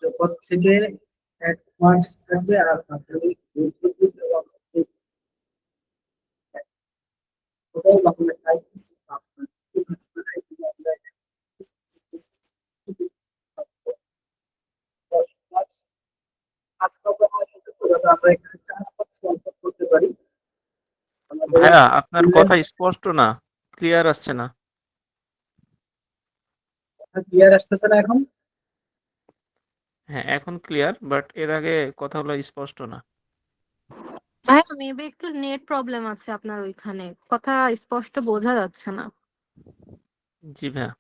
জগৎ থেকে 1 মার্কস থাকবে আর আপনাদের বুদ্ধিবৃত্তি এবং ওটাই বাংলা টাইপ 10 মার্কস আজকে আমরা এখানে 4 মার্কস কমপ্লিট করতে পারি। আমাদের ভাইয়া আপনার স্কুলের কথা স্পষ্ট না, ক্লিয়ার আসছে না। ক্লিয়ার আসতেছে না এখন? হ্যাঁ এখন ক্লিয়ার, বাট এর আগে কথাগুলো স্পষ্ট না। ভাইয়া মেবি একটু নেট প্রবলেম আছে আপনার ওইখানে, কথা স্পষ্ট বোঝা যাচ্ছে না। জি ভাইয়া।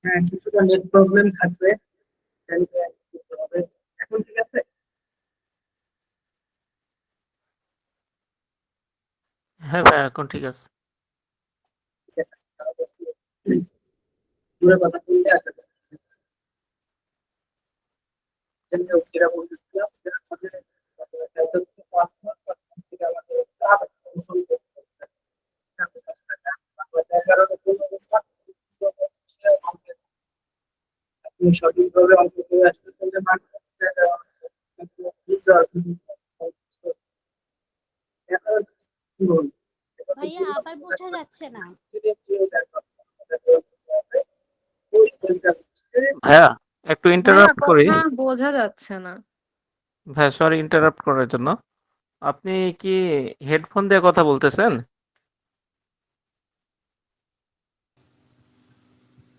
হ্যাঁ, কিছুটা নেট প্রবলেম থাকবে। এখন ঠিক আছে? হ্যাঁ ভাইয়া এখন ঠিক আছে। ঠিক আছে, তাহলে পুরো কথা বললে আসলে যেটা বলতেছিলাম যে আমাদের পাঁচ মাস থেকে আমাদের আপনি সঠিকভাবে অঙ্ক করে আসতে পারলে মার্ক দেওয়া হচ্ছে। কিন্তু বুঝতে পারছি না। দেখা যাচ্ছে কি বলবো? এটা তো ভাইয়া আবার বোঝা যাচ্ছে না। ওই বইটা হচ্ছে ভাইয়া একটু ভাইয়া ইন্টারাপ্ট করি। কথা বোঝা যাচ্ছে না। ভাইয়া সরি ইন্টারাপ্ট করার জন্য। আপনি কি হেডফোন দিয়ে কথা বলতেছেন?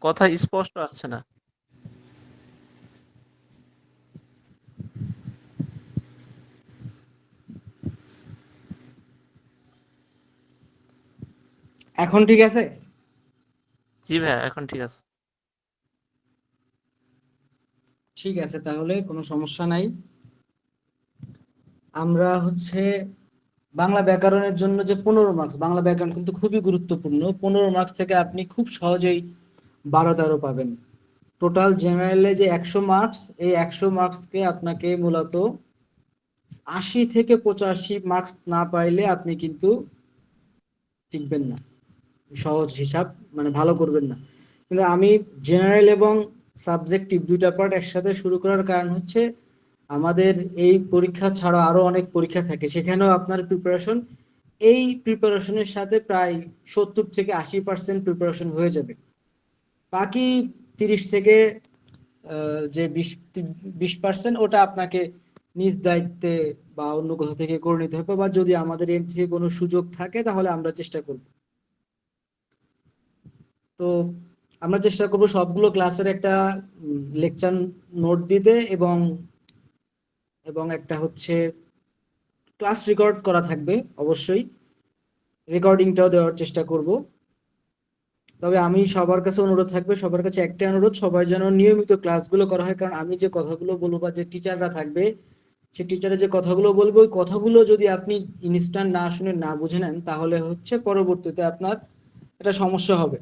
কথা স্পষ্ট আসছে না। এখন ঠিক আছে? জি ভাইয়া এখন ঠিক আছে। ঠিক আছে, তাহলে কোনো সমস্যা নাই। আমরা হচ্ছে বাংলা ব্যাকরণের জন্য যে 15 মার্কস, বাংলা ব্যাকরণ কিন্তু খুবই গুরুত্বপূর্ণ। 15 মার্কস থেকে আপনি খুব সহজেই 12-13 পাবেন। টোটাল জেনারেলে যে 100 মার্কস, এই 100 মার্কসকে আপনাকে মূলত 80 থেকে 85 মার্কস না পাইলে আপনি কিন্তু টিকবেন না, সহজ হিসাব মানে ভালো করবেন না। কিন্তু আমি জেনারেল এবং সাবজেক্টিভ দুইটা পার্ট একসাথে শুরু করার কারণ হচ্ছে আমাদের এই পরীক্ষা ছাড়া আরো অনেক পরীক্ষা থাকে, সেখানেও আপনার প্রিপারেশন এই প্রিপারেশনের সাথে প্রায় 70 থেকে 80% প্রিপারেশন হয়ে যাবে। বাকি 30 থেকে যে 20% ওটা আপনাকে নিজ দায়িত্বে বা অন্য কোথাও থেকে করে নিতে হবে, বা যদি আমাদের এর থেকে কোনো সুযোগ থাকে তাহলে আমরা চেষ্টা করব। তো আমরা চেষ্টা করব সবগুলো ক্লাসের একটা লেকচার নোট দিতে, এবং এবং একটা হচ্ছে ক্লাস রেকর্ড করা থাকবে, অবশ্যই রেকর্ডিংটাও দেওয়ার চেষ্টা করব। তবে আমি সবার কাছে অনুরোধ থাকবে, সবার কাছে একটা অনুরোধ, সবাই যেন নিয়মিত ক্লাসগুলো করা হয়। কারণ আমি যে কথাগুলো বলবো বা যে টিচাররা থাকবে, সেই টিচারের যে কথাগুলো বলবো, ওই কথাগুলো যদি আপনি ইনস্ট্যান্ট না শুনে না বুঝে নেন, তাহলে হচ্ছে পরবর্তীতে আপনার একটা সমস্যা হবে।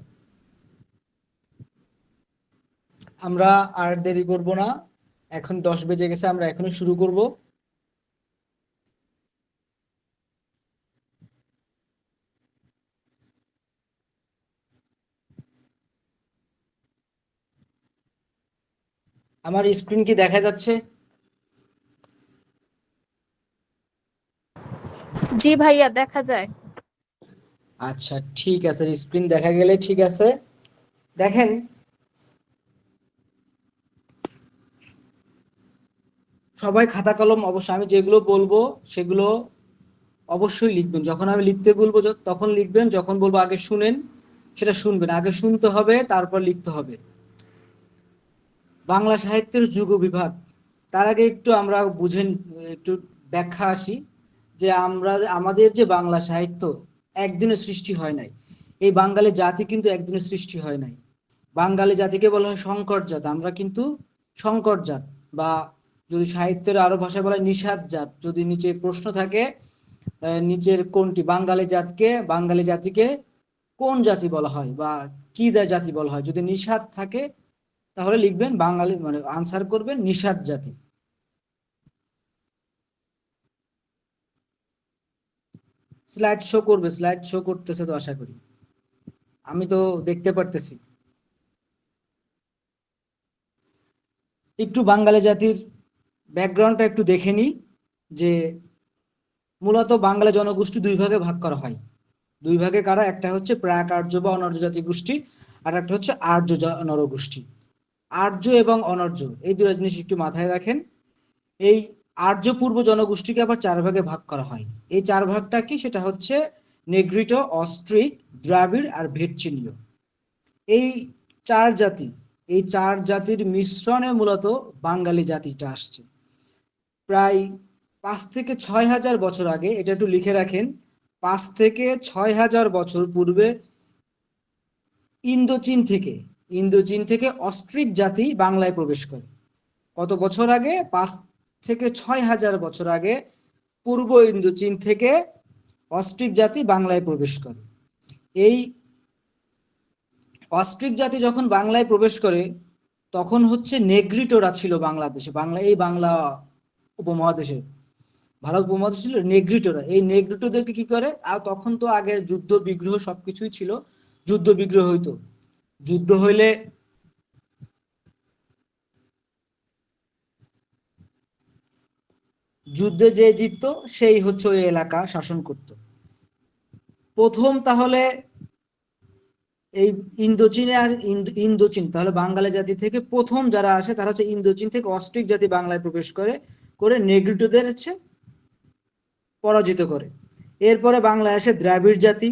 আমরা আর দেরি করব না, এখন 10 বেজে গেছে, আমরা এখনই শুরু করব। আমার স্ক্রিন কি দেখা যাচ্ছে? জি ভাইয়া দেখা যায়। আচ্ছা ঠিক আছে, স্ক্রিন দেখা গেলে ঠিক আছে। দেখেন, সবাই খাতা কলম, অবশ্যই আমি যেগুলো বলবো সেগুলো অবশ্যই লিখবেন। যখন আমি লিখতে বলবো তখন লিখবেন, যখন বলবো আগে শুনেন সেটা শুনবেন। আগে শুনতে হবে, তারপর লিখতে হবে। বাংলা সাহিত্যের যুগ বিভাগ, তার আগে একটু আমরা বুঝেন, একটু ব্যাখ্যা আসি যে আমাদের যে বাংলা সাহিত্য একদিনের সৃষ্টি হয় নাই। এই বাঙালি জাতি কিন্তু একদিনের সৃষ্টি হয় নাই। বাঙালি জাতিকে বলা হয় সংকর জাত। আমরা কিন্তু সংকর জাত, বা যদি সাহিত্যের আরো ভাষায় বলা হয় নিষাদ জাত। যদি নিচে প্রশ্ন থাকে নিচের কোনটি বাঙালি জাতিকে কোন জাতি বলা হয় বা কি জাতি বলা হয়, যদি নিষাদ থাকে তাহলে লিখবেন বাঙালি, মানে আনসার করবেন নিষাদ জাতি। স্লাইড শো করবে, স্লাইড শো করতেছে তো আশা করি, আমি তো দেখতে পারতেছি। একটু বাঙালি জাতির ব্যাকগ্রাউন্ডটা একটু দেখে নিই, যে মূলত বাঙালি জনগোষ্ঠী দুই ভাগে ভাগ করা হয়। দুই ভাগে কারা? একটা হচ্ছে প্রাক আর্য বা অনার্য জাতি গোষ্ঠী, আর একটা হচ্ছে আর্য নরগোষ্ঠী। আর্য এবং অনার্য এই দুটো জিনিস একটু মাথায় রাখেন। এই আর্য পূর্ব জনগোষ্ঠীকে আবার চার ভাগে ভাগ করা হয়। এই চার ভাগটা কি? সেটা হচ্ছে নেগ্রিটো, অস্ট্রিক, দ্রাবিড় আর ভেটচিলীয়। এই চার জাতি, এই চার জাতির মিশ্রণে মূলত বাঙালি জাতিটা আসছে। প্রায় 5 থেকে 6 হাজার বছর আগে, এটা একটু লিখে রাখেন, 5 থেকে 6 হাজার বছর পূর্বে ইন্দোচীন থেকে অস্ট্রিক জাতি বাংলায় প্রবেশ করে। কত বছর আগে? 5 থেকে 6 হাজার বছর আগে পূর্ব ইন্দোচীন থেকে অস্ট্রিক জাতি বাংলায় প্রবেশ করে। এই অস্ট্রিক জাতি যখন বাংলায় প্রবেশ করে, তখন হচ্ছে নেগ্রিটোরা ছিল বাংলাদেশে, বাংলা উপমহাদেশে, ভারত উপমহাদেশ ছিল নেগ্রিটোরা। এই নেগ্রিটোদেরকে কি করে, আর তখন তো আগের যুদ্ধ বিগ্রহ সবকিছুই ছিল, যুদ্ধ বিগ্রহ হইতো। যুদ্ধ হইলে যুদ্ধে যে জিততো সেই হচ্ছে ওই এলাকা শাসন করত। প্রথম তাহলে এই ইন্দোচীন তাহলে বাঙালি জাতি থেকে প্রথম যারা আসে তারা হচ্ছে ইন্দোচীন থেকে অস্ট্রিক জাতি বাংলায় প্রবেশ করে নেগ্রিটোদের হচ্ছে পরাজিত করে। এরপরে বাংলায় আসে দ্রাবিড় জাতি।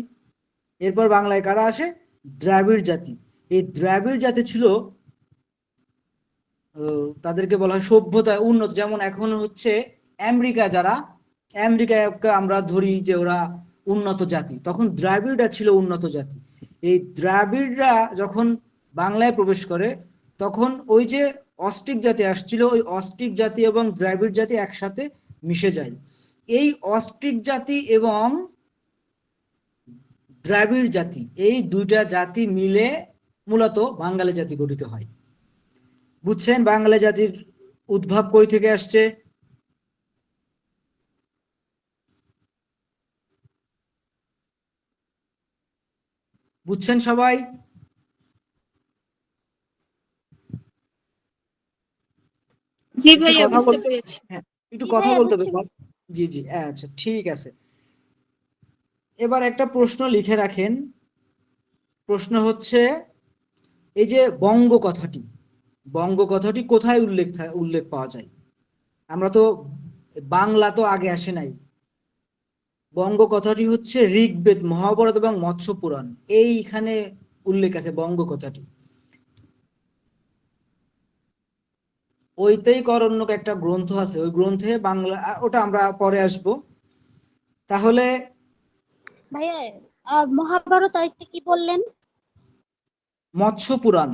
এরপর বাংলায় কারা আসে? দ্রাবিড় জাতি। এই দ্রাবিড় জাতি ছিল, তাদেরকে বলা হয় সভ্যতায় উন্নত। যেমন এখন হচ্ছে আমেরিকাকে আমরা ধরি যে ওরা উন্নত জাতি, তখন দ্রাবিড়রা ছিল উন্নত জাতি। এই দ্রাবিড়রা যখন বাংলায় প্রবেশ করে, তখন ওই যে অস্ট্রিক জাতি আসছিল, ওই অস্ট্রিক জাতি এবং দ্রাবিড় জাতি একসাথে মিশে যায়। এই অস্ট্রিক জাতি এবং দ্রাবিড় জাতি, এই দুইটা জাতি মিলে মূলত বাঙালি জাতি গঠিত হয়। বুঝছেন বাঙালি জাতির উদ্ভব কই থেকে আসছে? বুঝছেন সবাই? জি একটু ভাইয়া, কথা বুঝতে পেরেছি। হ্যাঁ, একটু জি কথা ভাইয়া, বলতে হবে। বুঝছি। জি জি, আচ্ছা ঠিক আছে। এবার একটা প্রশ্ন লিখে রাখেন। প্রশ্ন হচ্ছে, এই যে বঙ্গ কথাটি কোথায় উল্লেখ পাওয়া যায়? আমরা তো বাংলা তো আগে আসে নাই। বঙ্গ কথাটি হচ্ছে ঋগ্বেদ, মহাভারত এবং মৎস্য পুরাণ, এইখানে উল্লেখ আছে বঙ্গ কথাটি। ঐতিহ্যরণ্যক একটা গ্রন্থ আছে, ওই গ্রন্থে বাংলা, ওটা আমরা পরে আসব। তাহলে ভাইয়া, মহাভারত আরেকটা কি বললেন? মৎস্য পুরাণ।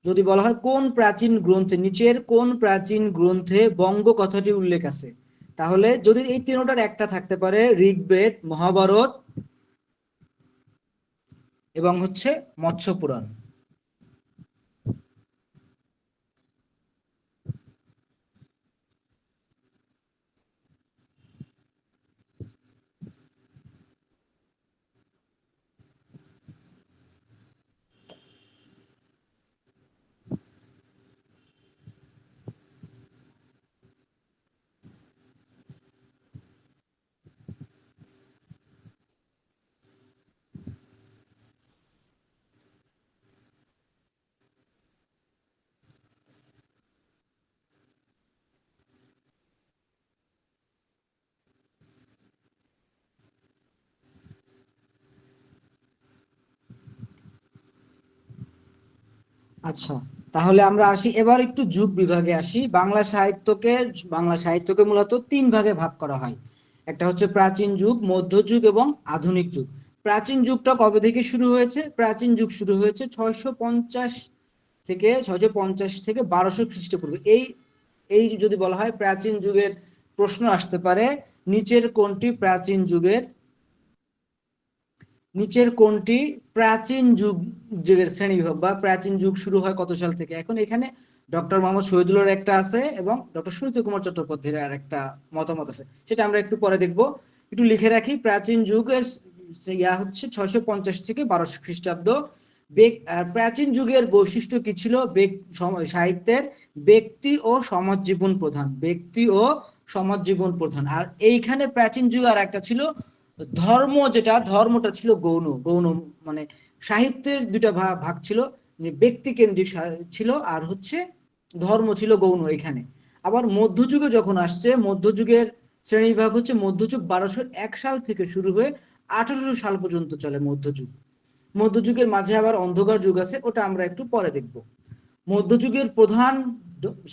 যদি বলা হয় কোন প্রাচীন গ্রন্থে, নিচের কোন প্রাচীন গ্রন্থে বঙ্গ কথাটি উল্লেখ আছে, তাহলে যদি এই তিনটার একটা থাকতে পারে, ঋগ্বেদ, মহাভারত এবং হচ্ছে মৎস্য পুরাণ। আচ্ছা, তাহলে আমরা আসি এবার একটু যুগ বিভাগে আসি। বাংলা সাহিত্যকে মূলত তিন ভাগে ভাগ করা হয়। একটা হচ্ছে প্রাচীন যুগ, মধ্যযুগ এবং আধুনিক যুগ। প্রাচীন যুগটা কবে থেকে শুরু হয়েছে? প্রাচীন যুগ শুরু হয়েছে 650 থেকে 1200 খ্রিস্টপূর্বে। এই যদি বলা হয় প্রাচীন যুগের, প্রশ্ন আসতে পারে নিচের কোনটি প্রাচীন যুগের শ্রেণীবিভাগ, বা প্রাচীন যুগ শুরু হয় কত সাল থেকে? এখন এখানে ডক্টর মোহাম্মদ শহীদুল্লাহর একটা আছে এবং ডক্টর সুনীত কুমার চট্টোপাধ্যায়ের আর একটা মতামত আছে, সেটা আমরা একটু পরে দেখব। একটু লিখে রাখি, প্রাচীন যুগের হচ্ছে 650 থেকে 1200 খ্রিস্টাব্দ। প্রাচীন যুগের বৈশিষ্ট্য কি ছিল? সাহিত্যের ব্যক্তি ও সমাজ জীবন প্রধান, ব্যক্তি ও সমাজ জীবন প্রধান। আর এইখানে প্রাচীন যুগ আর একটা ছিল ধর্ম, যেটা ধর্মটা ছিল গৌণ। গৌণ মানে সাহিত্যের দুটা ভাগ ছিল, ব্যক্তি কেন্দ্রিক ছিল আর হচ্ছে ধর্ম ছিল গৌণ এখানে। আবার মধ্যযুগে যখন আসছে, মধ্যযুগের শ্রেণীবিভাগ হচ্ছে মধ্যযুগ 1201 সাল থেকে শুরু হয়ে 1800 সাল পর্যন্ত চলে মধ্যযুগ। মধ্যযুগের মাঝে আবার অন্ধকার যুগ আছে, ওটা আমরা একটু পরে দেখব। মধ্যযুগের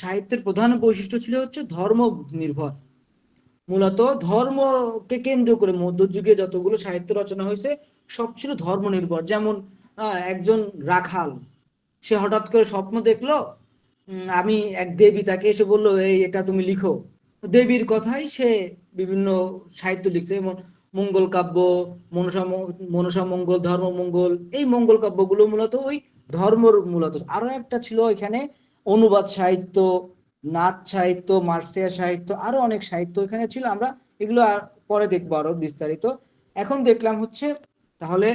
সাহিত্যের প্রধান বৈশিষ্ট্য ছিল হচ্ছে ধর্ম নির্ভর। মূলত ধর্মকে কেন্দ্র করে মধ্যযুগে যতগুলো সাহিত্য রচনা হয়েছে সব ছিল ধর্ম নির্ভর। যেমন একজন রাখাল, সে হঠাৎ করে স্বপ্ন দেখলো, আমি এক দেবী, তাকে এসে বললো এই এটা তুমি লিখো। দেবীর কথাই সে বিভিন্ন সাহিত্য লিখছে, যেমন মঙ্গল কাব্য, মনসা মঙ্গল, ধর্ম মঙ্গল, এই মঙ্গল কাব্যগুলো মূলত ওই ধর্মর মূলত। আরো একটা ছিল এখানে অনুবাদ সাহিত্য, নাচ সাহিত্য, মার্সিয়া সাহিত্য, আরো অনেক সাহিত্য এখানে ছিল। আমরা এগুলো পরে দেখবো আরো বিস্তারিত। এখন দেখলাম হচ্ছে তাহলে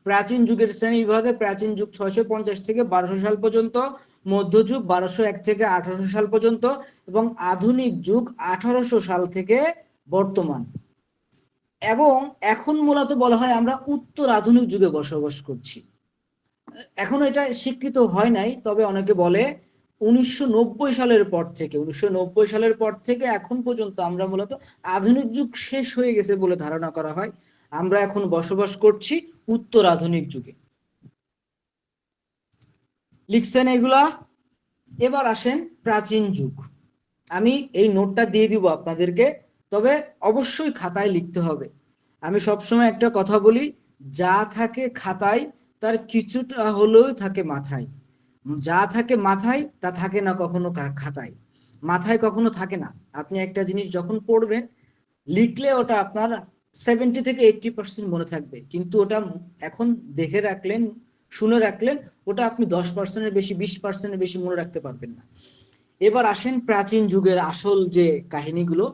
প্রাচীন যুগের শ্রেণী বিভাগে প্রাচীন যুগ 650 থেকে 1200 সাল পর্যন্ত, মধ্যযুগ 1201 থেকে 1800 সাল পর্যন্ত এবং আধুনিক যুগ 1800 সাল থেকে বর্তমান। এবং এখন মূলত বলা হয় আমরা উত্তর আধুনিক যুগে বসবাস করছি। এখনো এটা স্বীকৃত হয় নাই, তবে অনেকে বলে 1990 সালের পর থেকে এখন পর্যন্ত আমরা মূলত আধুনিক যুগ শেষ হয়ে গেছে বলে ধারণা করা হয়। আমরা এখন বসবাস করছি উত্তর আধুনিক যুগে। লিখছেন এগুলা? এবার আসেন প্রাচীন যুগ। আমি এই নোটটা দিয়ে দিব আপনাদেরকে, তবে অবশ্যই খাতায় লিখতে হবে। আমি সবসময় একটা কথা বলি, যা থাকে খাতায় তার কিছুটা হলেও থাকে মাথায়। যা থাকে মাথায় তা থাকে না কখনো খাতায়, মাথায় কখনো থাকে না। আপনি একটা জিনিস যখন পড়বেন, লিখলে ওটা আপনার 70 থেকে 80% মনে থাকবে, কিন্তু ওটা এখন দেখে রাখলেন, শুনে রাখলেন, ওটা আপনি 10%-এর বেশি, 20%-এর বেশি মনে রাখতে পারবেন না। এবার আসেন প্রাচীন যুগের আসল যে কাহিনীগুলো।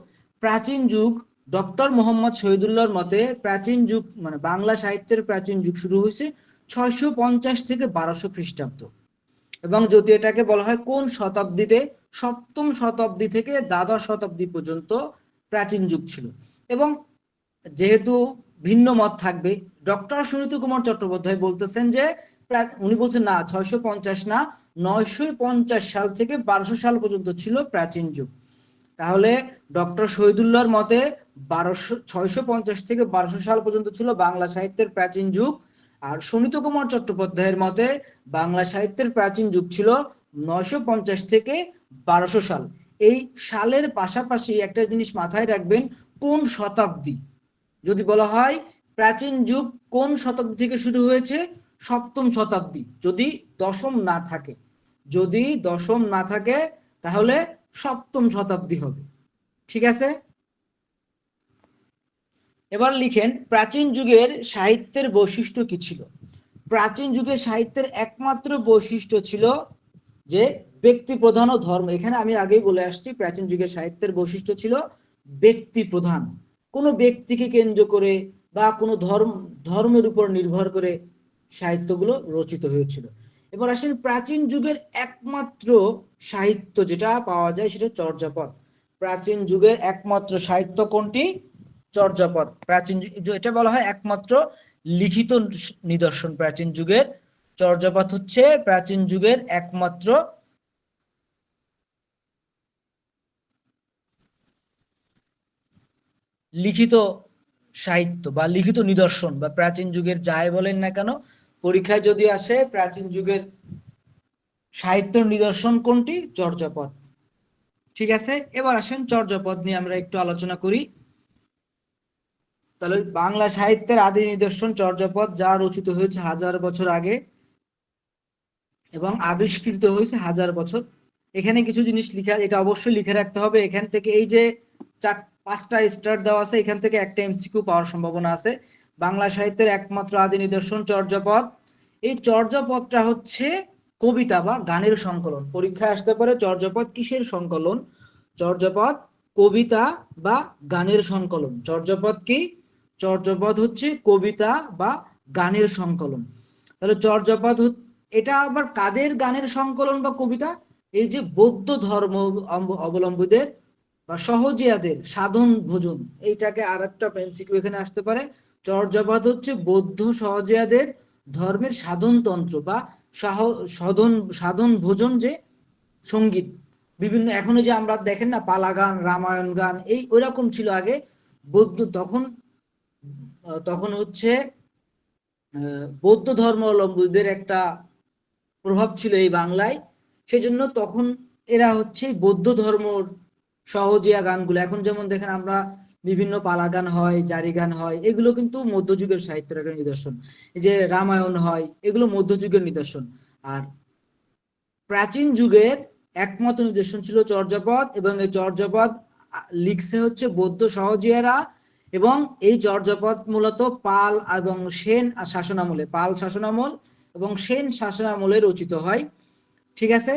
প্রাচীন যুগ ডক্টর মোহাম্মদ শহীদুল্লাহর মতে প্রাচীন যুগ মানে বাংলা সাহিত্যের প্রাচীন যুগ শুরু হয়েছে 650 থেকে 1200 খ্রিস্টাব্দ। এবং যদি এটাকে বলা হয় কোন শতাব্দীতে, 7ম শতাব্দী থেকে দ্বাদশ শতাব্দী পর্যন্ত প্রাচীন যুগ ছিল। এবং যেহেতু ভিন্ন মত থাকবে, ডক্টর সুনীত কুমার চট্টোপাধ্যায় বলতেছেন যে উনি বলছেন না 650 না, 950 সাল থেকে 1200 সাল পর্যন্ত ছিল প্রাচীন যুগ। তাহলে ডক্টর শহীদুল্লাহর মতে 650 থেকে 1200 সাল পর্যন্ত ছিল বাংলা সাহিত্যের প্রাচীন যুগ। আর সুনীত কুমার চট্টোপাধ্যায়ের মতে বাংলা সাহিত্যের প্রাচীন যুগ ছিল 950 থেকে 1200 সাল। এই সালের পাশাপাশি একটা জিনিস মাথায় রাখবেন, কোন শতাব্দী। যদি বলা হয় প্রাচীন যুগ কোন শতাব্দী থেকে শুরু হয়েছে, 7ম শতাব্দী। যদি দশম না থাকে তাহলে 7ম শতাব্দী হবে। ঠিক আছে? এবার লিখেন প্রাচীন যুগের সাহিত্যের বৈশিষ্ট্য কি ছিল। প্রাচীন যুগের সাহিত্যের একমাত্র বৈশিষ্ট্য ছিল যে ব্যক্তি প্রধান ও ধর্ম। এখানে আমি আগেই বলে আসছি, প্রাচীন যুগের সাহিত্যের বৈশিষ্ট্য ছিল ব্যক্তি প্রধান, কোনো ব্যক্তিকে কেন্দ্র করে বা কোনো ধর্মের উপর নির্ভর করে সাহিত্যগুলো রচিত হয়েছিল। এবার আসেন প্রাচীন যুগের একমাত্র সাহিত্য যেটা পাওয়া যায় সেটা চর্যাপদ। প্রাচীন যুগের একমাত্র সাহিত্য কোনটি? চর্যাপদ। প্রাচীন এটা বলা হয় একমাত্র লিখিত নিদর্শন প্রাচীন যুগের। চর্যাপদ হচ্ছে প্রাচীন যুগের একমাত্র লিখিত সাহিত্য বা লিখিত নিদর্শন, বা প্রাচীন যুগের যাই বলেন না কেন, পরীক্ষায় যদি আসে প্রাচীন যুগের সাহিত্য নিদর্শন কোনটি? চর্যাপদ। ঠিক আছে? এবার আসেন চর্যাপদ নিয়ে আমরা একটু আলোচনা করি। তাহলে বাংলা সাহিত্যের আদি নিদর্শন চর্যাপদ, যা রচিত হয়েছে 1000 বছর আগে এবং আবিষ্কৃত হয়েছে 1000 বছর। এখানে কিছু জিনিস লিখা, এটা অবশ্যই লিখে রাখতে হবে। এখান থেকে এই যে 5টা স্টার দেওয়া আছে, এখান থেকে একটা এমসিকিউ পাওয়ার সম্ভাবনা আছে। বাংলা সাহিত্যের একমাত্র আদি নিদর্শন চর্যাপদ। এই চর্যাপদটা হচ্ছে কবিতা বা গানের সংকলন। পরীক্ষায় আসতে পারে চর্যাপদ কিসের সংকলন? চর্যাপদ কবিতা বা গানের সংকলন। চর্যাপদ কি? চর্যাপদ হচ্ছে কবিতা বা গানের সংকলন। তাহলে চর্যাপদ এটা আবার কাদের গানের সংকলন বা কবিতা? এই যে বৌদ্ধ ধর্ম অবলম্বীদের বা সহজিয়াদের সাধন ভোজন, এইটাকে আর একটা এমসিকিউ এখানে আসতে পারে। চর্যাপদ হচ্ছে বৌদ্ধ সহজিয়াদের ধর্মের সাধনতন্ত্র বা সাধন সাধন ভোজন যে সঙ্গীত বিভিন্ন, এখনো যে আমরা দেখেন না পালা গান, রামায়ণ গান, এই ওইরকম ছিল আগে বৌদ্ধ, তখন তখন হচ্ছে বৌদ্ধ ধর্মাবলম্বীদের একটা প্রভাব ছিল এই বাংলায়। সেজন্য তখন এরা হচ্ছে বৌদ্ধ ধর্মর সহজিয়া গানগুলো, এখন যেমন দেখেন আমরা বিভিন্ন পালা গান হয়, জারি গান হয়, এগুলো কিন্তু মধ্যযুগের সাহিত্যের একটা নিদর্শন। এই যে রামায়ণ হয়, এগুলো মধ্যযুগের নিদর্শন। আর প্রাচীন যুগের একমাত্র নিদর্শন ছিল চর্যাপদ, এবং এই চর্যাপদ লিখছে হচ্ছে বৌদ্ধ সহজিয়ারা। এবং এই চর্যাপদ মূলত পাল এবং সেন শাসনামলে, পাল শাসনামল এবং সেন শাসনামলে রচিত হয়। ঠিক আছে,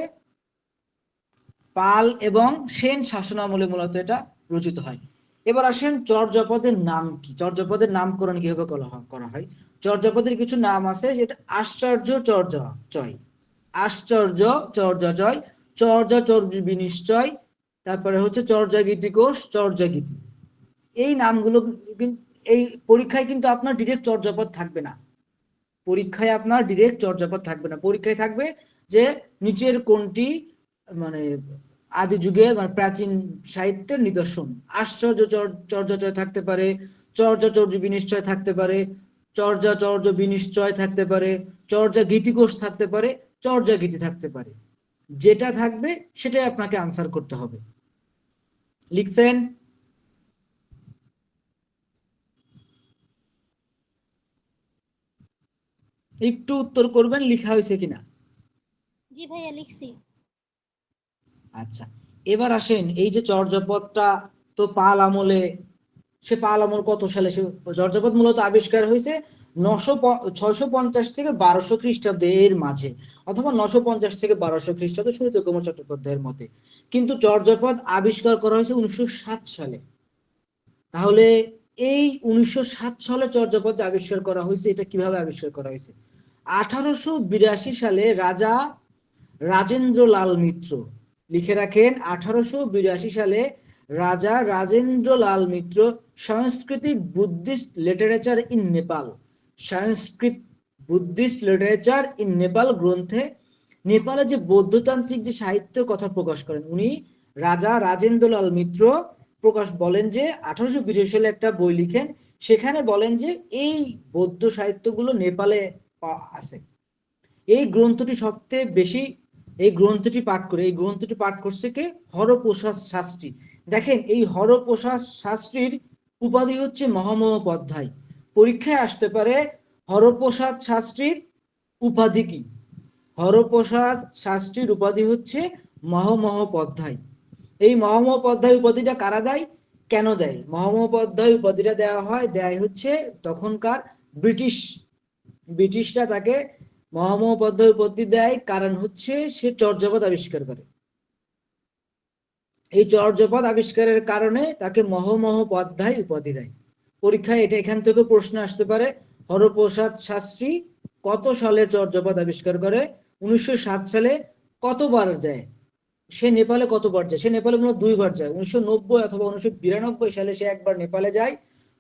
পাল এবং সেন শাসনামলে মূলত এটা রচিত হয়। এবার আসেন চর্যাপদের নাম কি, চর্যাপদের নামকরণ কিভাবে করা হয়। চর্যাপদের কিছু নাম আছে, যেটা আশ্চর্য চর্যা চয়, আশ্চর্য চর্যা জয়, চর্যা চর্য বিনিশ্চয়, তারপরে হচ্ছে চর্যা গীতিকোষ, চর্যা গীতি। এই নামগুলো এই পরীক্ষায় কিন্তু আপনার ডিরেক্ট চর্যাপদ থাকবে না, পরীক্ষায় আপনার ডিরেক্ট চর্যাপদ থাকবে না। পরীক্ষায় থাকবে যে নিচের কোনটি মানে আদি যুগের মানে প্রাচীন সাহিত্যের নিদর্শন। আশ্চর্য চর্যাচয় থাকতে পারে, চর্যা চর্য বিনিশ্চয় থাকতে পারে, চর্যা চর্য বিনিশ্চয় থাকতে পারে, চর্যা গীতিকোষ থাকতে পারে, চর্যা গীতি থাকতে পারে। যেটা থাকবে সেটাই আপনাকে আনসার করতে হবে। লিখছেন? একটু উত্তর করবেন লেখা হয়েছে কিনা। জি ভাইয়া লিখছি। আচ্ছা, এবার আসেন এই যে চর্যাপদটা, তো পাল আমলে, সে পাল আমল কত সালে সে চর্যাপদ মূলত আবিষ্কার হয়েছে 650 থেকে 1200 খ্রিস্টাব্দে এর মাঝে, অথবা 950 থেকে 1200 খ্রিস্টাব্দে সুনীত কুমার চট্টোপাধ্যায়ের মতে। কিন্তু চর্যাপদ আবিষ্কার করা হয়েছে 1907 সালে। তাহলে এই 1907 সালে চর্যাপদ আবিষ্কার করা হয়েছে, এটা কিভাবে আবিষ্কার করা হয়েছে? 1882 সালে রাজা রাজেন্দ্র লাল মিত্র, লিখে রাখেন 1882 সালে রাজা রাজেন্দ্র লাল মিত্র সাংস্কৃতিক Buddhist literature in Nepal, Sanskrit Buddhist literature in Nepal গ্রন্থে নেপালে যে বৌদ্ধতান্ত্রিক যে সাহিত্যের কথা প্রকাশ করেন, উনি রাজা রাজেন্দ্র লাল মিত্র বলেন যে 1882 সালে একটা বই লিখেন, সেখানে বলেন যে এই বৌদ্ধ সাহিত্যগুলো নেপালে আছে। এই গ্রন্থটি সবচেয়ে বেশি, এই গ্রন্থটি পাঠ করছে কে? হরপ্রসাদ শাস্ত্রী। দেখেন এই হরপ্রসাদ শাস্ত্রীর উপাধি হচ্ছে মহামহোপাধ্যায়। পরীক্ষায় আসতে পারে হরপ্রসাদ শাস্ত্রীর উপাধি কি? হরপ্রসাদ শাস্ত্রীর উপাধি হচ্ছে মহামহোপাধ্যায়। এই মহামহোপাধ্যায় উপাধিটা কারা দেয়, কেন দেয়? মহামহোপাধ্যায় উপাধিটা দেয় হচ্ছে তখনকার ব্রিটিশরা তাকে মহামহোপাধ্যায় উপাধি দেয়, কারণ হচ্ছে সে চর্যাপদ আবিষ্কার করে। এই চর্যাপদ আবিষ্কারের কারণে তাকে মহামহোপাধ্যায় উপাধি দেয়। পরীক্ষায় এটা এখান থেকে প্রশ্ন আসতে পারে, হরপ্রসাদ শাস্ত্রী কত সালে চর্যাপদ আবিষ্কার করে? 1907 সালে। কতবার যায় সে নেপালে? কতবার যায় সে নেপালে? মূলত 2বার যায়। 1990 অথবা 1992 সালে সে একবার নেপালে যায়।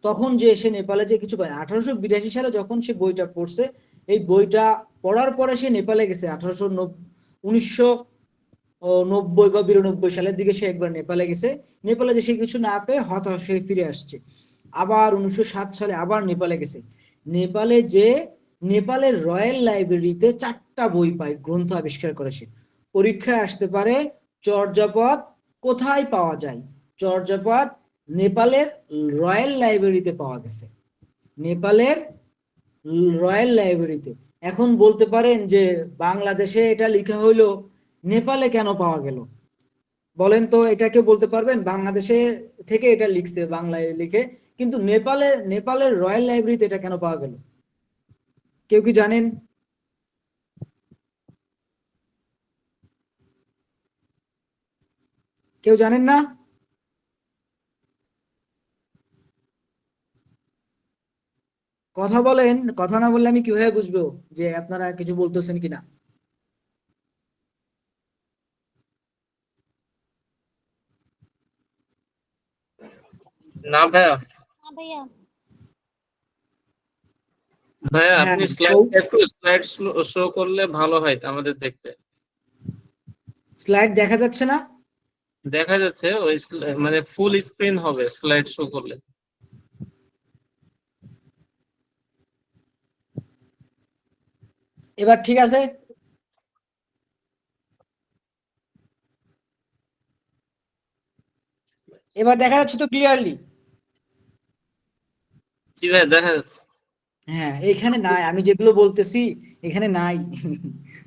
তখন যে সে নেপালে যে কিছু পায় না। 1882 সালে যখন সে বইটা পড়ছে, এই বইটা পড়ার পরে সে নেপালে গেছে। 1990 বা 92 সালের দিকে সে একবার নেপালে গেছে। নেপালে যে সে কিছু না পেয়ে হতাশ হয়ে ফিরে আসছে। আবার 1907 সালে আবার নেপালে গেছে। নেপালে যে নেপালের রয়্যাল লাইব্রেরিতে 4টা বই পায়, গ্রন্থ আবিষ্কার করেছে। পরীক্ষায় আসতে পারে চর্যাপদ কোথায় পাওয়া যায়? চর্যাপদ নেপালের রয়্যাল লাইব্রেরিতে পাওয়া গেছে, নেপালের রয়্যাল লাইব্রেরিতে। এখন বলতে পারেন যে বাংলাদেশে এটা লেখা হইলো, নেপালে কেন পাওয়া গেল? বলেন তো, এটা কেউ বলতে পারবেন? বাংলাদেশে থেকে এটা লিখছে বাংলায় লিখে, কিন্তু নেপালের রয়্যাল লাইব্রেরিতে এটা কেন পাওয়া গেল? কেউ কি জানেন? কেউ জানেন না? কথা বলেন, কথা না বললে আমি কিভাবে বুঝবো যে আপনারা কিছু বলতেছেন কিনা? না ভাইয়া, না ভাইয়া। হ্যাঁ, আপনি একটু স্লাইড শো করলে ভালো হয় আমাদের দেখতে। স্লাইড দেখা যাচ্ছে না? দেখা যাচ্ছে ওই মানে ফুল স্ক্রিন হবে স্লাইড শো করলে। এবার ঠিক আছে? এবার দেখা যাচ্ছে তো ক্লিয়ারলি? জি ভাই, দেখা যাচ্ছে। হ্যাঁ, এখানে নাই, আমি যেগুলো বলতেছি এখানে নাই।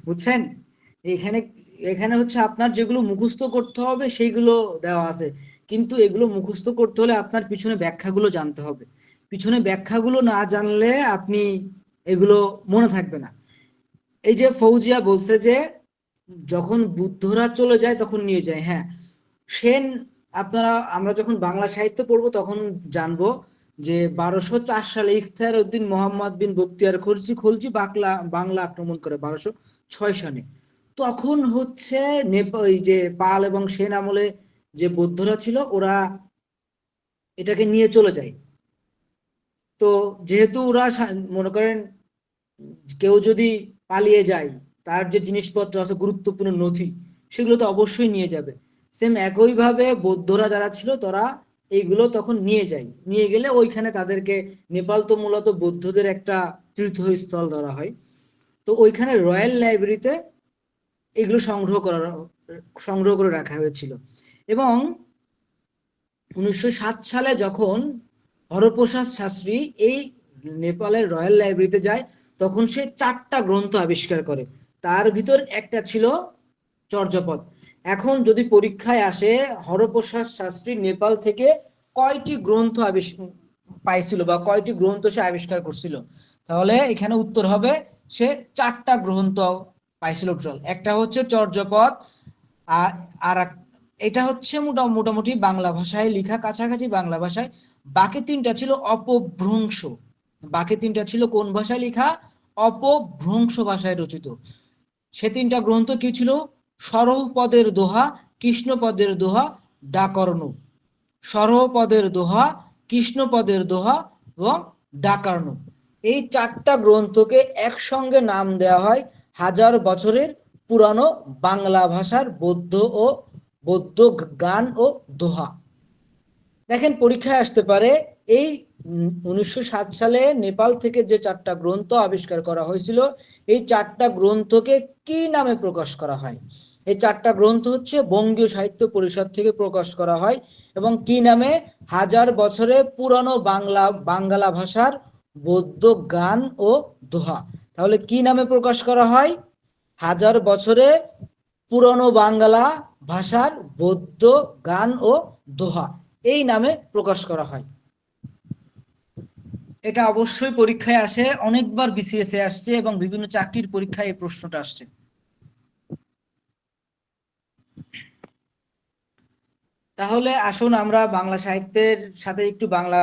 বুঝছেন? এখানে এখানে হচ্ছে আপনার যেগুলো মুখস্থ করতে হবে সেইগুলো দেওয়া আছে, কিন্তু এগুলো মুখস্থ করতে হলে আপনার পিছনে ব্যাখ্যাগুলো জানতে হবে। পিছনে ব্যাখ্যাগুলো না জানলে আপনি এগুলো মনে থাকবে না। এই যে ফৌজিয়া বলছে যে যখন বুদ্ধরা চলে যায় তখন নিয়ে যায়, হ্যাঁ। সেন, আমরা যখন বাংলা সাহিত্য পড়বো তখন জানবো যে 1204 সালে ইখতিয়ার উদ্দিন মোহাম্মদ বিন বখতিয়ার খলজি খলজি বাংলা আক্রমণ করে 1206 সালে। তখন হচ্ছে ওই যে পাল এবং সেন আমলে যে বৌদ্ধরা ছিল ওরা এটাকে নিয়ে চলে যায়। তো যেহেতু ওরা মনে করেন কেউ যদি পালিয়ে যায়, তার যে জিনিসপত্র আছে গুরুত্বপূর্ণ নথি, সেগুলো তো অবশ্যই নিয়ে যাবে। সেম একইভাবে বৌদ্ধরা যারা ছিল তারা এইগুলো তখন নিয়ে যায়, নিয়ে গেলে ওইখানে তাদেরকে, নেপাল তো মূলত বৌদ্ধদের একটা তীর্থস্থল ধরা হয়, তো ওইখানে রয়্যাল লাইব্রেরিতে এগুলো সংগ্রহ করে রাখা হয়েছিল। এবং 1907 সালে যখন হরপ্রসাদ শাস্ত্রী এই নেপালের রয়্যাল লাইব্রেরিতে যায়, তখন সে 4টা গ্রন্থ আবিষ্কার করে, তার ভিতর একটা ছিল চর্যাপদ। এখন যদি পরীক্ষায় আসে হরপ্রসাদ শাস্ত্রী নেপাল থেকে কয়টি গ্রন্থ পাইছিল বা কয়টি গ্রন্থ সে আবিষ্কার করছিল, তাহলে এখানে উত্তর হবে সে 4টা গ্রন্থ পাইছিল টোটাল। একটা হচ্ছে চর্যাপদ, আর আর এটা হচ্ছে মোটামুটি বাংলা ভাষায় লেখা, কাছাকাছি বাংলা ভাষায়। বাকি 3টা ছিল অপভ্রংশ। বাকি 3টা ছিল কোন ভাষায় লেখা? অপভ্রংশ ভাষায় রচিত। সে 3টা গ্রন্থ কি ছিল? সরহপদের দোহা, কৃষ্ণপদের দোহা, ডাকর্ণ। সরহপদের দোহা, কৃষ্ণপদের দোহা এবং ডাকর্ণ। এই 4টা গ্রন্থকে একসঙ্গে নাম দেওয়া হয় 1000 বছরের পুরানো বাংলা ভাষার বৌদ্ধ গান ও দোহা। দেখেন পরীক্ষায় আসতে পারে এই 1907 সালে নেপাল থেকে যে 4টা গ্রন্থ আবিষ্কার করা হয়েছিল, এই 4টা গ্রন্থকে কি নামে প্রকাশ করা হয়? এই 4টা গ্রন্থ হচ্ছে বঙ্গীয় সাহিত্য পরিষদ থেকে প্রকাশ করা হয়, এবং কি নামে? 1000 বছরের পুরানো বাংলা ভাষার বৌদ্ধ গান ও দোহা। তাহলে কি নামে প্রকাশ করা হয়? 1000 বছরে পুরনো বাংলা ভাষার বৌদ্ধ গান ও দোহা, এই নামে প্রকাশ করা হয়। এটা অবশ্যই পরীক্ষায় আসে, অনেকবার বিসিএস এ আসছে এবং বিভিন্ন চাকরির পরীক্ষায় এই প্রশ্নটা আসছে। তাহলে আসুন আমরা বাংলা সাহিত্যের সাথে একটু বাংলা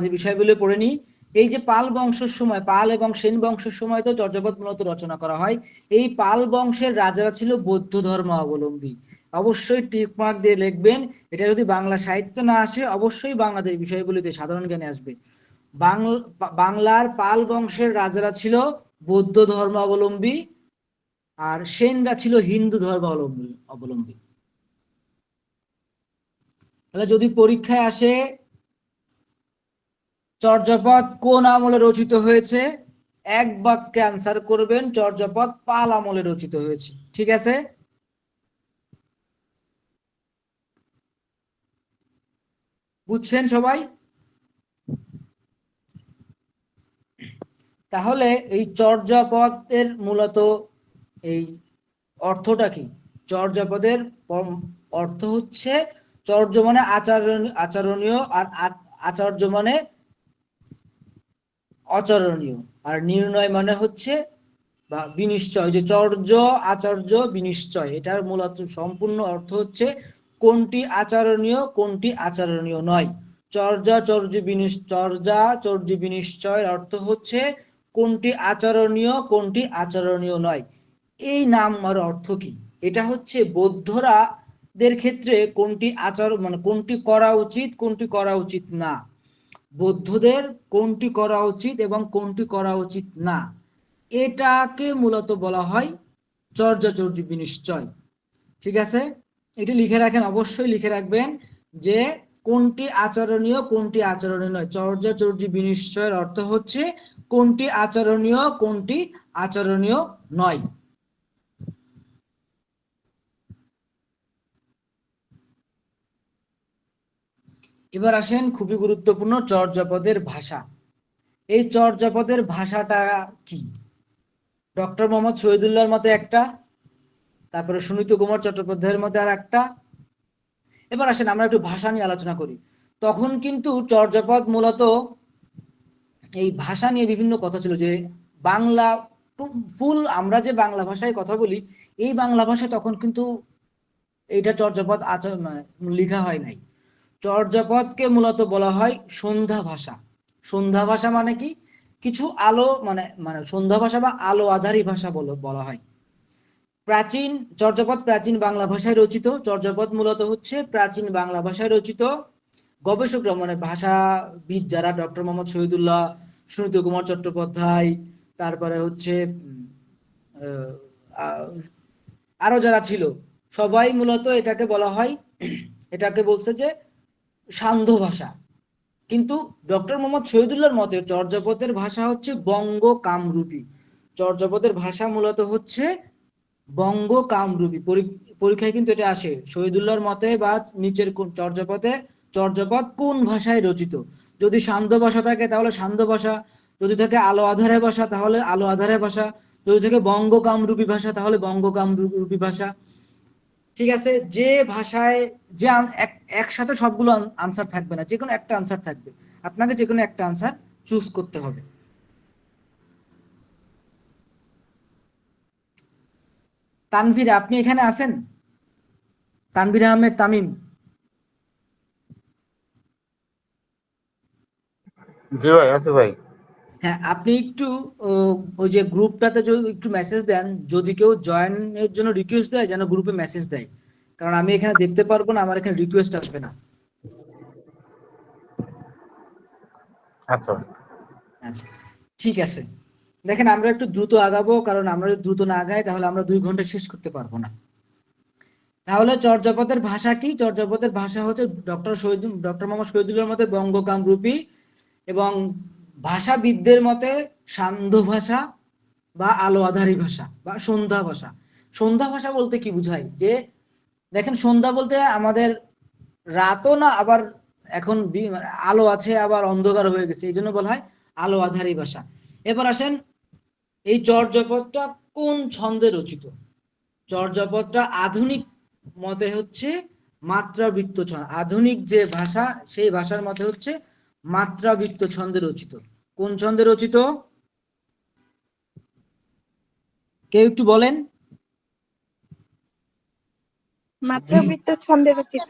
যে বিষয়গুলো পড়ে নিই। এই যে পাল বংশের সময়, পাল এবং সেন বংশের সময় তো চর্যাপদ মূলত রচনা করা হয়। এই পাল বংশের রাজারা ছিল বৌদ্ধ ধর্ম অবলম্বী। অবশ্যই টিক মার্ক দিয়ে লিখবেন, এটা যদি বাংলা সাহিত্য না আসে অবশ্যই বাংলাদেশ বিষয়গুলিতে সাধারণ জ্ঞানে আসবে। বাংলার পাল বংশের রাজারা ছিল বৌদ্ধ ধর্ম অবলম্বী, আর সেনরা ছিল হিন্দু ধর্ম অবলম্বী। তাহলে যদি পরীক্ষায় আসে চর্যাপদ কোন আমলে রচিত হয়েছে, এক বাক্যে আনসার করবেন চর্যাপদ পাল আমলে রচিত হয়েছে। ঠিক আছে? বুঝছেন সবাই? তাহলে এই চর্যাপদের মূলত এই অর্থটা কি? চর্যাপদের অর্থ হচ্ছে, চর্য মানে আচরণীয়, আর আচার্য মানে অচরণীয়, আর নির্ণয় মানে হচ্ছে বা বিনিশ্চয়, যে চর্য আচার্য বিনিশ্চয়, এটার মূলত সম্পূর্ণ অর্থ হচ্ছে কোনটি আচরণীয় কোনটি আচরণীয় নয়। চর্যাচর্য বিনিশ্চয়ের অর্থ হচ্ছে কোনটি আচরণীয় কোনটি আচরণীয় নয়। এই নাম আর অর্থ কি? এটা হচ্ছে বৌদ্ধরা দের ক্ষেত্রে কোনটি মানে কোনটি করা উচিত কোনটি করা উচিত না, বৌদ্ধদের কোনটি করা উচিত এবং কোনটি করা উচিত না, এটাকে মূলত বলা হয় চর্যাচর্য বিনিশ্চয়। ঠিক আছে, এটি লিখে রাখেন, অবশ্যই লিখে রাখবেন যে কোনটি আচরণীয় কোনটি আচরণীয় নয়। চর্যাচর্য বিনিশ্চয়ের অর্থ হচ্ছে কোনটি আচরণীয় কোনটি আচরণীয় নয়। এবার আসেন খুবই গুরুত্বপূর্ণ চর্যাপদের ভাষা। এই চর্যাপদের ভাষাটা কি? ডক্টর মোহাম্মদ শহীদুল্লাহর মতে একটা, তারপরে সুনীত কুমার চট্টোপাধ্যায়ের মতে আর একটা। এবার আসেন আমরা একটু ভাষা নিয়ে আলোচনা করি। তখন কিন্তু চর্যাপদ মূলত এই ভাষা নিয়ে বিভিন্ন কথা ছিল, যে বাংলা ফুল আমরা যে বাংলা ভাষায় কথা বলি, এই বাংলা ভাষায় তখন কিন্তু এইটা চর্যাপদ লেখা হয় নাই। চর্যাপদকে মূলত বলা হয় সন্ধ্যা ভাষা। সন্ধ্যা ভাষা মানে কি? কিছু আলো মানে মানে সন্ধ্যা ভাষা বা আলো আধারী ভাষা বলা হয়। প্রাচীন চর্যাপদ প্রাচীন বাংলা ভাষায় রচিত। চর্যাপদ মূলত হচ্ছে প্রাচীন বাংলা ভাষায় রচিত। গবেষকরা মানে ভাষাবিদ যারা, ডক্টর মোহাম্মদ শহীদুল্লাহ, সুনীত কুমার চট্টোপাধ্যায়, তারপরে হচ্ছে আরো যারা ছিল, সবাই মূলত এটাকে বলা হয়, এটাকে বলছে যে সান্ধ্য ভাষা। কিন্তু ডক্টর মোহাম্মদ শহীদুল্লাহর মতে চর্যাপদের ভাষা হচ্ছে বঙ্গ কামরূপী। চর্যাপদের ভাষা মূলত হচ্ছে বঙ্গ কামরূপী। পরীক্ষায় কিন্তু এটা আসে শহীদুল্লাহর মতে বা নিচের কোন চর্যাপদ কোন ভাষায় রচিত। যদি সান্ধ্য ভাষা থাকে তাহলে সান্ধ্য ভাষা, যদি থাকে আলো আধারে ভাষা তাহলে আলো আধারে ভাষা, যদি থাকে বঙ্গ কামরূপী ভাষা তাহলে বঙ্গ কামরূপী ভাষা। ঠিক আছে, যে ভাষায় যে একসাথে সবগুলো আনসার থাকবে না, যে কোনো একটা আনসার থাকবে, আপনাকে যে কোনো একটা আনসার চুজ করতে হবে। তানভীর, আপনি এখানে আছেন? তানভীর আহমেদ তামিম। জি ভাই, আছে ভাই। হ্যাঁ, আপনি একটু ওই যে গ্রুপটাতে যদি একটু মেসেজ দেন, যদি কেউ জয়েনের জন্য রিকোয়েস্ট দেয় যেন গ্রুপে মেসেজ দেয়, কারণ আমি এখানে দেখতে পারবো না, আমার এখানে রিকোয়েস্ট আসবে না। আচ্ছা আচ্ছা, ঠিক আছে। দেখেন আমরা একটু দ্রুত আগাবো, কারণ আমরা যদি দ্রুত না আগাই তাহলে আমরা 2 ঘন্টা শেষ করতে পারবো না। তাহলে চর্যাপদের ভাষা কি? চর্যাপদের ভাষা হচ্ছে ডক্টর মোহাম্মদ শহীদুল্লাহর মতে বঙ্গ কামরূপী, এবং ভাষাবিদদের মতে সান্ধ্য ভাষা বা আলো আধারী ভাষা বা সন্ধ্যা ভাষা। সন্ধ্যা ভাষা বলতে কি বুঝায়? যে দেখেন, সন্ধ্যা বলতে আমাদের রাতও না, আবার এখন আলো আছে আবার অন্ধকার হয়ে গেছে, এই জন্য বলা হয় আলো আধারী ভাষা। এবার আসেন, এই চর্যাপদটা কোন ছন্দে রচিত? চর্যাপদটা আধুনিক মতে হচ্ছে মাত্রাবৃত্ত ছন্দ। আধুনিক যে ভাষা সেই ভাষার মতে হচ্ছে মাত্রাবৃত্ত ছন্দে রচিত। কোন ছন্দে রচিত? কেউ একটু বলেন। মাত্রাবৃত্ত ছন্দে রচিত।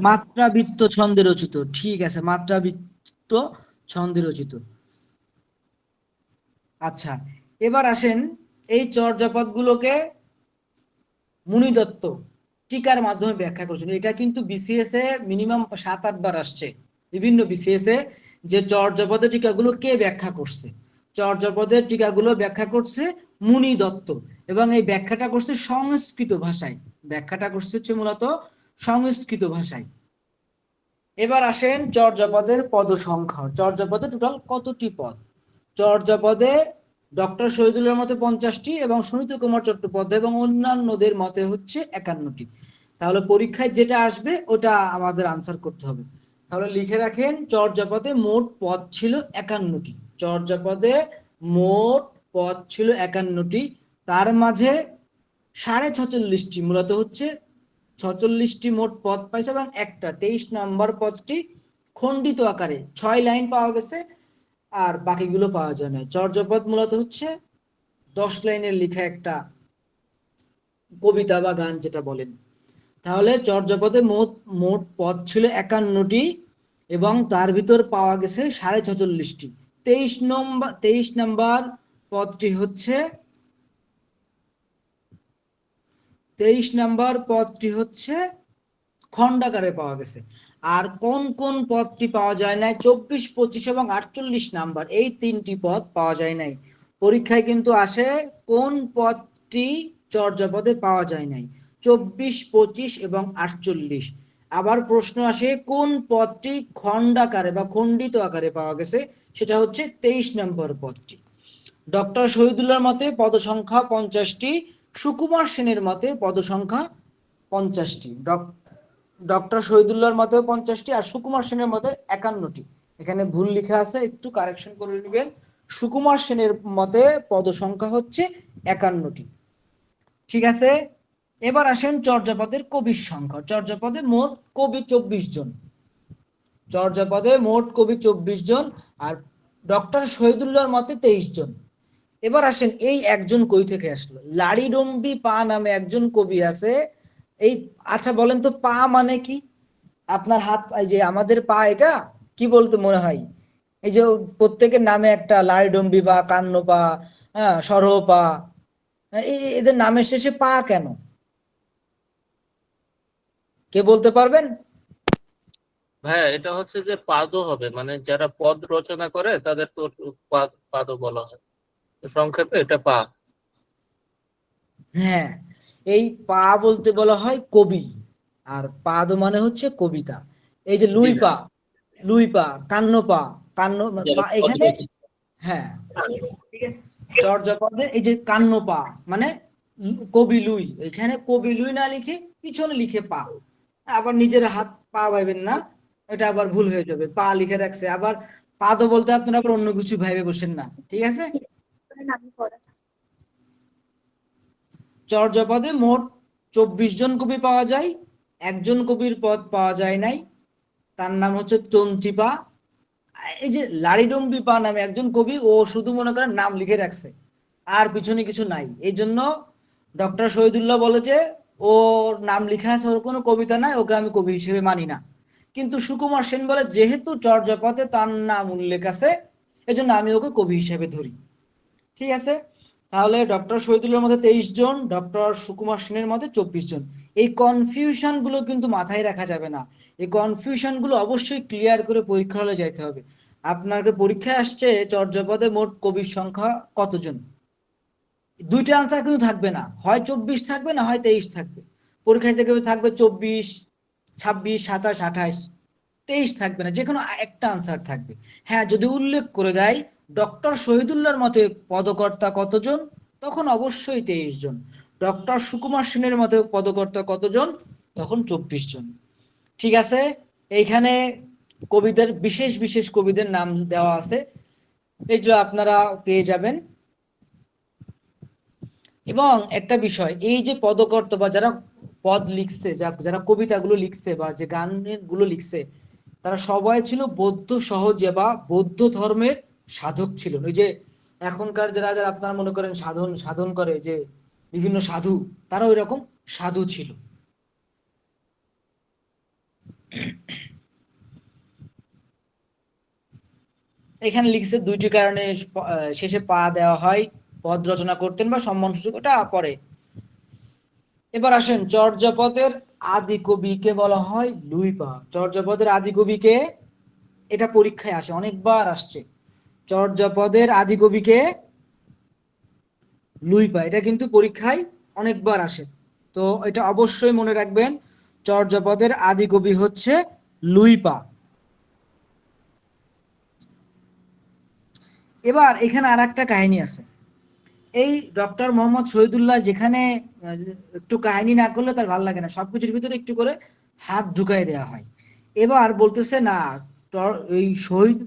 মাত্রাবৃত্ত ছন্দে রচিত, ঠিক আছে, মাত্রাবৃত্ত ছন্দে রচিত। আচ্ছা, এবার আসেন, এই চর্যাপদগুলোকে মুনি দত্ত টিকার মাধ্যমে ব্যাখ্যা করেছেন। এটা কিন্তু বিসিএস এ মিনিমাম 7-8 বার আসছে বিভিন্ন বিসিএস এ, যে চর্যাপদের টিকাগুলো কে ব্যাখ্যা করছে। চর্যাপদের টিকাগুলো ব্যাখ্যা করছে মুনি দত্ত, এবং এই ব্যাখ্যাটা করছে সংস্কৃত ভাষায়। ব্যাখ্যাটা করছে হচ্ছে মূলত সংস্কৃত ভাষায়। এবার আসেন চর্যাপদের পদ সংখ্যা। চর্যাপদে টোটাল কতটি পদ? চর্যাপদে ডক্টর শহীদুল্লাহর মতে 50টি, এবং সুনীত কুমার চট্টোপাধ্যায় এবং অন্যান্যদের মতে হচ্ছে 51টি। তাহলে পরীক্ষায় যেটা আসবে ওটা আমাদের আনসার করতে হবে। তাহলে লিখে রাখেন, চর্যাপদে মোট পদ ছিল 51টি। চর্যাপদে মোট পদ ছিল 51টি, তার মাঝে 46.5টি মূলত হচ্ছে 46টি মোট পদ পাইছে, এবং একটা 23 নম্বর পদটি খণ্ডিত আকারে 6 লাইন পাওয়া গেছে, আর বাকিগুলো পাওয়া যায় না। চর্যাপদ মূলত হচ্ছে 10 লাইনের লেখা একটা কবিতা বা গান যেটা বলেন। তাহলে চর্যাপদে মোট মোট পদ ছিল 51টি এবং তার ভিতর পাওয়া গেছে 46.5টি। 23 নম্বর পদটি হচ্ছে 23 নম্বর পদটি খণ্ডাকারে পাওয়া গেছে। আর কোন কোন পদটি পাওয়া যায় নাই? 24, 25 এবং 48 নাম্বার, এই 3টি পদ পাওয়া যায় নাই। পরীক্ষায় কিন্তু আসে কোন পদটি চর্যাপদে পাওয়া যায় নাই, 24, 25 এবং 48। আবার প্রশ্ন আসে কোন পদটি খণ্ডাকারে বা খণ্ডিত আকারে পাওয়া গেছে, সেটা হচ্ছে 23 নম্বর পদটি। ডক্টর শহীদুল্লাহর মতে পদ সংখ্যা 50টি, সুকুমার সেনের মতে পদ সংখ্যা 50টি। ডক্টর শহীদুল্লাহর মতে 50টি আর সুকুমার সেনের মতে 51টি। এখানে ভুল লেখা আছে, একটু কারেকশন করে নেবেন। সুকুমার সেনের মতে পদ সংখ্যা হচ্ছে 51টি। ঠিক আছে, এবার আসেন চর্যাপদের কবির সংখ্যা। চর্যাপদে মোট কবি 24 জন। চর্যাপদে মোট কবি 24 জন আর ডক্টর শহীদুল্লাহর মতে 23 জন। এবার আসেন এই একজন কই থেকে আসলো? লাড়িডম্বি পা নামে একজন কবি আছে। এই আচ্ছা বলেন তো, পা মানে কি? আপনার হাত, এই যে আমাদের পা, এটা কি বলতে মনে হয়? এই যে প্রত্যেকের নামে একটা লাড়িডম্বি পা, কান্ন পা, হ্যাঁ, সরহ পা, এদের নামের শেষে পা কেন? কে বলতে পারবেন? ভাইয়া এটা হচ্ছে যে পাদও হবে, মানে যারা পদ রচনা করে তাদের তো পাদও বলা হয়, তো সংক্ষেপে এটা পা। হ্যাঁ, এই পা বলতে বলা হয় কবি, আর পাদ মানে হচ্ছে কবিতা। এই যে জি লুই পা, ভাইয়া, লুই পা, কান্ন পা, কান্ন যারা পা পদ এখানে। রচনা। হ্যাঁ, চর্যাপদে এই যে কান্ন পা মানে কবি লুই, এখানে কবি লুই না লিখে পিছনে লিখে পা। আবার নিজের হাত পা ভাইবেন না, এটা আবার ভুল হয়ে যাবে। পা লিখে রাখছে, আবার পাদও বলতে আপনারা আবার অন্য কিছু ভাইবে বসেন না, ঠিক আছে? চর্যাপদে মোট 24 জন কবি পাওয়া যায়, একজন কবির পদ পাওয়া যায় নাই, তার নাম হচ্ছে তন্ত্রীপা। এই যে লারিডম্বি পা নামে একজন কবি, ও শুধু মনে করেন নাম লিখে রাখছে, আর পিছনে কিছু নাই। এই জন্য ডক্টর শহীদুল্লাহ বলে যে ওর নাম লিখা আছে, ওর কোনো কবিতা নাই, ওকে আমি কবি হিসেবে মানি না। কিন্তু সুকুমার সেন বলে যেহেতু চর্যাপদে তার নাম উল্লেখ আছে, এজন্য আমি ওকে কবি হিসেবে ধরি। ঠিক আছে, তাহলে ডক্টর শহীদুল্লাহর মধ্যে 23 জন, ডক্টর সুকুমার সেনের মধ্যে 24 জন। এই কনফিউশন গুলো কিন্তু মাথায় রাখা যাবে না, এই কনফিউশন গুলো অবশ্যই ক্লিয়ার করে পরীক্ষা হলে যাইতে হবে। আপনাকে পরীক্ষায় আসছে চর্যাপদে মোট কবির সংখ্যা কতজন, দুইটা আনসার কিন্তু থাকবে না, হয় 24 থাকবে না হয় 23 থাকবে। পরীক্ষায় থেকে থাকবে 24, 26, 27, 28, 23 থাকবে না, যে কোনো একটা আনসার থাকবে। হ্যাঁ, যদি উল্লেখ করে দেয় ডক্টর শহীদুল্লাহর মতে পদকর্তা কতজন, তখন অবশ্যই 23 জন। ডক্টর সুকুমার সেনের মতে পদকর্তা কতজন, তখন 24 জন। ঠিক আছে, এইখানে কবিদের বিশেষ বিশেষ কবিদের নাম দেওয়া আছে, এগুলো আপনারা পেয়ে যাবেন। এবং একটা বিষয়, এই যে পদকর্তা বা যারা পদ লিখছে, যারা কবিতাগুলো লিখছে বা যে গানের গুলো লিখছে, তারা সবাই ছিল বৌদ্ধ সহজে বা বৌদ্ধ ধর্মের সাধক ছিল। ওই যে এখনকার যারা যারা আপনারা মনে করেন সাধন সাধন করে, যে বিভিন্ন সাধু, তারা ওই রকম সাধু ছিল। এখানে লিখছে 2টি কারণে শেষে পা দেওয়া হয়, পদ রচনা করতেন বা সম্মানসূচক, ওটা পরে। এবার আসেন চর্যাপদের আদি কবিকে বলা হয় লুই পা। চর্যাপদের আদি কবিকে, এটা পরীক্ষায় আসে, অনেকবার আসছে। চর্যাপদের আদি কবিকে লুই পা, এটা কিন্তু পরীক্ষায় অনেকবার আসে, তো এটা অবশ্যই মনে রাখবেন। চর্যাপদের আদি কবি হচ্ছে লুই পা। এবার এখানে আর একটা কাহিনী আছে। এই ডক্টর মোহাম্মদ শহীদুল্লাহ যেখানে একটু কাহিনী না করলে তার ভালো লাগে না, সবকিছুর ভিতরে একটু করে হাত ঢুকাই দেওয়া হয়। এবার বলতেছে না, এই শহীদ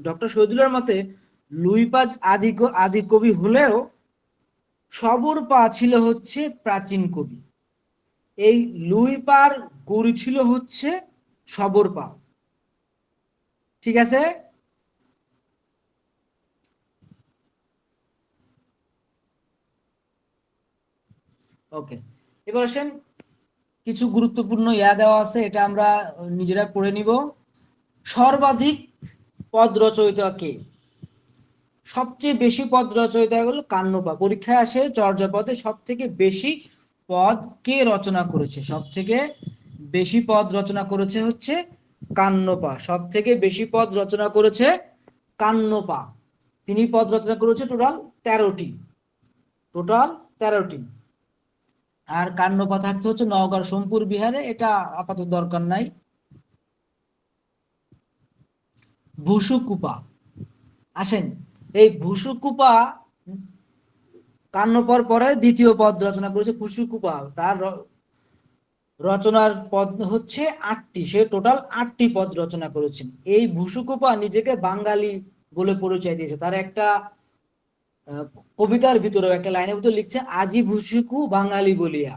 ডক্টর শহীদুল্লাহর মতে লুইপা আদি কবি হলেও সবর পা ছিল হচ্ছে প্রাচীন কবি। এই লুইপার গুরু ছিল হচ্ছে সবর পা। ঠিক আছে, ওকে, এবার আসেন কিছু গুরুত্বপূর্ণ দেওয়া আছে, এটা আমরা নিজেরা পড়ে নিব। সর্বাধিক পদ রচয়িতা কে? সবচেয়ে বেশি পদ রচয়িতা হলো কান্নপা। পরীক্ষায় আসে চর্যাপদে সব থেকে বেশি পদ কে রচনা করেছে? সব থেকে বেশি পদ রচনা করেছে হচ্ছে কান্নপা। সব থেকে বেশি পদ রচনা করেছে কান্নপা। তিনি পদ রচনা করেছে টোটাল 13টি। টোটাল 13টি। আর কান্নপা থাকতে হচ্ছে নওগাঁর সোমপুর বিহারে, এটা আপাতত দরকার নাই। ভুসুকুপা, আসেন এই ভুসুকুপা কান্নপার পরে দ্বিতীয় পদ রচনা করেছে ভুসুকুপা। তার রচনার পদ হচ্ছে 8টি। সে টোটাল 8টি পদ রচনা করেছেন। এই ভুসুকুপা নিজেকে বাঙালি বলে পরিচয় দিয়েছে। তার একটা কবিতার ভিতরে একটা লাইনের ভিতরে লিখছে আজি ভুসুকু বাঙালি বলিয়া।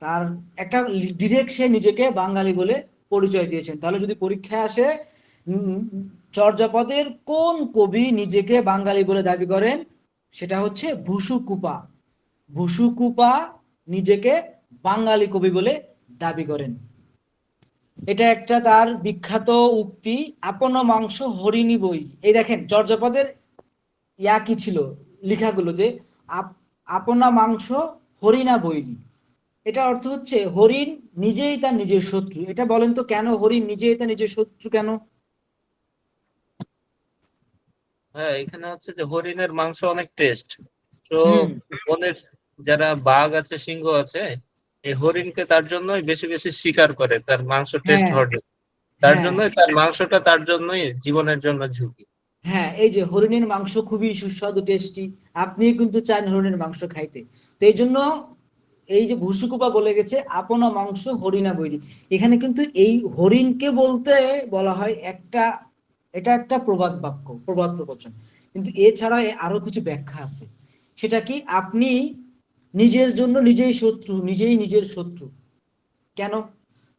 তার একটা ডিরেক্ট সে নিজেকে বাঙালি বলে পরিচয় দিয়েছেন। তাহলে যদি পরীক্ষায় আসে চর্যাপদের কোন কবি নিজেকে বাঙালি বলে দাবি করেন, সেটা হচ্ছে ভুসুকুপা। ভুসুকুপা নিজেকে বাঙালি কবি বলে দাবি করেন। এটা একটা তার বিখ্যাত উক্তি, আপন মাংস হরিণী বই। এই দেখেন চর্যাপদের কি ছিল লেখাগুলো, যে আপনা মাংস হরিণা বৈরী। এটা অর্থ হচ্ছে হরিণ নিজেই তার নিজের শত্রু। এটা বলেন তো কেন হরিণ নিজেই তার নিজের শত্রু কেন? হ্যাঁ, এখানে হচ্ছে যে হরিণের মাংস অনেক টেস্ট, তো হুম, বনের যারা বাঘ আছে, সিংহ আছে, এই হরিণকে তার জন্যই বেশি বেশি শিকার করে, তার মাংস টেস্ট হ্যাঁ, হওয়ার জন্য। তার হ্যাঁ, জন্যই তার মাংসটা তার জন্যই জীবনের জন্য ঝুঁকি। হ্যাঁ, এই যে হরিণের মাংস খুবই সুস্বাদু, টেস্টি। আপনিও কিন্তু চান হরিণের মাংস খাইতে। তো এই জন্য এই যে ভুসুকুপা বলে গেছে আপনা মাংস হরিণা বৈরী। এখানে কিন্তু এই হরিণকে বলতে বলা হয় একটা, এটা একটা প্রবাদ বাক্য, প্রবাদ প্রবচন। কিন্তু এছাড়া আরো কিছু ব্যাখ্যা আছে। সেটা কি, আপনি নিজের জন্য নিজেই শত্রু, নিজেই নিজের শত্রু। কেন?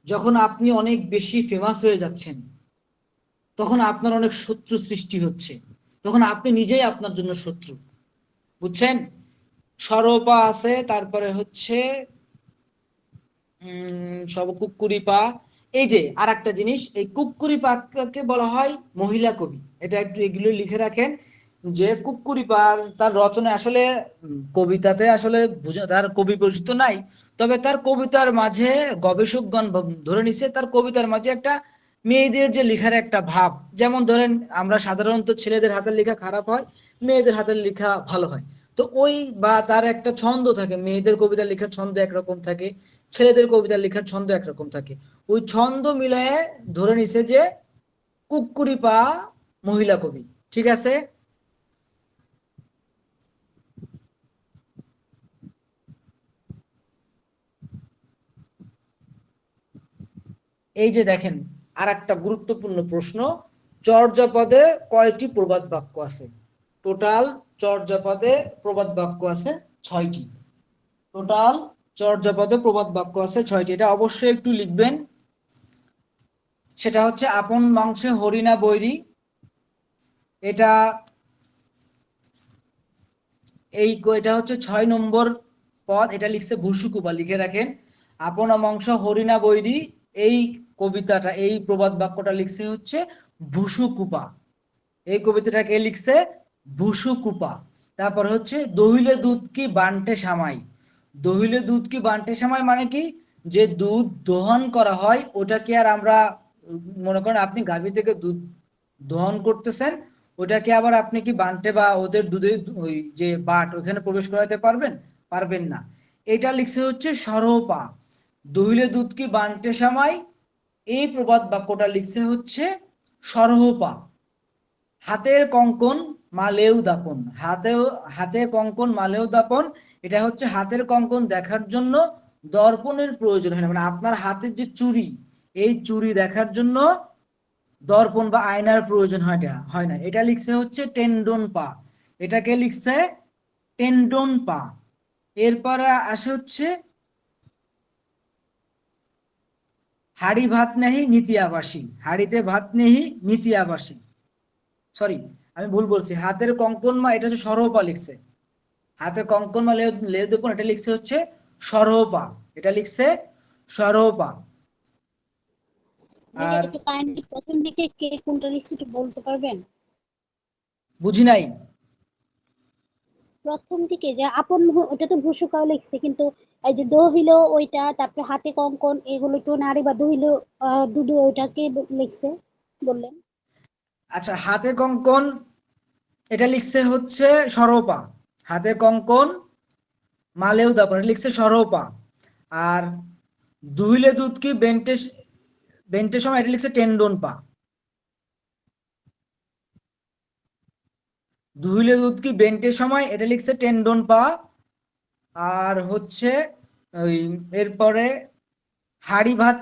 যখন আপনি অনেক বেশি ফেমাস হয়ে যাচ্ছেন, তখন আপনার অনেক শত্রু সৃষ্টি হচ্ছে, তখন আপনি নিজেই আপনার জন্য শত্রু। বুঝছেন? সরপা আছে, তারপরে হচ্ছে সব কুক্কুরি পা। এই যে আর একটা জিনিস, এই কুক্কুরি পাকে বলা হয় মহিলা কবি। এটা একটু এগুলো লিখে রাখেন, যে কুক্কুরি পা তার রচনা আসলে কবিতাতে আসলে তার কবি পরিচিত নাই। তবে তার কবিতার মাঝে গবেষকগণ ধরে নিছে তার কবিতার মাঝে একটা মেয়েদের যে লেখার একটা ভাব। যেমন ধরেন আমরা সাধারণত ছেলেদের হাতের লেখা খারাপ হয়, মেয়েদের হাতের লেখা ভালো হয়। তো ওই বা তার একটা ছন্দ থাকে, মেয়েদের কবিতা লেখার ছন্দ একরকম থাকে, ছেলেদের কবিতা লেখার ছন্দ একরকম থাকে। ওই ছন্দ মিলায়ে ধরে নিছে যে কুক্কুরি পা মহিলা কবি। ঠিক আছে? এই যে দেখেন আর একটা গুরুত্বপূর্ণ প্রশ্ন, চর্যাপদে কয়টি প্রবাদ বাক্য আছে? টোটাল চর্যাপদে প্রবাদ বাক্য আছে 6টি। টোটাল চর্যাপদে প্রবাদ বাক্য আছে 6টি। এটা অবশ্যই একটু লিখবেন। সেটা হচ্ছে আপন মাংসে হরিণা বৈরী। এটা এটা হচ্ছে 6 নম্বর পদ। এটা লিখছে ভুসুকুপা, লিখে রাখেন। আপন মাংস হরিণা বৈরী, এই কবিতাটা, এই প্রবাদ বাক্যটা লিখছে হচ্ছে ভুসুকুপা। এই কবিতাটাকে লিখছে ভুসুকুপা। তারপর হচ্ছে দহিলে দুধ কি বান্টে সামাই। দহিলে দুধ কি বান্টে সামাই মানে কি, যে দুধ দহন করা হয় ওটাকে আর আমরা মনে করেন আপনি গাভী থেকে দুধ দহন করতেছেন, ওটাকে আবার আপনি কি বান্টে বা ওদের দুধে ওই যে বাট ওখানে প্রবেশ করাতে পারবেন? পারবেন না। এটা লিখছে হচ্ছে সরহপা। দহিলে দুধ কি বান্টে সামাই, এই প্রবাদ বাক্যটা লিখছে হচ্ছে সরহপা। হাতের কঙ্কন মালেও দাপন। হাতে কঙ্কন মালেও দাপন, এটা হচ্ছে হাতের কঙ্কন দেখার জন্য দর্পণের প্রয়োজন হয় না। মানে আপনার হাতের যে চুড়ি, এই চুড়ি দেখার জন্য দর্পণ বা আয়নার প্রয়োজন হয় না। এটা লিখছে হচ্ছে টেন্ডন পা। এটাকে লিখছে টেন্ডন পা। এরপরে আসে হচ্ছে হাড়ি ভাত নেহি নীতি আবাসী। হাড়িতে ভাত নেহি নীতি আবাসী, সরি আমি ভুল বলছি। হাতের কঙ্কন মা, এটা হচ্ছে সরহপা লিখছে। হাতে কঙ্কন মা লেউ দেপন, এটা লিখছে হচ্ছে সরহপা, এটা লিখছে সরহপা। ভাইয়া আর একটু কাইন্ডলি প্রথম দিকে কে কোনটা লিখছে একটু বলতে পারবেন? বুঝি নাই। প্রথম দিকে যে ওটা তো ভূষকাও লিখছে, কিন্তু এই যে দহিল ওইটা, তারপরে হাতে কঙ্কন, এগুলো একটু নারী বা দহিল দুদু, ওইটা কে লিখছে বললেন? আচ্ছা, হাতে কঙ্কন এটা লিখছে হচ্ছে সরহপা, হাতে কঙ্কন মালেও দাপন এটা লিখছে সরহপা। আর দুহিলে দুধ কি বেন্টের বেন্টের সময় এটা লিখছে টেন্ডন-পা। দুহিলে দুধ কি বেন্টের সময় এটা লিখছে টেন্ডন-পা। আর হচ্ছে ওই এরপরে হাড়ি ভাত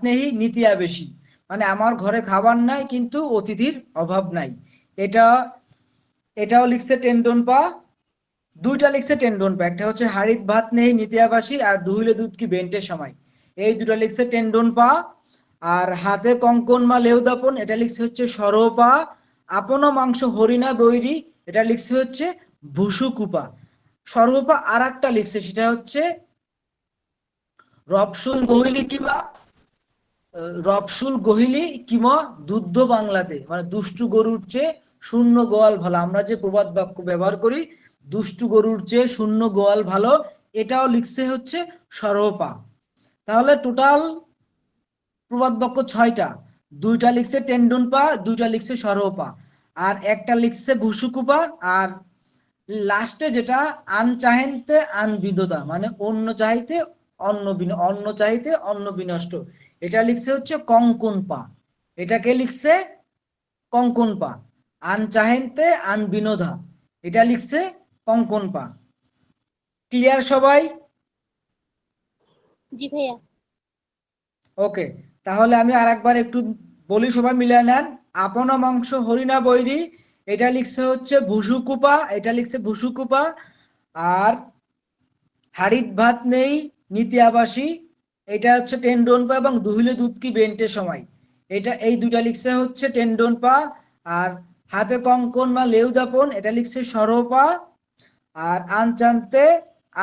নেহি নিতিয়া বেশি, মানে আমার ঘরে খাবার নাই কিন্তু অতিথির অভাব নাই। এটা এটাও লিখছে টেন্ডন-পা। দুইটা লিখছে টেন্ডন-পা, একটা হচ্ছে হাড়িত ভাত নেই নিতিয়াবাসী আর দুহিলে দুধ কি বেন্টের সময়, এই দুটো লিখছে টেন্ডন-পা। আর হাতে কঙ্কন মা লেউদাপন এটা লিখছে হচ্ছে সরহপা। আপন মাংস হরিণা বৈরী এটা লিখছে হচ্ছে ভুসুকুপা। সরহপা আর একটা লিখছে, সেটা হচ্ছে রবসুল গহিলি কিবা রবসুল গহিলি কিমা দুদ্ধ বাংলাতে, মানে দুষ্টু গরুর চেয়ে শূন্য গোয়াল ভালো। আমরা যে প্রবাদ বাক্য ব্যবহার করি, দুষ্টু গরুর চেয়ে শূন্য গোয়াল ভালো, এটাও লিখছে হচ্ছে সরহপা। তাহলে টোটাল প্রবাদ বাক্য 6টা, দুইটা লিখছে টেন্ডন-পা, দুইটা লিখছে সরহপা, আর একটা লিখছে ভুসুকুপা। আর লাস্টে যেটা আন চাহেনতে আন বিদোদা, মানে অন্য চাইতে অন্ন বিনষ্ট, এটা লিখছে হচ্ছে কঙ্কন-পা। এটাকে লিখছে কঙ্কন-পা। আন চাহেনতে আন বিনোধা, এটা লিখছে কঙ্কন-পা। ক্লিয়ার সবাই? জি ভাইয়া। ওকে, তাহলে আমি আরেকবার একটু বলি, সবাই মিলে নেন। আপন মাংস হরিণা বৈরী এটা লিখছে হচ্ছে ভুসুকুপা, এটা লিখছে ভুসুকুপা। আর হাড়িত ভাত নেই নীতি আবাসী এটা হচ্ছে টেন্ডন-পা, এবং দুহিলে দুধ কি বেন্টের সময় এই দুটা লিখছে হচ্ছে টেন্ডন-পা। আর হাতে কঙ্কন বা লেউদাপন এটা লিখছে সরহপা। আর আনচান্তে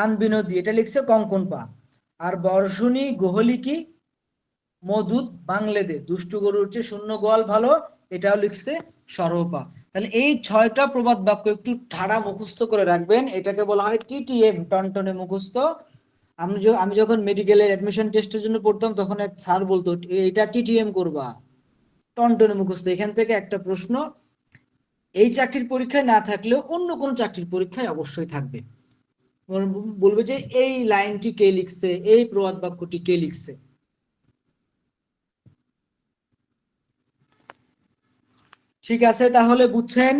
আন বিনোদী এটা লিখছে কঙ্কন-পা। আর বর্ষণী গোহলিকি মধুত বাংলেদে দুষ্টু গরু হচ্ছে শূন্য গোয়াল ভালো, এটাও লিখছে সরহপা। তাহলে এই 6টা প্রবাদ বাক্য একটু ঠাড়া মুখস্থ করে রাখবেন, এটাকে বলা হয় টিটিএম, টনটনে মুখস্থ। আমি যখন মেডিকেলের অ্যাডমিশন টেস্টের জন্য পড়তাম, তখন এক স্যার বলতো এটা টিটিএম করবা, টনটনে মুখস্থ। এখান থেকে একটা প্রশ্ন এই চাকরির পরীক্ষায় না থাকলেও অন্য কোন চাকরির পরীক্ষায় অবশ্যই থাকবে, বলবে যে এই লাইনটি কে লিখছে, এই প্রবাদ বাক্যটি কে লিখছে। ঠিক আছে, তাহলে বুঝছেন।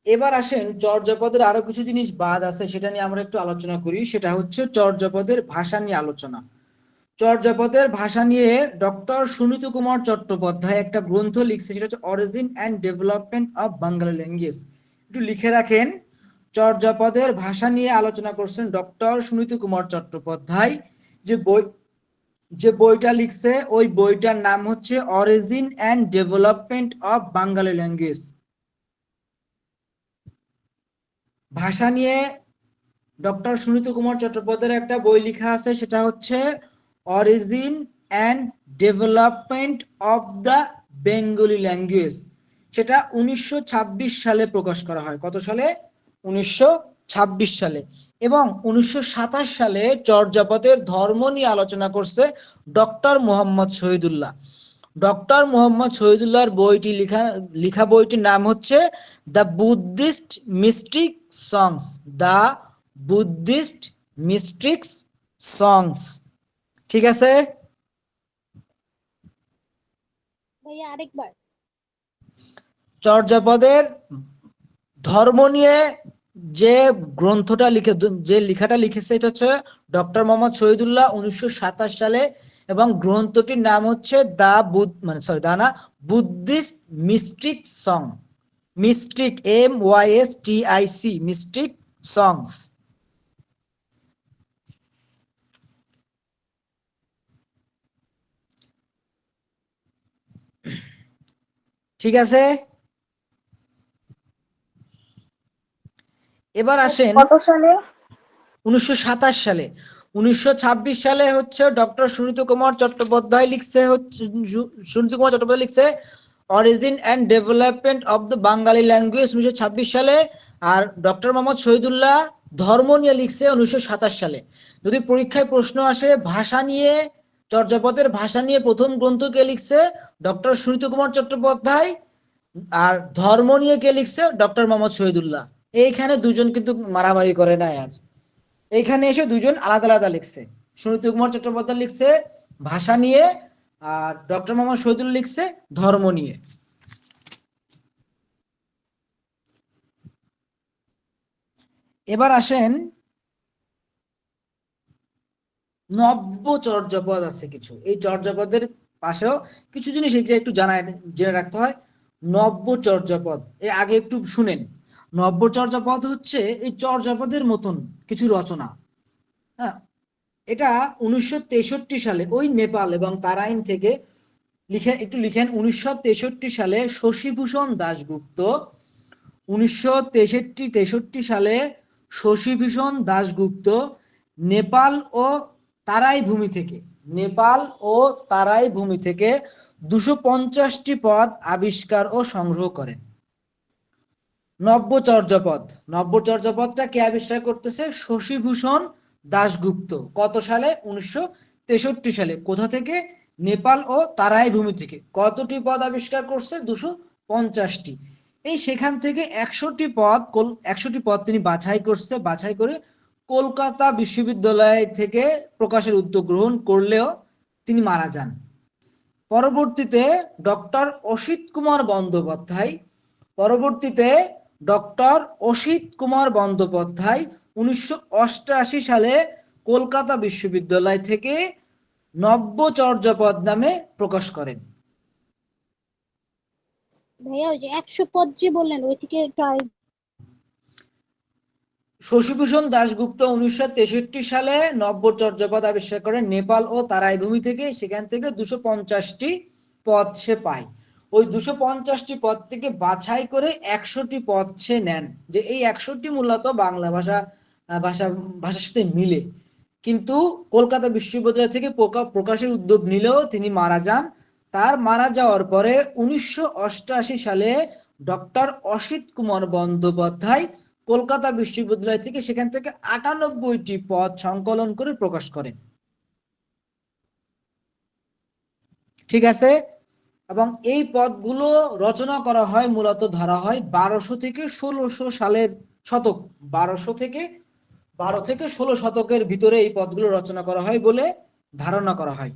এবার আসেন চর্যাপদের আরো কিছু জিনিস বাদ আছে, সেটা নিয়ে আমরা একটু আলোচনা করি। সেটা হচ্ছে চর্যাপদের ভাষা নিয়ে আলোচনা। চর্যাপদের ভাষা নিয়ে ডক্টর সুনীত কুমার চট্টোপাধ্যায় একটা গ্রন্থ লিখছে, সেটা হচ্ছে origin and development of Bangla language. একটু লিখে রাখেন, চর্যাপদের ভাষা নিয়ে আলোচনা করছেন ডক্টর সুনীত কুমার চট্টোপাধ্যায়। যে বইটা লিখছে ওই বইটার নাম হচ্ছে origin and development of Bengali language. ভাষা নিয়ে ডক্টর সুনীত কুমার চট্টোপাধ্যায়ের একটা বই লেখা আছে, সেটা হচ্ছে origin and development of the Bengali language. সেটা 1926 সালে প্রকাশ করা হয়। কত সালে? 1926 সালে। এবং 1927 সালে চর্যাপদের ধর্ম নিয়ে আলোচনা করছে ডক্টর মোহাম্মদ শহীদুল্লাহ। ডক্টর মোহাম্মদ শহীদুল্লাহর লিখা বইটির নাম হচ্ছে the Buddhist mystic songs. The Buddhist mystics songs. ঠিক আছে? ভাইয়া আরেকবার। চর্যাপদের ধর্ম নিয়ে যে লেখাটা লিখেছে, এটা হচ্ছে ডক্টর মোহাম্মদ শহীদুল্লাহ 1927 সালে, এবং গ্রন্থটির নাম হচ্ছে Buddhist mystic song. Mystic, MYSTIC, mystic songs. ঠিক আছে। এবার আসেন কত সালে? 1927 সালে। 1926 সালে হচ্ছে ডক্টর সুনীত কুমার চট্টোপাধ্যায় লিখছে, origin and development of the Bengali language 1926 সালে। আর ডক্টর মোহাম্মদ শহীদুল্লাহ ধর্ম নিয়ে লিখছে 1927 সালে। যদি পরীক্ষায় প্রশ্ন আসে ভাষা নিয়ে, চর্যাপদের ভাষা নিয়ে প্রথম গ্রন্থ কে লিখছে, ডক্টর সুনীত কুমার চট্টোপাধ্যায়। আর ধর্ম নিয়ে কে লিখছে, ডক্টর মোহাম্মদ শহীদুল্লাহ। এইখানে দুজন কিন্তু মারামারি করে না। আর এইখানে এসে দুজন আলাদা আলাদা লিখছে। সুনীত কুমার চট্টোপাধ্যায় লিখছে ভাষা নিয়ে, আর ডক্টর মোহাম্মদ শহীদুল্লাহ লিখছে ধর্ম নিয়ে। এবার আসেন নব্য চর্যাপদ আছে কিছু। এই চর্যাপদের পাশেও কিছু জিনিস একটু জেনে রাখতে হয়। নব্য চর্যাপদ এর আগে একটু শুনেন। নব্য চর্যাপদ হচ্ছে এই চর্যাপদের মতন কিছু রচনা। হ্যাঁ, এটা 1963 সালে ওই নেপাল এবং তারাইন থেকে লিখেন 1963 সালে শশীভূষণ দাশগুপ্ত। 1963 সালে শশীভূষণ দাশগুপ্ত নেপাল ও তারাই ভূমি থেকে 250টি পদ আবিষ্কার ও সংগ্রহ করেন। নব্য চর্যাপদটা কে আবিষ্কার করতেছে? শশীভূষণ দাশগুপ্ত। কত সালে? 1963 সালে। কোথা থেকে? নেপাল ও তারাই ভূমি থেকে। কতটি পদ আবিষ্কার করছে? 250টি। এই সেখান থেকে 100টি পদ তিনি বাছাই করে কলকাতা বিশ্ববিদ্যালয় থেকে প্রকাশের উদ্যোগ গ্রহণ করলেও তিনি মারা যান। পরবর্তীতে ডক্টর অসিত কুমার বন্দ্যোপাধ্যায় 1988 সালে কলকাতা বিশ্ববিদ্যালয় থেকে নব্য চর্যাপদ নামে প্রকাশ করেন। ভাইয়া ওই যে 100 পদ যে বললেন ওই থেকে শশীভূষণ দাশগুপ্ত 1963 সালে নব্য চর্যাপদ আবিষ্কার করেন নেপাল ও তারাই ভূমি থেকে। সেখান থেকে 250টি পদ সে পায়। ওই 250টি পদ থেকে বাছাই করে 100টি পদ সে নেন। যে এই 100টি মূলত বাংলা ভাষার সাথে মিলে। কিন্তু কলকাতা বিশ্ববিদ্যালয় থেকে প্রকাশের উদ্যোগ নিলেও তিনি মারা যান। তার মারা যাওয়ার পরে 1988 সালে ডক্টর অসিত কুমার বন্দ্যোপাধ্যায় কলকাতা বিশ্ববিদ্যালয় থেকে সেখান থেকে 98টি পদ সংকলন করে প্রকাশ করেন। ঠিক আছে। এবং এই পদগুলো রচনা করা হয়, মূলত ধরা হয় 1200 থেকে 1600 সালের শতক। 1200 থেকে 16 শতকের ভিতরে এই পদগুলো রচনা করা হয় বলে ধারণা করা হয়।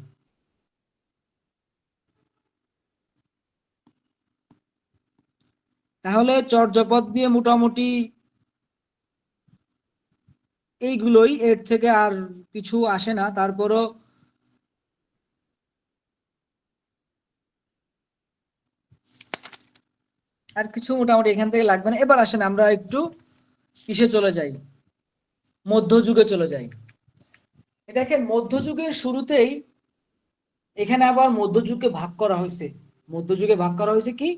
তাহলে চর্যাপদ দিয়ে মোটামুটি এইগুলোই, এর থেকে আর কিছু আসে না। তারপরও আর কিছু মোটামুটি এখান থেকে লাগবে না। এবার আসেন আমরা একটু কিসে চলে যাই, মধ্যযুগে চলে যাই। দেখেন মধ্যযুগের শুরুতেই এখানে আবার মধ্যযুগকে ভাগ করা হয়েছে কি?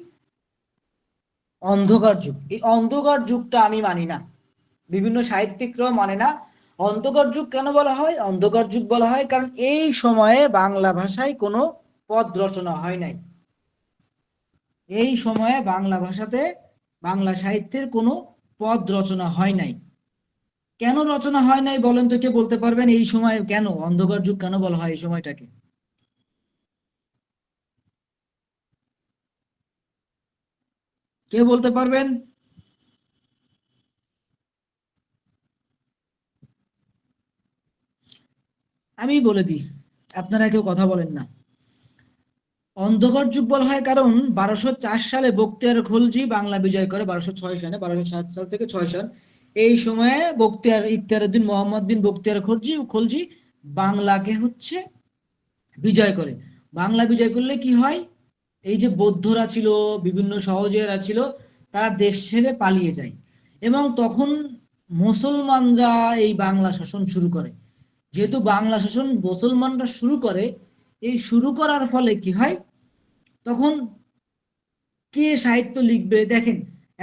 অন্ধকার যুগ। এই অন্ধকার যুগটা আমি মানি না, বিভিন্ন সাহিত্যিকরাও মানে না। অন্ধকার যুগ কেন বলা হয়? অন্ধকার যুগ বলা হয় কারণ এই সময়ে বাংলা ভাষায় কোনো পদ রচনা হয় নাই। এই সময়ে বাংলা সাহিত্যের কোনো পদ রচনা হয় নাই। কেন রচনা হয় নাই বলেন তো, কে বলতে পারবেন? এই সময় কেন অন্ধকার যুগ কেন বলা হয় এই সময়টাকে? কে বলতে পারবেন? আমি বলে দিই, আপনারা কেউ কথা বলেন না। অন্ধকার যুগ বলা হয় কারণ 1204 সালে বখতিয়ার খলজি বাংলা বিজয় করে। 1206 সালে, 1207 সাল থেকে 6 সাল, এই সময়ে ইখতিয়ারউদ্দিন মোহাম্মদ বিন বখতিয়ার খলজি বাংলাকে হচ্ছে বিজয় করে। বাংলা বিজয় করলে কি হয়? এই যে বৌদ্ধরা ছিল, বিভিন্ন সহজিয়ারা ছিল, তারা দেশ ছেড়ে পালিয়ে যায় এবং তখন মুসলমানরা এই বাংলা শাসন শুরু করে। যেহেতু বাংলা শাসন মুসলমানরা শুরু করে, এই শুরু করার ফলে কি হয়, তখন কে সাহিত্য লিখবে? দেখেন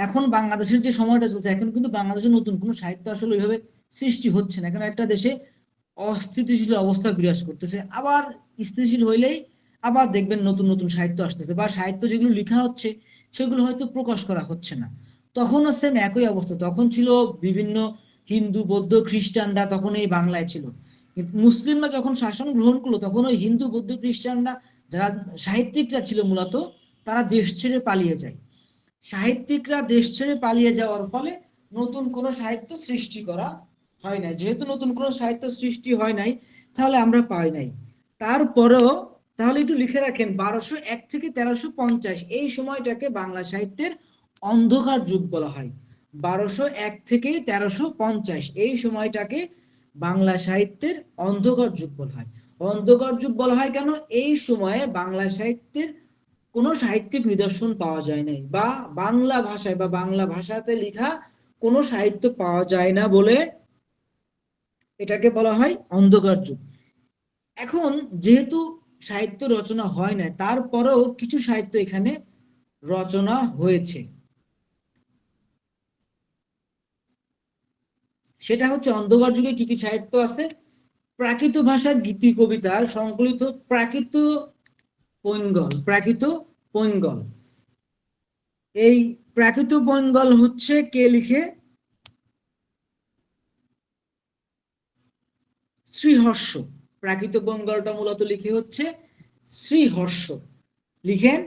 এখন বাংলাদেশের যে সময়টা চলছে, এখন কিন্তু বাংলাদেশে নতুন কোনো সাহিত্য আসলে ওইভাবে সৃষ্টি হচ্ছে না। এখন একটা দেশে অস্থিতিশীল অবস্থা বিরাজ করতেছে, আবার স্থিতিশীল হইলেই আবার দেখবেন নতুন নতুন সাহিত্য আসতেছে, বা সাহিত্য যেগুলো লেখা হচ্ছে সেগুলো হয়তো প্রকাশ করা হচ্ছে না। তখনও সেম একই অবস্থা, তখন ছিল বিভিন্ন হিন্দু বৌদ্ধ খ্রিস্টানরা তখন এই বাংলায় ছিল, কিন্তু মুসলিমরা যখন শাসন গ্রহণ করলো তখন ওই হিন্দু বৌদ্ধ খ্রিস্টানরা, যারা সাহিত্যিকরা ছিল মূলত, তারা দেশ ছেড়ে পালিয়ে যায়। সাহিত্যিকরা দেশ ছেড়ে পালিয়ে যাওয়ার ফলে নতুন কোনো সাহিত্য সৃষ্টি করা হয় নাই। যেহেতু নতুন কোনো সাহিত্য সৃষ্টি হয় নাই, তাহলে আমরা পাই নাই। তারপরেও তাহলে একটু লিখে রাখেন, 1201 থেকে 1350 এই সময়টাকে বাংলা সাহিত্যের অন্ধকার যুগ বলা হয়। 1201 থেকে 1350 এই সময়টাকে বাংলা সাহিত্যের অন্ধকার যুগ বলা হয়। অন্ধকার যুগ বলা হয় কেন? এই সময়ে বাংলা সাহিত্যের কোনো সাহিত্যিক নিদর্শন পাওয়া যায় নাই, বা বাংলা ভাষায় বা বাংলা ভাষাতে লেখা কোনো সাহিত্য পাওয়া যায় না বলে এটাকে বলা হয় অন্ধকার যুগ। এখন যেহেতু সাহিত্য রচনা হয় না, তারপরেও কিছু সাহিত্য এখানে রচনা হয়েছে। সেটা হচ্ছে অন্ধকার যুগে কি কি সাহিত্য আছে। প্রাকৃত ভাষার গীতি কবিতার সংকলিত প্রাকৃত পৈঙ্গল। এই প্রাকৃত পৈঙ্গল হচ্ছে কে লিখে? শ্রীহর্ষ। প্রাকৃত পৈঙ্গলটা মূলত লিখে হচ্ছে শ্রীহর্ষ। লিখেন,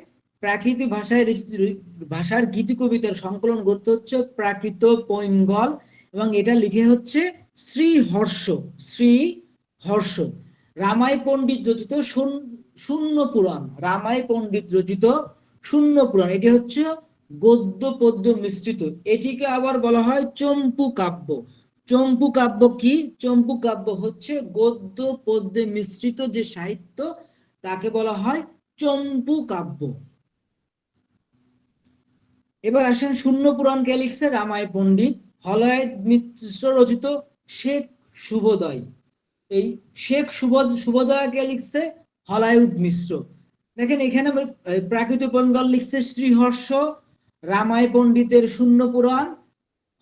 প্রাকৃত ভাষার গীতি কবিতার সংকলন করতে হচ্ছে প্রাকৃত পৈঙ্গল, এবং এটা লিখে হচ্ছে শ্রীহর্ষ। রামাই পণ্ডিত রচিত শূন্য পুরাণ, এটি হচ্ছে গদ্য পদ্য মিশ্রিত। এটিকে আবার বলা হয় চম্পু কাব্য। চম্পু কাব্য কি? চম্পু কাব্য হচ্ছে গদ্য পদ্যে মিশ্রিত যে সাহিত্য, তাকে বলা হয় চম্পু কাব্য। এবার আসেন শূন্য পুরাণ কে লিখছে? রামাই পণ্ডিত। হলায়ত মিশ্র রচিত শেখ শুভোদয়। এই শেখ শুভোদয় কে লিখছে? হলায়ুদ মিশ্র। দেখেন এখানে প্রাকৃত পৈঙ্গল লিখছে শ্রীহর্ষ, রামাই পণ্ডিতের শূন্য পুরাণ,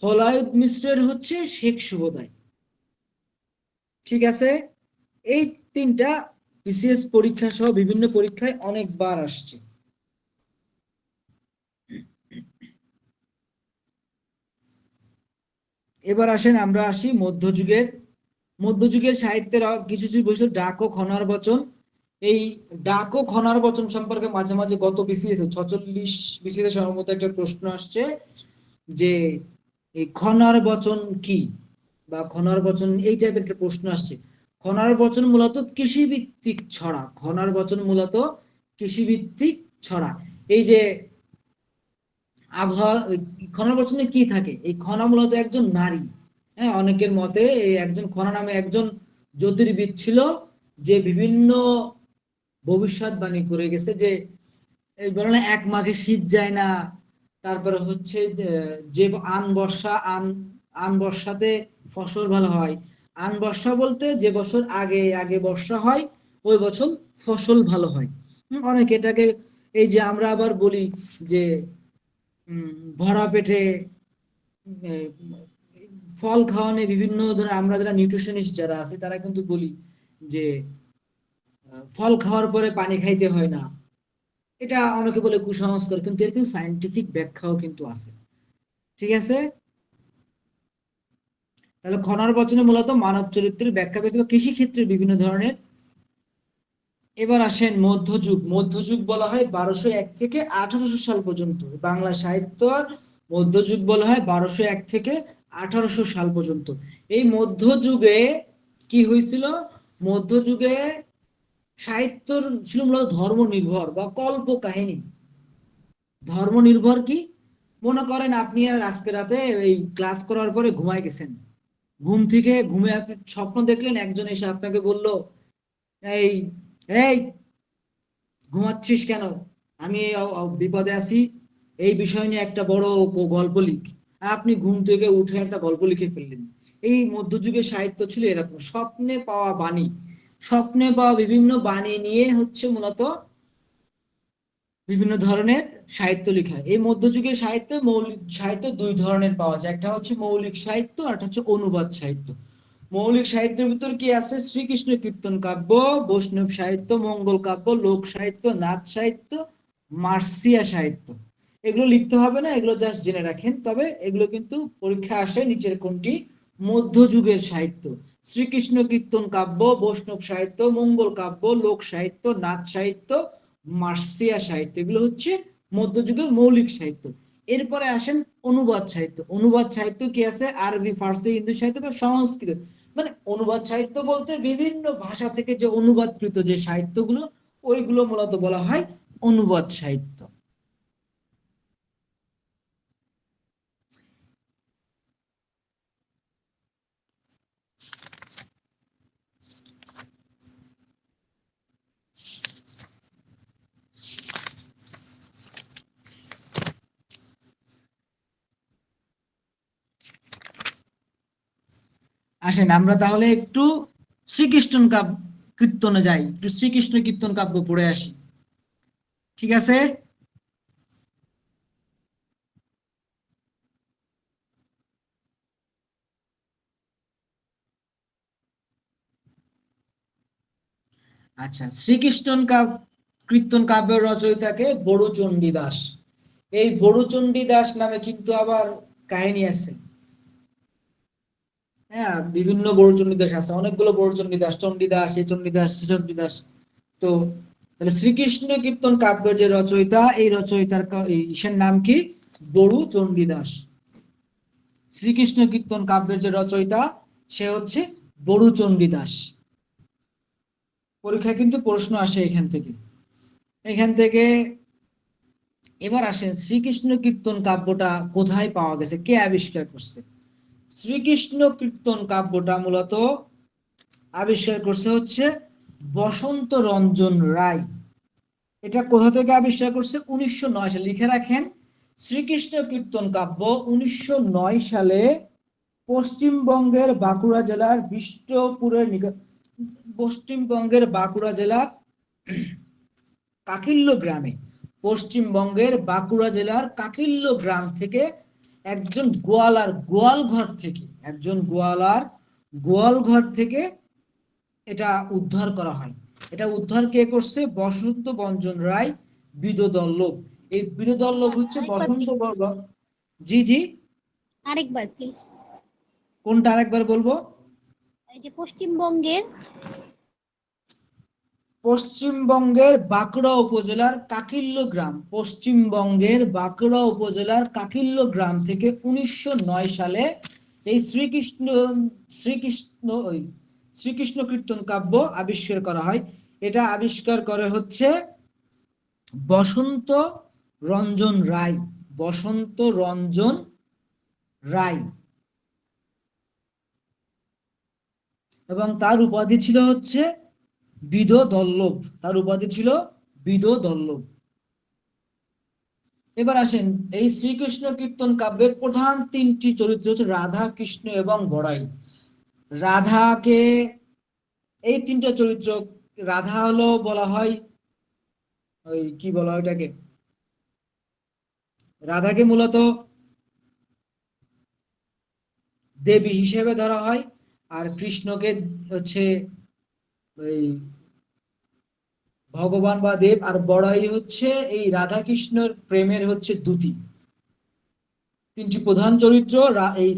হলায়ুদ মিশ্রের হচ্ছে শেখ শুভোদয়। ঠিক আছে, এই তিনটা বিসিএস পরীক্ষা সহ বিভিন্ন পরীক্ষায় অনেকবার আসছে। এবার আসেন আমরা আসি মধ্যযুগের সাহিত্যের কিছু কিছু বৈশিষ্ট্য। ডাক ও খনার বচন। এই ডাক ও খনার বচন সম্পর্কে মাঝে মাঝে গত বিসিএস 46 বিসিএস সম্ভবত একটা প্রশ্ন আসছে যে এই খনার বচন কি, বা খনার বচন এই টাইপের একটা প্রশ্ন আসছে। খনার বচন মূলত কৃষিভিত্তিক ছড়া। এই যে আবহাওয়া, খনার বচনে কি থাকে? এই খনা মূলত একজন নারী। হ্যাঁ, অনেকের মতে এই একজন খনা নামে একজন জ্যোতির্বিদ ছিল, যে বিভিন্ন ভবিষ্যৎবাণী করে গেছে, যে এই বলে না, এক মাঘে শীত যায় না, তারপরে হচ্ছে যে আন বর্ষাতে ফসল ভালো হয়। আন বর্ষা বলতে যে বছর আগে আগে বর্ষা হয় ওই বছর ফসল ভালো হয়। অনেকে এটাকে, এই যে আমরা আবার বলি যে ভরা পেটে ফল খাওয়ানো, বিভিন্ন ধরনের, আমরা যারা নিউট্রিশনিস্ট যারা আছে তারা কিন্তু বলি যে ফল খাওয়ার পরে পানি খাইতে হয় না। এটা অনেকে বলে কুসংস্কার, কিন্তু এর কিন্তু সায়েন্টিফিক ব্যাখ্যাও কিন্তু আছে। ঠিক আছে, তাহলে খনার বচনে মূলত মানব চরিত্রের ব্যাখ্যা পেয়েছে, কৃষি ক্ষেত্রে বিভিন্ন ধরনের। এবার আসেন মধ্যযুগ বলা হয় 1201 থেকে 1800 সাল পর্যন্ত। বাংলা সাহিত্য মধ্যযুগ বলা হয় 1201 থেকে 1800 সাল পর্যন্ত। এই মধ্যযুগে কি হয়েছিল? মধ্যযুগে সাহিত্য ছিল মূলত ধর্ম নির্ভর বা কল্প কাহিনী। ধর্ম নির্ভর কি? মনে করেন আপনি আর আজকে রাতে এই ক্লাস করার পরে ঘুমায় গেছেন, ঘুমে আপনি স্বপ্ন দেখলেন, একজন এসে আপনাকে বলল, এই এই ঘুমাচ্ছিস কেন, আমি বিপদে আছি, এই বিষয় নিয়ে একটা বড় গল্প লিখ। আপনি ঘুম থেকে উঠে একটা গল্প লিখে ফেললেন। এই মধ্যযুগের সাহিত্য ছিল এরকম, স্বপ্নে পাওয়া বিভিন্ন বাণী নিয়ে হচ্ছে মূলত বিভিন্ন ধরনের সাহিত্য লেখা। এই মধ্যযুগের সাহিত্যে মৌলিক সাহিত্য দুই ধরনের পাওয়া যায়, একটা হচ্ছে মৌলিক সাহিত্য আর একটা হচ্ছে অনুবাদ সাহিত্য। মৌলিক সাহিত্যের ভিতর কি আছে? শ্রীকৃষ্ণ কীর্তন কাব্য, বৈষ্ণব সাহিত্য, মঙ্গল কাব্য, লোক সাহিত্য, নাচ সাহিত্য, মার্সিয়া সাহিত্য। এগুলো লিখতে হবে না, এগুলো জাস্ট জেনে রাখেন। তবে এগুলো কিন্তু পরীক্ষা আসে নিচের কোনটি মধ্যযুগের সাহিত্য: শ্রীকৃষ্ণ কীর্তন কাব্য, বৈষ্ণব সাহিত্য, মঙ্গল কাব্য, লোক সাহিত্য, নাচ সাহিত্য, মার্সিয়া সাহিত্য। এগুলো হচ্ছে মধ্যযুগের মৌলিক সাহিত্য। এরপরে আসেন অনুবাদ সাহিত্য। অনুবাদ সাহিত্য কি আছে? আরবি, ফার্সি, হিন্দু সাহিত্য বা সংস্কৃত। মানে অনুবাদ সাহিত্য বলতে বিভিন্ন ভাষা থেকে যে অনুবাদকৃত যে সাহিত্যগুলো, ওইগুলো মূলত বলা হয় অনুবাদ সাহিত্য। আসেন আমরা তাহলে একটু শ্রীকৃষ্ণ কাব্য কীর্তনে যাই, একটু শ্রীকৃষ্ণ কীর্তন কাব্য পড়ে আসি, ঠিক আছে? আচ্ছা, শ্রীকৃষ্ণ কীর্তন কাব্যের রচয়িতাকে বড়ুচণ্ডী দাস। এই বড়ুচণ্ডী দাস নামে কিন্তু আবার কাহিনী আছে। হ্যাঁ, বিভিন্ন বড়ুচণ্ডী দাস আছে, অনেকগুলো বড়ুচণ্ডী দাস, চণ্ডীদাস, এ চণ্ডীদাস, সে চণ্ডীদাস। তো তাহলে শ্রীকৃষ্ণ কীর্তন কাব্যের যে রচয়িতা, এই রচয়িতার ইসের নাম কি? বড়ুচণ্ডী দাস। শ্রীকৃষ্ণ কীর্তন কাব্যের যে রচয়িতা, সে হচ্ছে বড়ুচণ্ডী দাস। পরীক্ষায় কিন্তু প্রশ্ন আসে এখান থেকে। এবার আসেন, শ্রীকৃষ্ণ কীর্তন কাব্যটা কোথায় পাওয়া গেছে, কে আবিষ্কার করছে? শ্রীকৃষ্ণ কীর্তন কাব্যটা মূলত আবিষ্কার করছে হচ্ছে বসন্ত রঞ্জন রায়। এটা কোথা থেকে আবিষ্কার করছে? 1909 সালে। লিখে রাখেন, শ্রীকৃষ্ণ কীর্তন কাব্য 1909 সালে পশ্চিমবঙ্গের বাঁকুড়া জেলার বিষ্ণুপুরের পশ্চিমবঙ্গের বাঁকুড়া জেলার কাকিল্য গ্রামে, পশ্চিমবঙ্গের বাঁকুড়া জেলার কাকিল্য গ্রাম থেকে একজন গোয়ালঘর থেকে এটা উদ্ধার করা হয়। এটা উদ্ধার কে করছে? বসন্ত বঞ্জন রায়, বিদোদল্লভ। এই বিদোদল্লভ হচ্ছে বসন্ত জি জি, আরেকবার প্লিজ। কোনটা আরেকবার বলবো? এই যে পশ্চিমবঙ্গের বাঁকুড়া উপজেলার কাকিল্য গ্রাম থেকে 1909 সালে এই শ্রীকৃষ্ণ কীর্তন কাব্য আবিষ্কার করা হয়। এটা আবিষ্কার করে হচ্ছে বসন্ত রঞ্জন রায়। এবং তার উপাধি ছিল হচ্ছে বিদোদল্লভ। এবার আসেন, এই শ্রীকৃষ্ণ কীর্তন কাব্যের প্রধান তিনটি চরিত্র হচ্ছে রাধা, কৃষ্ণ এবং বড়াই। রাধাকে, এই তিনটা চরিত্র, রাধা হলো বলা হয় ওই কি বলা হয় ওটাকে, রাধাকে মূলত দেবী হিসেবে ধরা হয়, আর কৃষ্ণকে হচ্ছে ওই ভগবান বা দেব, আর বড়াই হচ্ছে এই রাধা কৃষ্ণর প্রেমের হচ্ছে দূতী। তিনটি প্রধান চরিত্র এই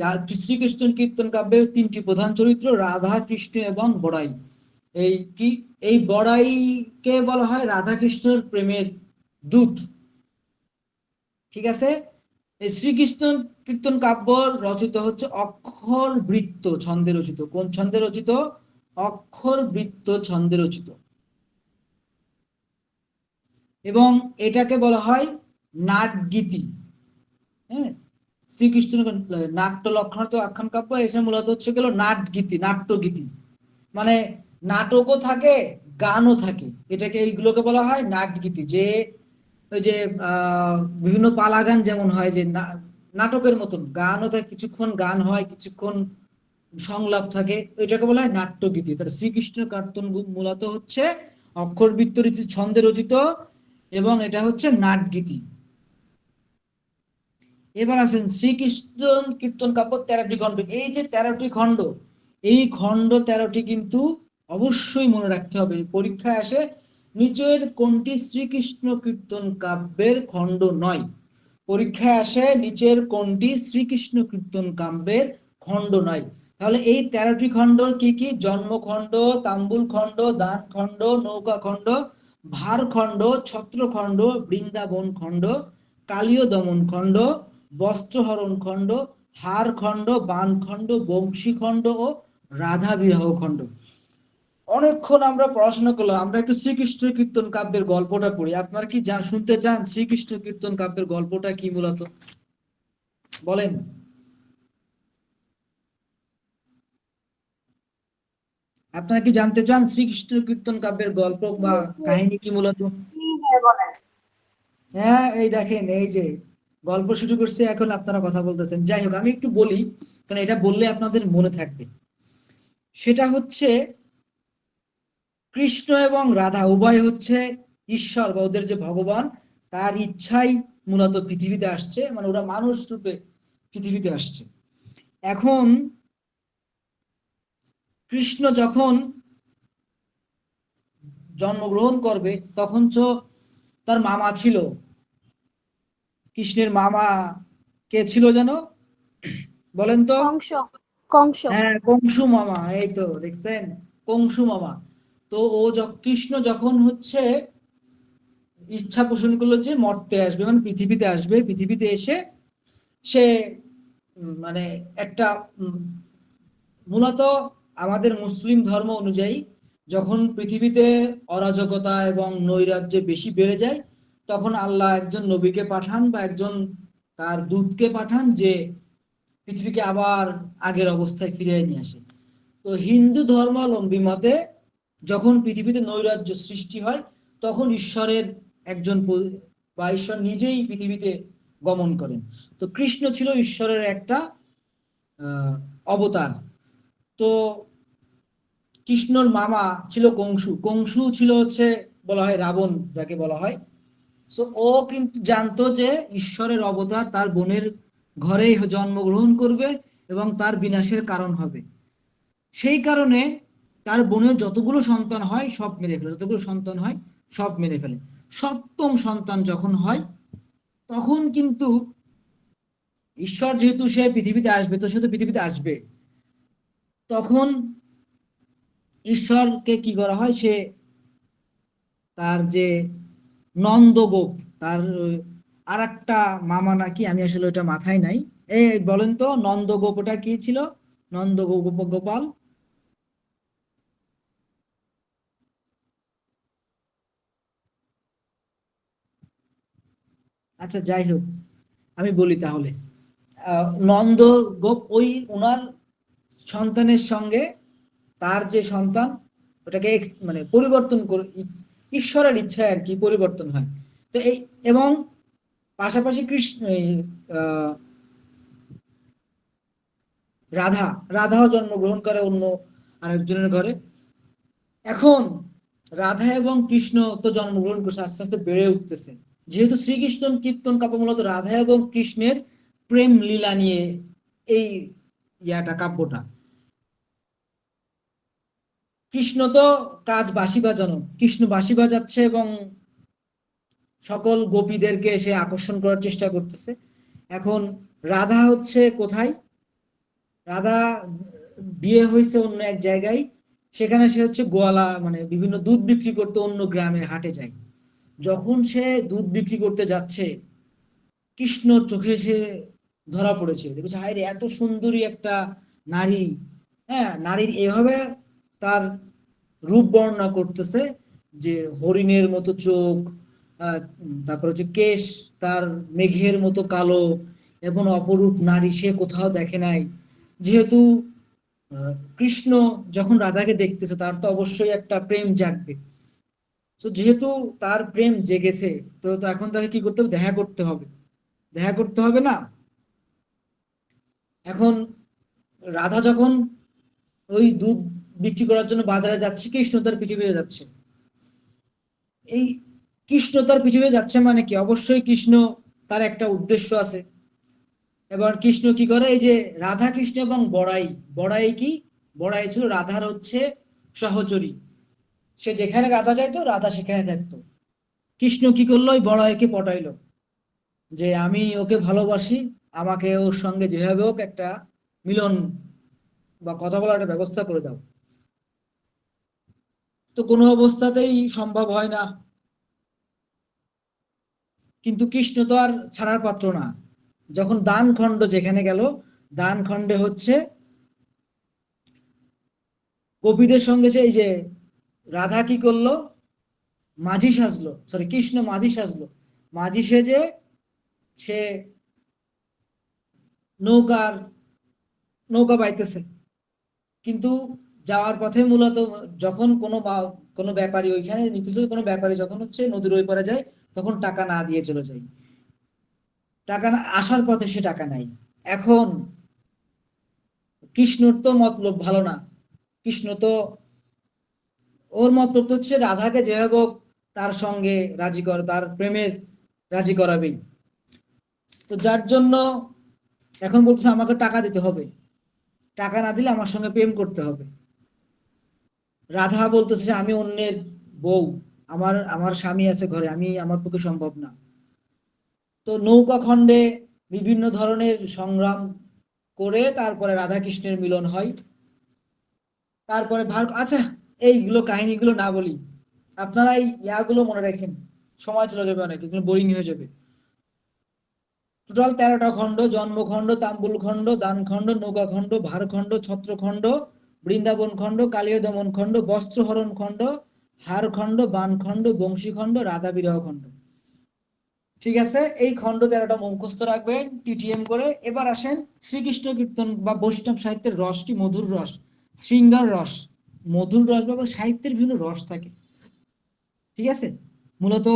শ্রীকৃষ্ণ কীর্তন কাব্যের তিনটি প্রধান চরিত্র রাধা, কৃষ্ণ এবং বড়াই। এই বড়াইকে বলা হয় রাধা কৃষ্ণর প্রেমের দূত, ঠিক আছে? এই শ্রীকৃষ্ণ কীর্তন কাব্য রচিত হচ্ছে অক্ষর বৃত্ত ছন্দে রচিত। কোন ছন্দে রচিত? অক্ষর বৃত্ত ছন্দে রচিত। এবং এটাকে বলা হয় নাটগীতি। হ্যাঁ, শ্রীকৃষ্ণ নাট্য লক্ষণার্থ আখ্যান কাব্য, এটা মূলত হচ্ছে গেল নাট্যগীতি। মানে নাটকও থাকে, গানও থাকে, এইগুলোকে বলা হয় নাটগীতি। যে ওই যে বিভিন্ন পালা গান যেমন হয়, যে নাটকের মতন গানও থাকে, কিছুক্ষণ গান হয়, কিছুক্ষণ সংলাপ থাকে, এটাকে বলা হয় নাট্যগীতি। তাহলে শ্রীকৃষ্ণ কীর্তন মূলত হচ্ছে অক্ষরবৃত্ত ছন্দে রচিত এবং এটা হচ্ছে নাটগীতি। এবার আসেন শ্রীকৃষ্ণ কীর্তন কাব্য 13টি খণ্ড। এই যে 13টি খণ্ড, এই খণ্ড 13টি কিন্তু অবশ্যই মনে রাখতে হবে, পরীক্ষায় আসে নিচের কোনটি শ্রীকৃষ্ণ কীর্তন কাব্যের খণ্ড নয়। পরীক্ষায় আসে নিচের কোনটি শ্রীকৃষ্ণ কীর্তন কাব্যের খণ্ড নয়। তাহলে এই 13টি খণ্ড কি কি? জন্মখণ্ড, তাম্বুল খণ্ড, দান খণ্ড, নৌকা খণ্ড, ভার খণ্ড, ছত্র খণ্ড, বৃন্দাবন খণ্ড, কালীয় দমন খণ্ড, বস্ত্রহরণ খণ্ড, হার খণ্ড, বান খণ্ড, বংশী খণ্ড ও রাধা বিরহ খণ্ড। অনেকক্ষণ আমরা পড়াশোনা করলাম, আমরা একটু শ্রীকৃষ্ণ কীর্তন কাব্যের গল্পটা পড়ি। আপনারা কি শুনতে চান শ্রীকৃষ্ণ কীর্তন কাব্যের গল্পটা কি মূলত? বলেন। আপনারা কি জানতে চান শ্রীকৃষ্ণ কীর্তন কাব্যের গল্প বা কাহিনী কি মূলত? হ্যাঁ, এই দেখেন, এই যে গল্প শুরু করছে, এখন আপনারা কথা বলতেছেন। যাই হোক, আমি একটু বলি, কারণ এটা বললে আপনাদের মনে থাকবে। সেটা হচ্ছে কৃষ্ণ এবং রাধা উভয় হচ্ছে ঈশ্বর বা ওদের যে ভগবান, তার ইচ্ছাই মূলত পৃথিবীতে আসছে, মানে ওরা মানুষ রূপে পৃথিবীতে আসছে। এখন কৃষ্ণ যখন জন্মগ্রহণ করবে তখন তো তার মামা ছিল। কৃষ্ণের মামা কে ছিল যেন, বলেন তো? কংস। কংস। হ্যাঁ, কংসু মামা। এই তো দেখছেন, কংসু মামা। তো কৃষ্ণ যখন হচ্ছে ইচ্ছা পোষণ করলো যে মর্তে আসবে, মানে পৃথিবীতে আসবে, পৃথিবীতে এসে সে মানে একটা মূলত আমাদের মুসলিম ধর্ম অনুযায়ী যখন পৃথিবীতে অরাজকতা এবং নৈরাজ্য বেশি বেড়ে যায়, তখন আল্লাহ একজন নবীকে পাঠান বা একজন তার দূতকে পাঠান যে পৃথিবীকে আবার আগের অবস্থায় ফিরিয়ে নিয়ে আসে। তো হিন্দু ধর্মাবলম্বী মতে যখন পৃথিবীতে নৈরাজ্য সৃষ্টি হয়, তখন ঈশ্বরের একজন বা ঈশ্বর নিজেই পৃথিবীতে গমন করেন। তো কৃষ্ণ ছিল ঈশ্বরের একটা অবতার। তো কৃষ্ণর মামা ছিল কংসু। কংসু ছিল হচ্ছে বলা হয় রাবণ, যাকে বলা হয়। তো ও কিন্তু জানতো যে ঈশ্বরের অবতার তার বোনের ঘরেই জন্মগ্রহণ করবে এবং তার বিনাশের কারণ হবে। সেই কারণে তার বোনের যতগুলো সন্তান হয় সব মেরে ফেলে, যতগুলো সন্তান হয় সব মেরে ফেলে। সপ্তম সন্তান যখন হয়, তখন কিন্তু ঈশ্বর যেহেতু সে পৃথিবীতে আসবে, তো সে তো পৃথিবীতে আসবে, তখন ঈশ্বরকে কি করা হয়, সে তার যে নন্দগোপ, তার আর একটা মামা নাকি, আমি আসলে ওটা মাথায় নাই। এই বলেন তো, নন্দগোপ ওটা কি ছিল? নন্দগোপ গোপাল। আচ্ছা, যাই হোক, আমি বলি তাহলে। নন্দগোপ ওই ওনার সন্তানের সঙ্গে তার যে সন্তান, ওটাকে মানে পরিবর্তন করে, ঈশ্বরের ইচ্ছায় আর কি পরিবর্তন হয়। তো এই এবং পাশাপাশি কৃষ্ণ রাধাও জন্মগ্রহণ করে অন্য আরেকজনের ঘরে। এখন রাধা এবং কৃষ্ণ তো জন্মগ্রহণ করছে, আস্তে আস্তে বেড়ে উঠতেছে। যেহেতু শ্রীকৃষ্ণ কীর্তন কাব্য মূলত রাধা এবং কৃষ্ণের প্রেম লীলা নিয়ে এই কাব্যটা। কৃষ্ণ তো কাজ বাঁশি বাজানো, কৃষ্ণ বাঁশি বাজাচ্ছে এবং সকল গোপীদেরকে সে আকর্ষণ করার চেষ্টা করতেছে। এখন রাধা হচ্ছে কোথায়? রাধা বিয়ে হয়েছে অন্য এক জায়গায়, সেখানে সে হচ্ছে গোয়ালা, মানে বিভিন্ন দুধ বিক্রি করতে অন্য গ্রামে হাটে যায়। যখন সে দুধ বিক্রি করতে যাচ্ছে, কৃষ্ণর চোখে সে ধরা পড়েছে, দেখেছে হায় রে, এত সুন্দরী একটা নারী। হ্যাঁ, নারীর এভাবে তার রূপ বর্ণনা করতেছে যে হরিণের মতো চোখ, তারপর হচ্ছে কেশ তার মেঘের মতো কালো, এবং অপরূপ নারী সে কোথাও দেখে নাই। যেহেতু কৃষ্ণ যখন রাধাকে দেখতেছে, তার তো অবশ্যই একটা প্রেম জাগবে। তো যেহেতু তার প্রেম জেগেছে, তো এখন তাকে কি করতে হবে? দেখা করতে হবে, দেখা করতে হবে না? এখন রাধা যখন ওই দুধ বিক্রি করার জন্য বাজারে যাচ্ছে, কৃষ্ণ তার পৃথিবীতে যাচ্ছে। এই কৃষ্ণ তার পৃথিবীতে যাচ্ছে মানে কি, অবশ্যই কৃষ্ণ তার একটা উদ্দেশ্য আছে। এবার কৃষ্ণ কি করে, এই যে রাধা কৃষ্ণ এবং বড়াই, বড়াই কি, বড়াই ছিল রাধার হচ্ছে সহচরী। সে যেখানে রাধা যাইতো রাধা সেখানে থাকতো। কৃষ্ণ কি করলো, ওই বড়াইকে পটাইলো যে আমি ওকে ভালোবাসি, আমাকে ওর সঙ্গে যেভাবে হোক একটা মিলন বা কথা বলার একটা ব্যবস্থা করে দাও। তো কোনো অবস্থাতেই সম্ভব হয় না, কিন্তু কৃষ্ণ তো আর ছাড়ার পাত্র না। যখন দান খণ্ড যেখানে গেল, দান খণ্ডে হচ্ছে গোপীদের সঙ্গে যে এই যে রাধা কি করলো, মাঝি সাজলো, সরি কৃষ্ণ মাঝি সাজলো। মাঝি সেজে সে নৌকার নৌকা বাইতেছে, কিন্তু যাওয়ার পথে মূলত যখন কোনো ব্যাপারী ওইখানে নির্দিষ্ট কোনো ব্যাপারী যখন হচ্ছে নদীর ওই পারে যায়, তখন টাকা না দিয়ে চলে যায়। টাকা না আসার পথে সে টাকা নাই। এখন কৃষ্ণর তো মতলব ভালো না, কৃষ্ণ তো ওর মতলব তো হচ্ছে রাধাকে যেভাবে হোক তার সঙ্গে রাজি করা, তার প্রেমের রাজি করাবেই। তো যার জন্য এখন বলছে আমাকে টাকা দিতে হবে, টাকা না দিলে আমার সঙ্গে প্রেম করতে হবে। রাধা বলতেছে যে আমি অন্যের বউ, আমার আমার স্বামী আছে ঘরে, আমার পক্ষে সম্ভব না। তো নৌকা খণ্ডে বিভিন্ন ধরনের সংগ্রাম করে তারপরে রাধা কৃষ্ণের মিলন হয়। তারপরে আচ্ছা, এইগুলো কাহিনীগুলো না বলি, আপনারা এই ইয়াগুলো মনে রাখেন, সময় চলে যাবে, অনেক এগুলো বোরিং হয়ে যাবে। টোটাল 13টা খণ্ড: জন্মখণ্ড, তাম্বুল খণ্ড, দান খণ্ড, নৌকা খণ্ড, ভারখণ্ড, ছত্রখণ্ড, বৃন্দাবন খণ্ড, কালীয় দমন খণ্ড, বস্ত্রহরণ খণ্ড, হার খণ্ড, বান খণ্ড, বংশী খণ্ড, রাধা বিরহ খণ্ড। ঠিক আছে, এই খণ্ড 13টা মুখস্থ রাখবেন টিটিএম করে। এবার আসেন শ্রীকৃষ্ণ কীর্তন বা বৈষ্ণব সাহিত্যের রস কি, মধুর রস, শৃঙ্গার রস, মধুর রস বা সাহিত্যের বিভিন্ন রস থাকে। ঠিক আছে, মূলত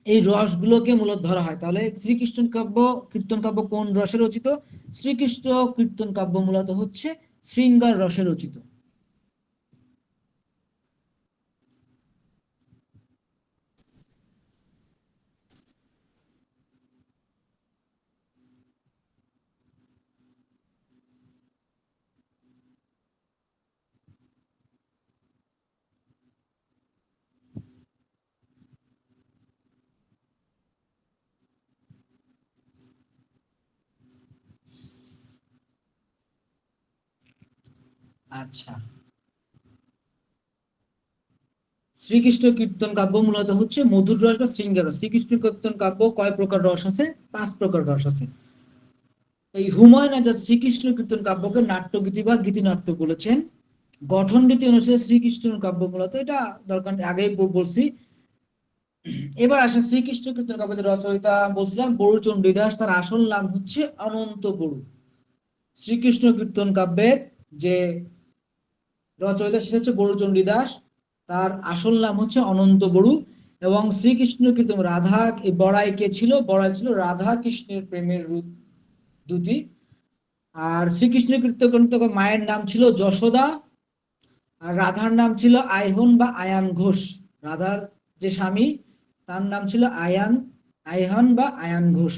এই রসগুলোকে মূলত ধরা হয়। তাহলে শ্রীকৃষ্ণ কাব্য, কীর্তন কাব্য কোন রসে রচিত? শ্রীকৃষ্ণ কীর্তন কাব্য মূলত হচ্ছে শৃঙ্গার রসে রচিত। আচ্ছা, শ্রীকৃষ্ণ কীর্তন কাব্য মূলত হচ্ছে মধুর রস বা শৃঙ্গার রস। শ্রীকৃষ্ণ কীর্তন কাব্য কয় প্রকার রস আছে? 5 প্রকার রস আছে। এই হুমায়ুন আজাদ শ্রীকৃষ্ণ কীর্তন কাব্যকে নাট্যগীতি বা গীতিনাট্য বলেছেন। গঠন রীতি অনুসারে শ্রীকৃষ্ণ কাব্য মূলত, এটা দরকার আগেই বলছি। এবার আসে শ্রীকৃষ্ণ কীর্তন কাব্যের রচয়িতা বলছিলাম বড়ুচণ্ডী দাস, তার আসল নাম হচ্ছে অনন্ত বড়ু। শ্রীকৃষ্ণ কীর্তন কাব্যের যে রচয়িতা সেটা হচ্ছে বড়ুচণ্ডী দাস, তার আসল নাম হচ্ছে অনন্ত বড়ু। এবং শ্রীকৃষ্ণ কীর্তন রাধা বড়াই কে ছিল? বড়াই ছিল রাধা কৃষ্ণের প্রেমের রূপ দুটি। আর শ্রীকৃষ্ণ কীর্তন মায়ের নাম ছিল যশোদা, আর রাধার নাম ছিল আইহন বা আয়ান ঘোষ। রাধার যে স্বামী তার নাম ছিল আইহন বা আয়ান ঘোষ।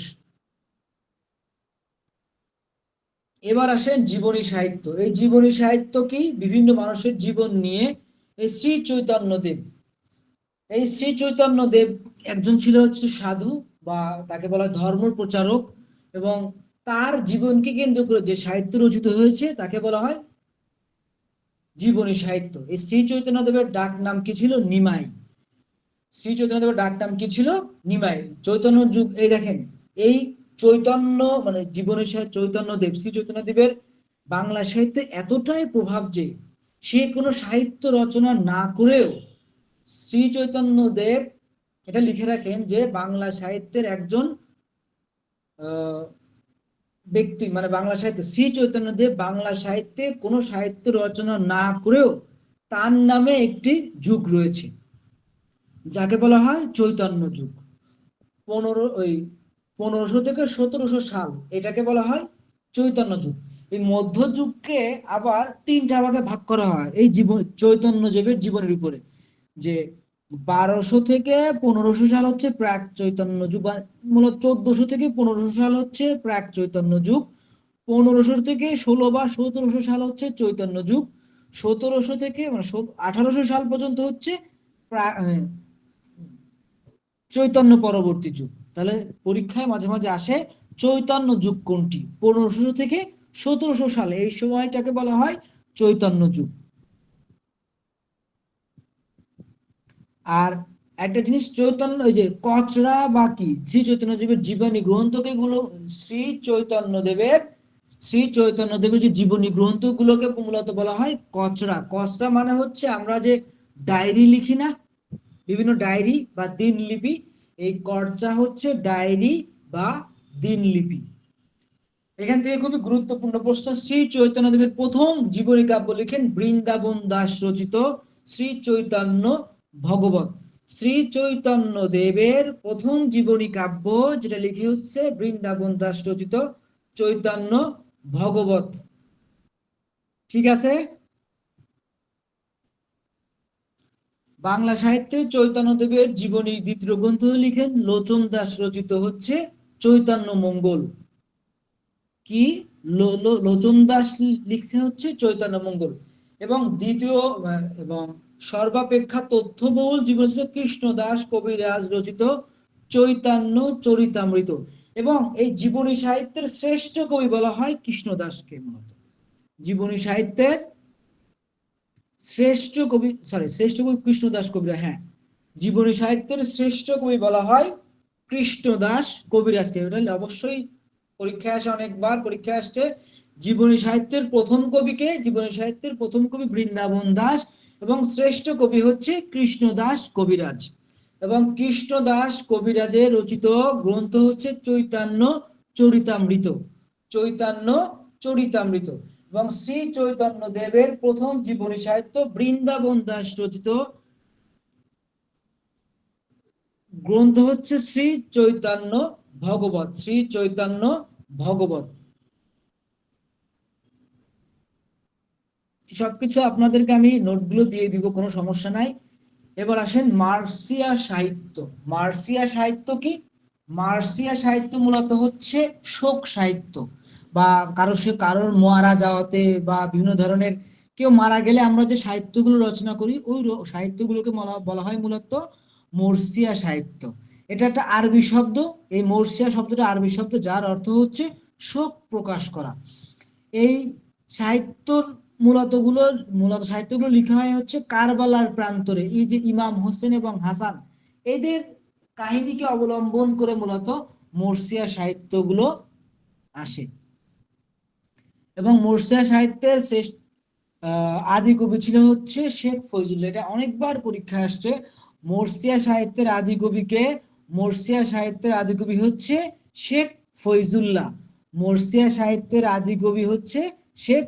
এবার আসেন জীবনী সাহিত্য। এই জীবনী সাহিত্য কি? বিভিন্ন মানুষের জীবন নিয়ে। এই শ্রী চৈতন্যদেব, এই শ্রী চৈতন্যদেব একজন ছিল হচ্ছে সাধু, বা তাকে বলা হয় ধর্ম প্রচারক, এবং তার জীবনকে কেন্দ্র করে যে সাহিত্য রচিত হয়েছে তাকে বলা হয় জীবনী সাহিত্য। এই শ্রী চৈতন্যদেবের ডাক নাম কি ছিল? নিমাই। শ্রী চৈতন্যদেবের ডাক নাম কি ছিল? নিমাই। চৈতন্য যুগ, এই দেখেন, এই চৈতন্য মানে জীবনী সাহিত্য, চৈতন্যদেব, শ্রী চৈতন্যদেবের বাংলা সাহিত্যে এতটাই প্রভাব যে সে কোনো সাহিত্য রচনা না করেও শ্রী চৈতন্যদেব, এটা লিখে রাখেন যে বাংলা সাহিত্যের একজন ব্যক্তি, মানে বাংলা সাহিত্যে শ্রী চৈতন্যদেব বাংলা সাহিত্যে কোনো সাহিত্য রচনা না করেও তার নামে একটি যুগ রয়েছে যাকে বলা হয় চৈতন্য যুগ। 1500 থেকে 1700 সাল, এটাকে বলা হয় চৈতন্য যুগ। এই মধ্যযুগকে আবার 3টা ভাগে ভাগ করা হয় এই চৈতন্যদেবের জীবনের উপরে। যে 1200 থেকে 1500 সাল হচ্ছে প্রাক চৈতন্য যুগ, বা মূলত 1400 থেকে 1500 সাল হচ্ছে প্রাক চৈতন্য যুগ, 1500 থেকে 16 বা 1700 সাল হচ্ছে চৈতন্য যুগ, 1700 থেকে মানে 1800 সাল পর্যন্ত হচ্ছে চৈতন্য পরবর্তী যুগ। তাহলে পরীক্ষায় মাঝে মাঝে আসে চৈতন্য যুগ কোনটি, 1500 থেকে 1700 সালে, এই সময়টাকে বলা হয় চৈতন্য যুগ। আর একটা জিনিস, চৈতন্য ওই যে কচরা বা কি শ্রী চৈতন্যদেবের জীবনী গ্রন্থকে গুলো শ্রী চৈতন্যদেবের যে জীবনী গ্রন্থগুলোকে মূলত বলা হয় কচরা। কচরা মানে হচ্ছে আমরা যে ডায়েরি লিখি না, বিভিন্ন ডায়েরি বা দিনলিপি, এই কচরা হচ্ছে ডায়েরি বা দিনলিপি। এখান থেকে খুবই গুরুত্বপূর্ণ প্রশ্ন, শ্রী চৈতন্যদেবের প্রথম জীবনী কাব্য লিখেন বৃন্দাবন দাস রচিত শ্রী চৈতন্য ভগবত। শ্রী চৈতন্য দেবের প্রথম জীবনী কাব্য যেটা লিখে হচ্ছে বৃন্দাবন দাস রচিত চৈতন্য ভগবত। ঠিক আছে। বাংলা সাহিত্যে চৈতন্যদেবের জীবনী দ্বিতীয় গ্রন্থ লিখেন লোচন দাস রচিত হচ্ছে চৈতন্য মঙ্গল। কি লোচন দাস লিখছে হচ্ছে চৈতন্য মঙ্গল। এবং দ্বিতীয় এবং সর্বাপেক্ষা তথ্যবহুল জীবন ছিল কৃষ্ণদাস কবিরাজ রচিত চৈতন্য চরিতামৃত। এবং এই জীবনী সাহিত্যের শ্রেষ্ঠ কবি বলা হয় কৃষ্ণদাসকে। মূলত জীবনী সাহিত্যের শ্রেষ্ঠ কবি কৃষ্ণদাস কবিরাজ। হ্যাঁ, জীবনী সাহিত্যের শ্রেষ্ঠ কবি বলা হয় কৃষ্ণদাস কবিরাজকে। এটা অবশ্যই পরীক্ষায় আসে, অনেকবার পরীক্ষায় আসছে। জীবনী সাহিত্যের প্রথম কবিকে, জীবনী সাহিত্যের প্রথম কবি বৃন্দাবন দাস এবং শ্রেষ্ঠ কবি হচ্ছে কৃষ্ণদাস কবিরাজ। এবং কৃষ্ণদাস কবিরাজের রচিত গ্রন্থ হচ্ছে চৈতন্য চরিতামৃত। চৈতন্য চরিতামৃত। এবং শ্রী চৈতন্য দেবের প্রথম জীবনী সাহিত্য বৃন্দাবন দাস রচিত গ্রন্থ হচ্ছে শ্রী চৈতন্য ভগবত। শ্রী চৈতন্য ভগবত। সবকিছু আপনাদেরকে আমি নোটগুলো দিয়ে দিব, কোনো সমস্যা নাই। এবার আসেন মার্সিয়া সাহিত্য। মার্সিয়া সাহিত্য কি? মার্সিয়া সাহিত্য মূলত হচ্ছে শোক সাহিত্য, বা কারোর মারা যাওয়াতে বা বিভিন্ন ধরনের কেউ মারা গেলে আমরা যে সাহিত্যগুলো রচনা করি ওই সাহিত্যগুলোকে বলা হয় মূলত মর্সিয়া সাহিত্য। এটা একটা আরবি শব্দ। এই মর্সিয়া শব্দটা আরবি শব্দ, যার অর্থ হচ্ছে শোক প্রকাশ করা। এই সাহিত্যগুলো লেখা হয় হচ্ছে কারবালার প্রান্তরে। এই যে ইমাম হোসেন এবং হাসান, এদের কাহিনীকে অবলম্বন করে মূলত মর্সিয়া সাহিত্যগুলো আসে। এবং মর্সিয়া সাহিত্যের আদি কবি ছিল হচ্ছে শেখ ফয়জুল্লাহ। এটা অনেকবার পরীক্ষায় আসছে। মর্সিয়া সাহিত্যের আদি কবিকে? মর্সিয়া সাহিত্যের আদি কবি হচ্ছে শেখ ফয়জুল্লাহ। মর্সিয়া সাহিত্যের আদি কবি হচ্ছে শেখ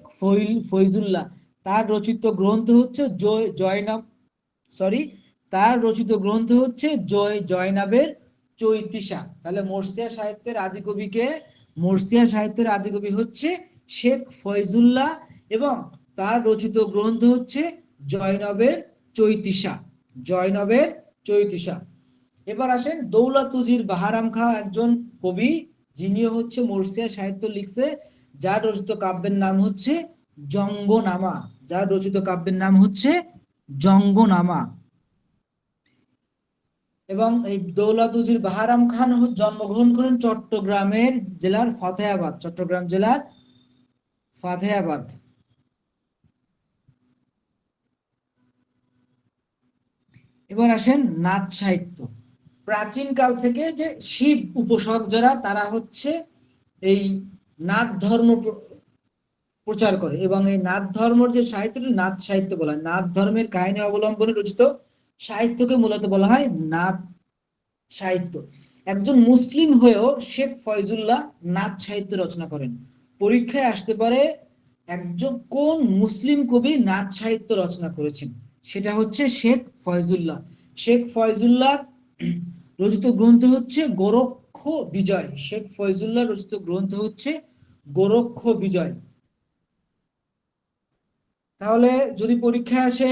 ফয়জুল্লাহ। তার রচিত গ্রন্থ হচ্ছে জয়নাবের চৈতিশা। তাহলে মর্সিয়া সাহিত্যের আদি কবিকে? মর্সিয়া সাহিত্যের আদি কবি হচ্ছে শেখ ফয়জুল্লাহ এবং তার রচিত গ্রন্থ হচ্ছে জয়নবের চৈতিশা। জয়নবের চৈতিশা। এবার আসেন দৌলত উজির বাহারাম খাঁ, একজন কবি, যিনি হচ্ছে মর্সিয়া সাহিত্য লিখছে, যার রচিত কাব্যের নাম হচ্ছে জঙ্গনামা। যার রচিত কাব্যের নাম হচ্ছে জঙ্গনামা। এবং এই দৌলত উজির বাহারাম খান জন্মগ্রহণ করেন চট্টগ্রাম জেলার ফাতেহাবাদ। এবার আসেন নাথ সাহিত্য। প্রাচীন কাল থেকে যে শিব উপাসক যারা, তারা হচ্ছে এই নাথ ধর্ম প্রচার করে। এবং এই নাথ ধর্মের যে সাহিত্যটি নাথ সাহিত্য বলা হয়। নাথ ধর্মের কাহিনী অবলম্বনে রচিত সাহিত্যকে মূলত বলা হয় নাথ সাহিত্য। একজন মুসলিম হয়েও শেখ ফয়জুল্লাহ নাথ সাহিত্য রচনা করেন। পরীক্ষায় আসতে পারে একজন কোন মুসলিম কবি নাথ সাহিত্য রচনা করেছেন, সেটা হচ্ছে শেখ ফয়জুল্লাহ। শেখ ফয়জুল্লাহ রচিত গ্রন্থ হচ্ছে গোরক্ষ বিজয়। শেখ ফয়জুল্লাহ রচিত গ্রন্থ হচ্ছে গোরক্ষ বিজয়। তাহলে যদি পরীক্ষায় আসে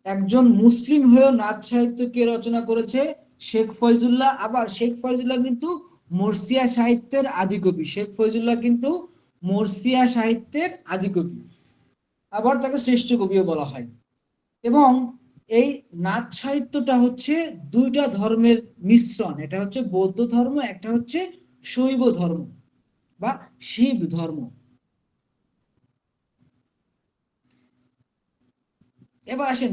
একজন মুসলিম হয়েও নাচ সাহিত্য কে রচনা করেছে? শেখ ফয়জুল্লাহ। আবার শেখ ফয়জুল্লাহ কিন্তু মরসিয়া সাহিত্যের আদিকবি। শেখ ফয়জুল্লাহ কিন্তু মরসিয়া সাহিত্যের আদিকবি, আবার তাকে শ্রেষ্ঠ কবিও বলা হয়। এবং এই নাচ সাহিত্যটা হচ্ছে দুইটা ধর্মের মিশ্রণ। এটা হচ্ছে বৌদ্ধ ধর্ম, একটা হচ্ছে শৈব ধর্ম বা শিব ধর্ম। এবার আসেন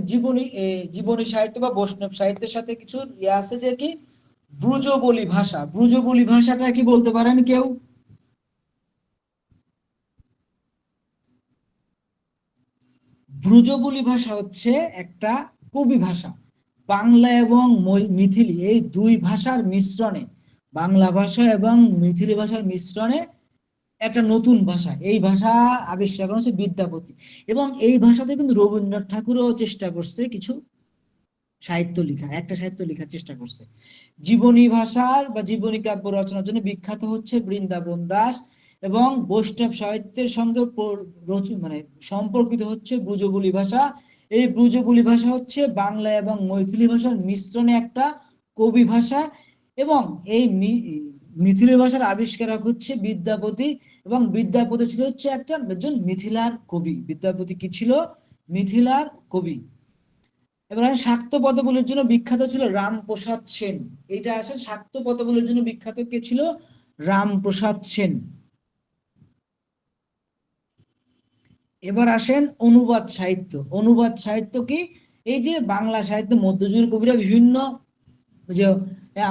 জীবনী সাহিত্য বা বৈষ্ণব সাহিত্যের সাথে কিছু ইয়ে আছে, যে কি ব্রজবলি ভাষা। ব্রজবলি ভাষাটা কি বলতে পারেন কেউ? ব্রজবলি ভাষা হচ্ছে একটা কবি ভাষা। বাংলা এবং মিথিলি এই দুই ভাষার মিশ্রণে, বাংলা ভাষা এবং মিথিলি ভাষার মিশ্রণে একটা নতুন ভাষা, এই ভাষা আবিষ্কার করেছে বিদ্যাপতি। এবং এই ভাষাতে কিন্তু রবীন্দ্রনাথ ঠাকুরও চেষ্টা করছে কিছু সাহিত্য লেখার চেষ্টা করছে। জীবনী ভাষার বা জীবনী কাব্য রচনার জন্য বিখ্যাত হচ্ছে বৃন্দাবন দাস, এবং বৈষ্ণব সাহিত্যের সঙ্গে মানে সম্পর্কিত হচ্ছে ব্রজবুলি ভাষা। এই ব্রজবুলি ভাষা হচ্ছে বাংলা এবং মৈথিলি ভাষার মিশ্রণে একটা কবি ভাষা। এবং এই মিথিলি ভাষার আবিষ্কারক হচ্ছে বিদ্যাপতি, এবং বিদ্যাপতি ছিল হচ্ছে একজন মিথিলার কবি। বিদ্যাপতি কি ছিল? মিথিলার কবি। এবার শাক্ত পদবলির জন্য বিখ্যাত ছিল রামপ্রসাদ সেন। এইটা আসে শাক্ত পদবলির জন্য বিখ্যাত কে ছিল? রামপ্রসাদ সেন। এবার আসেন অনুবাদ সাহিত্য। অনুবাদ সাহিত্য কি? এই যে বাংলা সাহিত্য মধ্যযুগের কবিরা বিভিন্ন, যে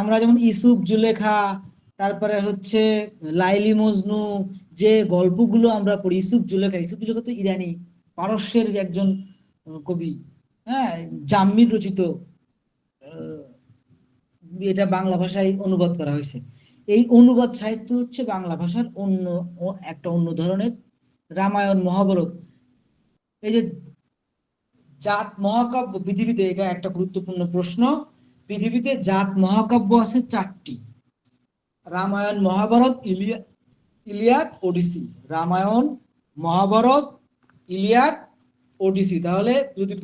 আমরা যেমন ইউসুফ জুলেখা, তারপরে হচ্ছে লাইলি মজনু, যে গল্পগুলো আমরা পড়ি, ইউসুফ জুলেখা তো ইরানি পারস্যের একজন কবি, হ্যাঁ, জাম্মির রচিত, এটা বাংলা ভাষায় অনুবাদ করা হয়েছে। এই অনুবাদ সাহিত্য হচ্ছে বাংলা ভাষার অন্য ধরনের। রামায়ণ মহাভারত, এই যে জাত মহাকাব্য পৃথিবীতে, এটা একটা গুরুত্বপূর্ণ প্রশ্ন। পৃথিবীতে জাত মহাকাব্য আছে 4টি: রামায়ণ মহাভারত ইলিয়াড ওডিসি। রামায়ণ মহাভারত ইলিয়াড ওডিসি। তাহলে যদি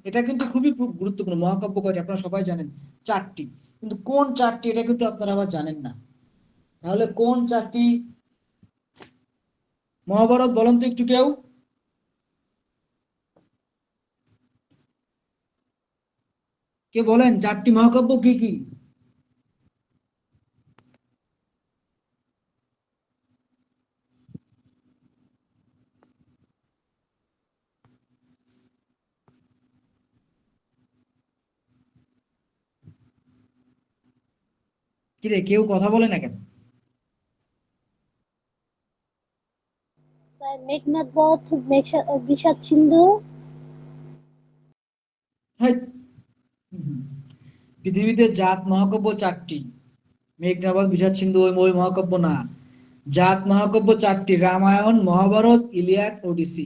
এটা কিন্তু খুবই গুরুত্বপূর্ণ। মহাকাব্য কয়টি আপনারা সবাই জানেন? 4টি। কিন্তু কোন 4টি এটা কিন্তু আপনারা আবার জানেন না। তাহলে কোন 4টি মহাভারত বলেন তো একটু কেউ? কে বলেন 4টি মহাকাব্য কি কি? কিরে কেউ কথা বলে না কেন? স্যার মেঘনাদ বধ, বিষাদ সিন্ধু। পৃথিবীতে জাত মহাকাব্য 4টি। মেঘনাদ বিষাদ সিন্ধু ওই মহাকাব্য না। জাত মহাকাব্য 4টি: রামায়ণ মহাভারত ইলিয়াড ওডিসি।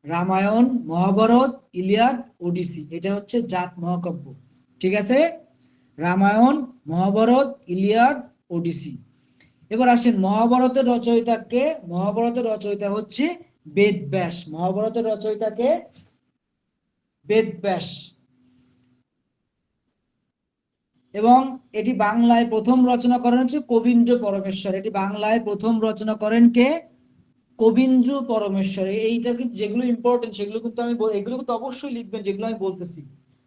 রামায়ণ মহাভারত ইলিয়াড ওডিসি, এটা হচ্ছে জাত মহাকাব্য। ঠিক আছে? রামায়ণ মহাভারত ইলিয়াড ওডিসি। এবার আসেন মহাভারতের রচয়িতা কে? মহাভারতের রচয়িতা হচ্ছে বেদব্যাস। মহাভারতের রচয়িতা কে? বেদব্যাস। এবং এটি বাংলায় প্রথম রচনা করেন হচ্ছে কবীন্দ্র পরমেশ্বর। এটি বাংলায় প্রথম রচনা করেন কে? কবীন্দ্র পরমেশ্বর। এইটা কিন্তু যেগুলো ইম্পর্টেন্ট সেগুলো কিন্তু এগুলো কিন্তু অবশ্যই লিখবেন, যেগুলো আমি বলতেছি।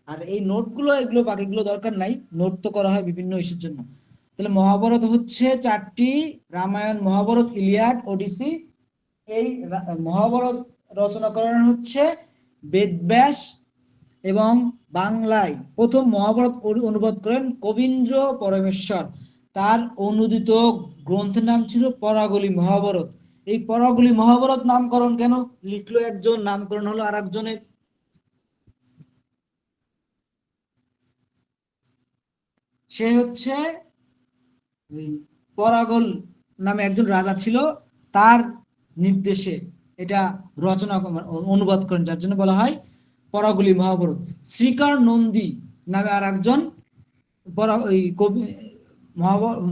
আর এই নোটগুলো, এগুলো বাকিগুলো দরকার নাই, নোট তো করা হয় বিভিন্ন ইস্যুর জন্য। তাহলে মহাভারত হচ্ছে 4টি: রামায়ণ মহাভারত ইলিয়াড ওডিসি। এই মহাভারত রচনা করেন হচ্ছে বেদব্যাস, এবং বাংলায় প্রথম মহাভারত অনুবাদ করেন কবীন্দ্র পরমেশ্বর। তার অনুদিত গ্রন্থের নাম ছিল পরাগলি মহাভারত। এই পরাগলি মহাভারত নামকরণ কেন লিখলো একজন, নামকরণ হলো আর একজনের? সে হচ্ছে পরাগল নামে একজন রাজা ছিল, তার নির্দেশে এটা অনুবাদ করেন, যার জন্য বলা হয় পরাগলি মহাভারত। শ্রীকর নন্দী নামে আর একজন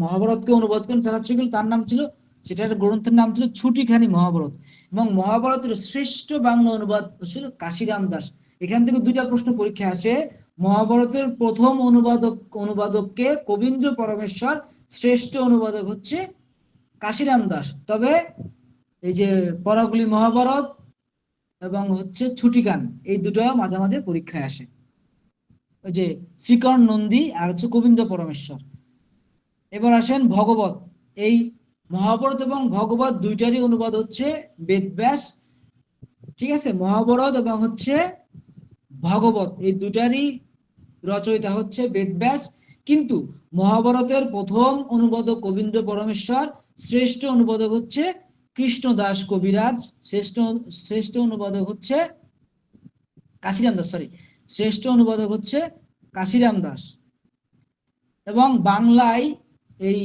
মহাভারতকে অনুবাদ করেন, যারা ছিল তার নাম ছিল, সেটার গ্রন্থের নাম ছিল ছুটিখানি মহাভারত। এবং মহাভারতের শ্রেষ্ঠ বাংলা অনুবাদ ছিল কাশিরাম দাস। এখান থেকে দুইটা প্রশ্ন পরীক্ষা আসে। মহাভারতের প্রথম অনুবাদককে কবীন্দ্র পরমেশ্বর, শ্রেষ্ঠ অনুবাদক হচ্ছে কাশিরাম দাস। তবে এই যে পরাগুলি মহাভারত এবং হচ্ছে ছুটিগান, এই দুটো মাঝে মাঝে পরীক্ষায় আসে। ওই যে শ্রীকর নন্দী আর হচ্ছে কবীন্দ্র পরমেশ্বর। এবার আসেন ভগবত। এই মহাভারত এবং ভগবত দুইটারই অনুবাদ হচ্ছে বেদব্যাস। ঠিক আছে, মহাভারত এবং হচ্ছে ভগবত এই দুটারই রচয়িতা হচ্ছে বেদব্যাস। কিন্তু মহাভারতের প্রথম অনুবাদক কবীন্দ্র পরমেশ্বর, শ্রেষ্ঠ অনুবাদক হচ্ছে কৃষ্ণদাস কবিরাজ, শ্রেষ্ঠ অনুবাদক হচ্ছে কাশিরাম দাস, শ্রেষ্ঠ অনুবাদক হচ্ছে কাশিরাম দাস। এবং বাংলায় এই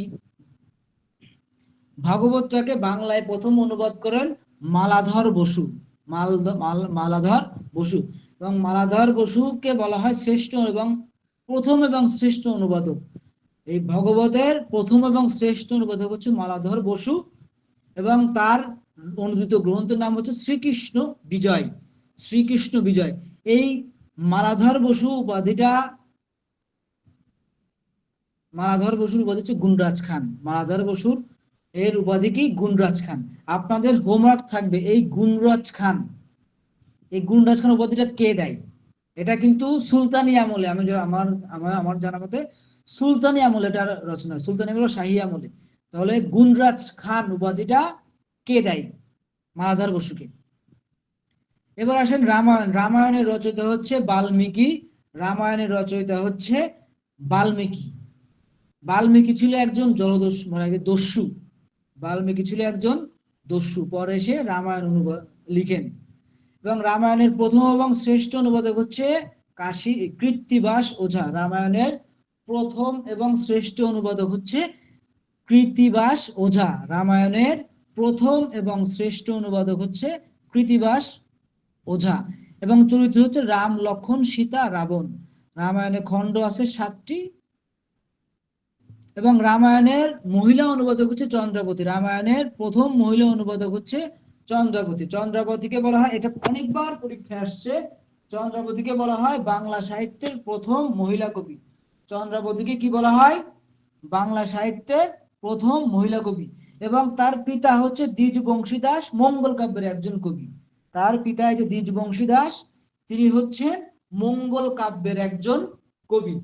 ভাগবতটাকে বাংলায় প্রথম অনুবাদ করেন মালাধর বসু, মালাধর বসু। এবং মালাধর বসুকে বলা হয় প্রথম এবং শ্রেষ্ঠ অনুবাদক। এই ভগবতের প্রথম এবং শ্রেষ্ঠ অনুবাদক হচ্ছে মালাধর বসু, এবং তার অনুদিত গ্রন্থের নাম হচ্ছে শ্রীকৃষ্ণ বিজয়। শ্রীকৃষ্ণ বিজয়। এই মালাধর বসুর উপাধি হচ্ছে গুণরাজ খান। মালাধর বসুর এর উপাধি কি? গুণরাজ খান। আপনাদের হোমওয়ার্ক থাকবে এই গুণরাজ খান উপাধিটা কে দেয়। এটা কিন্তু সুলতানি আমলে, আমার জানা মতে সুলতানি আমলে এটা রচনা, সুলতানি আমলে, শাহী আমলে। তাহলে গুণরাজ খান উপাধিটা কে দেয়? মালাধর বসুকে। এবার আসেন রামায়ণ। রামায়ণের রচয়িতা হচ্ছে বাল্মীকি। রামায়ণের রচয়িতা হচ্ছে বাল্মীকি। বাল্মীকি ছিল একজন জলদস্যু, দস্যু। বাল্মীকি ছিল একজন দস্যু, পরে সে রামায়ণ অনুবাদ লিখেন। এবং রামায়ণের প্রথম এবং শ্রেষ্ঠ অনুবাদক হচ্ছে কৃত্তিবাস ওঝা। রামায়ণের প্রথম এবং শ্রেষ্ঠ অনুবাদক হচ্ছে কৃত্তিবাস ওঝা। রামায়ণের প্রথম এবং শ্রেষ্ঠ অনুবাদক হচ্ছে কৃত্তিবাস ওঝা। এবং চরিত্র হচ্ছে রাম, লক্ষ্মণ, সীতা, রাবণ। রামায়ণে খণ্ড আছে 7টি। এবং রামায়ণের মহিলা অনুবাদক হচ্ছে চন্দ্রাবতী। রামায়ণের প্রথম মহিলা অনুবাদক হচ্ছে চন্দ্রাবতী। চন্দ্রাবতীকে বলা হয়, এটা অনেকবার পরীক্ষায় আসছে, চন্দ্রাবতীকে বলা হয় বাংলা সাহিত্যের প্রথম মহিলা কবি। চন্দ্রাবতীকে কি বলা হয়? বাংলা সাহিত্যের প্রথম মহিলা কবি। এবং তার পিতা হচ্ছে দ্বিজবংশী দাস, মঙ্গল কাব্যের একজন কবি। তার পিতা যে দ্বিজবংশী দাস, তিনি হচ্ছেন মঙ্গল কাব্যের একজন কবি।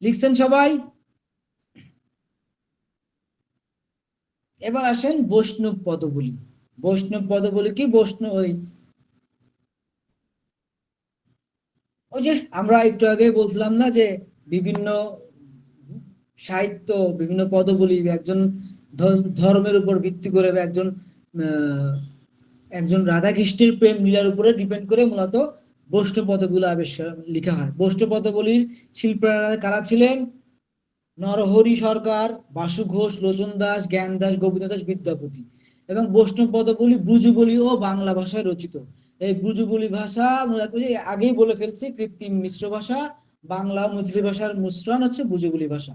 লিখছেন সবাই? এবার আসেন বৈষ্ণব পদবলী। বৈষ্ণব পদবলী কি? ওই যে আমরা একটু আগে বলছিলাম না যে বিভিন্ন সাহিত্য, বিভিন্ন পদবলী একজন ধর্মের উপর ভিত্তি করে, বা একজন রাধাকৃষ্ণের প্রেম লীলার উপরে ডিপেন্ড করে মূলত বৈষ্ণব পদগুলো লিখা হয়। বৈষ্ণব পদবলীর শিল্পীরা কারা ছিলেন? নরহরি সরকার, বাসু ঘোষ, লোচন দাস, জ্ঞান দাস, গোবিন্দ দাস, বিদ্যাপতি। এবং বৈষ্ণব পদবলী ব্রজবুলি ও বাংলা ভাষায় রচিত। এই ব্রজবুলি ভাষা আগেই বলে ফেলছি, কৃত্রিম মিশ্র ভাষা, বাংলা ও মৈথিলি ভাষার মিশ্রণ হচ্ছে ব্রজবুলি ভাষা।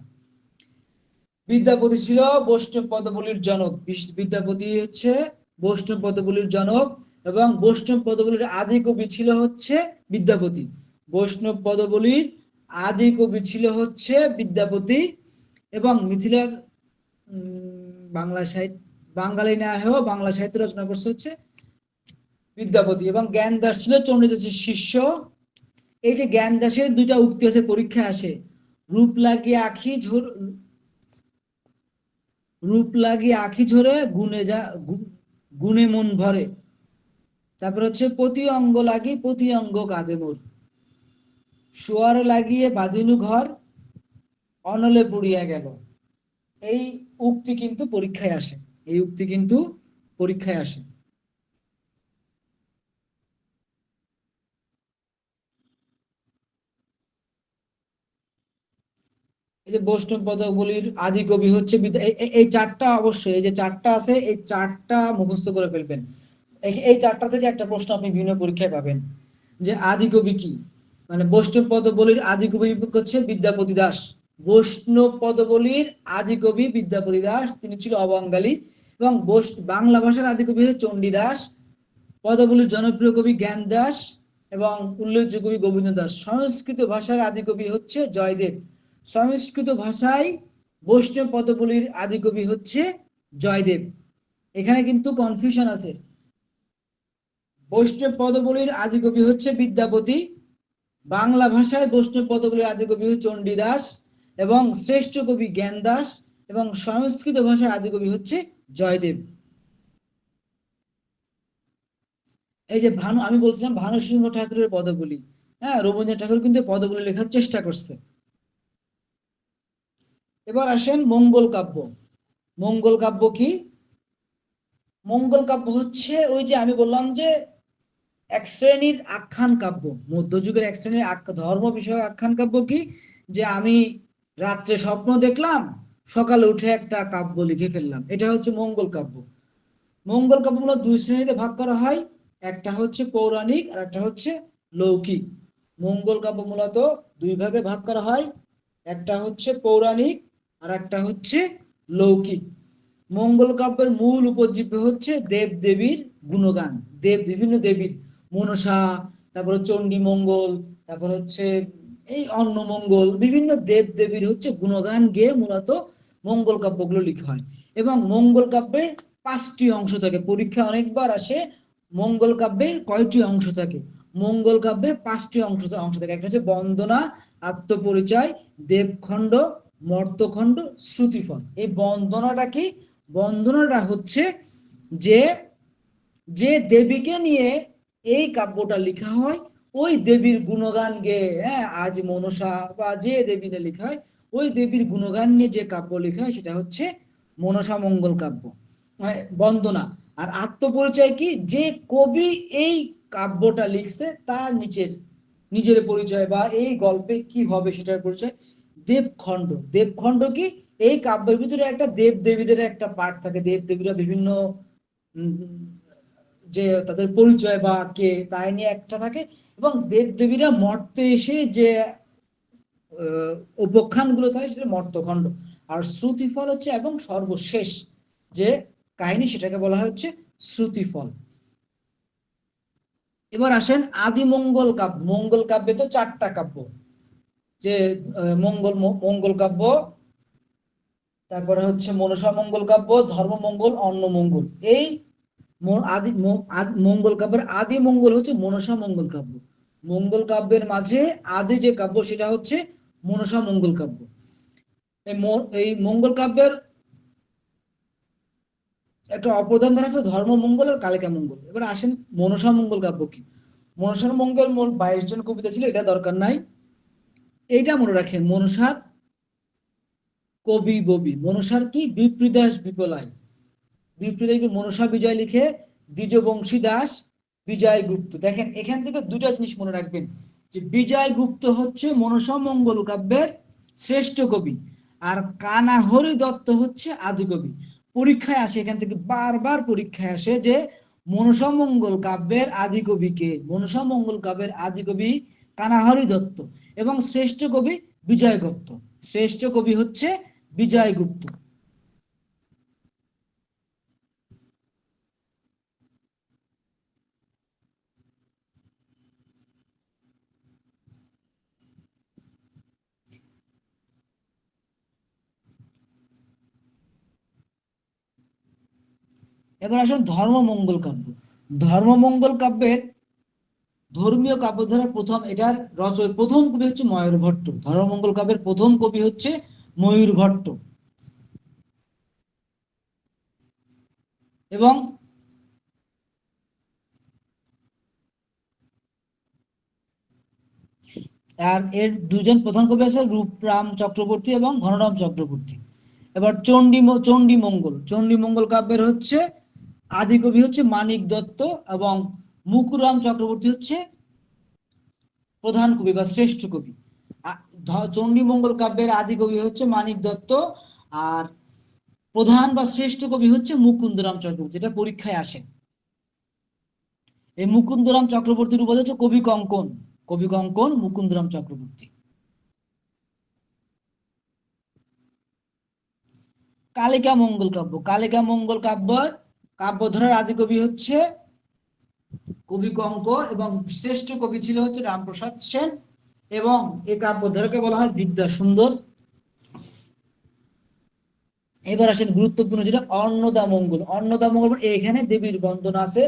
বিদ্যাপতি ছিল বৈষ্ণব পদবলীর জনক। বিদ্যাপতি হচ্ছে বৈষ্ণব পদবলীর জনক, এবং বৈষ্ণব পদবলীর আদি কবি ছিল হচ্ছে বিদ্যাপতি। বৈষ্ণব পদবলীর আদি কবি ছিল হচ্ছে বিদ্যাপতি। এবং মিথিলার বাঙালি ন্যায় বাংলা সাহিত্য রচনা করছে হচ্ছে বিদ্যাপতি। এবং জ্ঞান দাস ছিল চণ্ডীদাসের শিষ্য। এই যে জ্ঞান দাসের দুইটা উক্তি আছে, পরীক্ষায় আসে। রূপ লাগিয়ে আখি ঝরে, গুণে মন ভরে। তারপর হচ্ছে প্রতি অঙ্গ লাগি, প্রতি অঙ্গ কাঁদে মোর। শোয়ার লাগিয়ে বাঁধিনু ঘর, অনলে পুড়িয়া গেল। এই উক্তি কিন্তু পরীক্ষায় আসে। এই যে বৈষ্ণব পদবলীর আদি কবি হচ্ছে এই চারটা, অবশ্যই এই যে চারটা আছে, এই চারটা মুখস্থ করে ফেলবেন। এই চারটা থেকে একটা প্রশ্ন আপনি বিভিন্ন পরীক্ষায় পাবেন, যে আদি কবি কি। মানে বৈষ্ণব পদবলীর আদি কবি হচ্ছে বিদ্যাপতি দাস। বৈষ্ণব পদবলীর আদি কবি বিদ্যাপতি দাস, তিনি ছিল অবাঙালি। এবং বাংলা ভাষার আদি কবি হচ্ছে চণ্ডীদাস। পদগুলির জনপ্রিয় কবি জ্ঞান দাস এবং উল্লেখযোগ্য কবি গোবিন্দ দাস। সংস্কৃত ভাষার আদি কবি হচ্ছে জয়দেব। সংস্কৃত ভাষায় বৈষ্ণব পদগুলির আদি কবি হচ্ছে জয়দেব। এখানে কিন্তু কনফিউশন আছে। বৈষ্ণব পদগুলির আদি কবি হচ্ছে বিদ্যাপতি, বাংলা ভাষায় বৈষ্ণব পদগুলির আদি কবি হচ্ছে চণ্ডীদাস এবং শ্রেষ্ঠ কবি জ্ঞান দাস এবং সংস্কৃত ভাষার আদি কবি হচ্ছে জয়দেব। এই যে আমি বলছিলাম ভানু সিংহ ঠাকুরের পদগুলি, হ্যাঁ, রবীন্দ্রনাথ ঠাকুর কিন্তু পদগুলি লেখার চেষ্টা করছে। এবার আসেন মঙ্গল কাব্য। মঙ্গল কাব্য কি? মঙ্গল কাব্য হচ্ছে ওই যে আমি বললাম যে এক শ্রেণীর আখ্যান কাব্য, মধ্যযুগের এক শ্রেণীর ধর্ম বিষয়ক আখ্যান কাব্য। কি? যে আমি রাত্রে স্বপ্ন দেখলাম, সকালে উঠে একটা কাব্য লিখে ফেললাম, এটা হচ্ছে মঙ্গল কাব্য। মঙ্গল কাব্য মূলত দুই শ্রেণীতে ভাগ করা হয়, একটা হচ্ছে পৌরাণিক আর একটা হচ্ছে লৌকিক। মঙ্গল কাব্য মূলত দুই ভাগে ভাগ করা হয়, একটা হচ্ছে পৌরাণিক আর একটা হচ্ছে লৌকিক। মঙ্গল কাব্যের মূল উপজীব্য হচ্ছে দেব দেবীর গুণগান, বিভিন্ন দেবীর, মনসা, তারপরে চণ্ডী মঙ্গল, তারপর হচ্ছে এই অন্ন মঙ্গল, বিভিন্ন দেব দেবীর হচ্ছে গুণগান গেয়ে মূলত মঙ্গল কাব্যগুলো লিখা হয়। এবং মঙ্গল কাব্যে 5টি অংশ থাকে। পরীক্ষা অনেকবার আসে মঙ্গল কাব্যে কয়টি অংশ থাকে। মঙ্গল কাব্যে 5টি অংশ থাকে। একটা হচ্ছে বন্দনা, আত্মপরিচয়, দেবখণ্ড, মর্তখণ্ড, শ্রুতিফল। এই বন্দনাটা কি? বন্দনাটা হচ্ছে যে যে দেবীকে নিয়ে এই কাব্যটা লেখা হয়, ওই দেবীর গুণগান গেয়ে, হ্যাঁ, আজ মনসা বা যে দেবীটা লেখা হয়, ওই দেবীর গুণগান নিয়ে যে কাব্য লেখা হয় সেটা হচ্ছে মনসা মঙ্গল কাব্য, মানে বন্দনা। আর আত্মপরিচয় কি? যে কবি এই কাব্যটা লিখছে তার নিজের পরিচয় বা এই গল্পে কি হবে সেটার পরিচয়। দেবখণ্ড, দেবখণ্ড কি? এই কাব্যের ভিতরে একটা দেব দেবীদের একটা পাঠ থাকে, দেব দেবীরা বিভিন্ন যে তাদের পরিচয় বা কে তাই নিয়ে একটা থাকে। এবং দেব দেবীরা মর্তে এসে যে উপাখ্যানগুলো থাকে সেটা মর্তখণ্ড। আর শ্রুতিফল হচ্ছে এবং সর্বশেষ যে কাহিনী সেটাকে বলা হয় হচ্ছে শ্রুতিফল। এবার আসেন আদি মঙ্গল কাব্য। মঙ্গল কাব্যে তো 4টা কাব্য, যে মঙ্গল কাব্য, তারপরে হচ্ছে মনসা মঙ্গল কাব্য, ধর্মমঙ্গল, অন্নমঙ্গল। এই মঙ্গল কাব্যের আদি মঙ্গল হচ্ছে মনসা মঙ্গল কাব্য। মঙ্গল কাব্যের মাঝে আদি যে কাব্য সেটা হচ্ছে মনসা মঙ্গল কাব্য। এই মঙ্গল কাব্যের একটা অপ্রধান ধারা আছে ধর্মমঙ্গল আর কালিকা মঙ্গল। এবার আসেন মনসা মঙ্গল কাব্য কি? মনসা মঙ্গল মোট 22 জন কবিতা ছিল, এটা দরকার নাই। এইটা মনে রাখেন, মনসার কবি ববি, মনসার কি? বিপ্রদাস বিপলায়। বিপ্রদাস মনসা বিজয় লিখে দ্বিজবংশী দাস, বিজয় গুপ্ত। দেখেন এখান থেকে দুটা জিনিস মনে রাখবেন, যে বিজয় গুপ্ত হচ্ছে মনসা মঙ্গল কাব্যের শ্রেষ্ঠ কবি আর কানাহরি দত্ত হচ্ছে আদি কবি। পরীক্ষায় আসে, এখান থেকে বারবার পরীক্ষায় আসে যে মনসা মঙ্গল কাব্যের আদি কবি কে? মনসা মঙ্গল কাব্যের আদি কবি কানাহরি দত্ত এবং শ্রেষ্ঠ কবি বিজয় গুপ্ত। শ্রেষ্ঠ কবি হচ্ছে বিজয় গুপ্ত। এবার আসুন ধর্মমঙ্গল কাব্য। ধর্মমঙ্গল কাব্যের ধর্মীয় কাব্যধারা প্রথম, এটার প্রথম কবি হচ্ছে ময়ূর ভট্ট। ধর্মমঙ্গল কাব্যের প্রথম কবি হচ্ছে ময়ূর ভট্ট। এবং আর এর দুজন প্রধান কবি আছে রূপরাম চক্রবর্তী এবং ঘনরাম চক্রবর্তী। এবার চণ্ডীমঙ্গল কাব্যের হচ্ছে আদি কবি হচ্ছে মানিক দত্ত এবং মুকুরাম চক্রবর্তী হচ্ছে প্রধান কবি বা শ্রেষ্ঠ কবি। চণ্ডীমঙ্গল কাব্যের আদি কবি হচ্ছে মানিক দত্ত আর প্রধান বা শ্রেষ্ঠ কবি হচ্ছে মুকুন্দরাম চক্রবর্তী। এটা পরীক্ষায় আসে। এই মুকুন্দরাম চক্রবর্তীর উপাধি হচ্ছে কবি কঙ্কন। কবি কঙ্কন মুকুন্দরাম চক্রবর্তী। কালিকা মঙ্গল কাব্য। কালিকা মঙ্গল কাব্যধারার আদি কবি হচ্ছে কবি কঙ্ক, এবং শ্রেষ্ঠ কবি ছিল হচ্ছে রামপ্রসাদ সেন, এবং এই কাব্যধারাকে বলা হয় বিদ্যা সুন্দর। এবার আসেন গুরুত্বপূর্ণ যেটা অন্নদামঙ্গল। অন্নদামঙ্গল এখানে দেবীর বন্দনা আছে।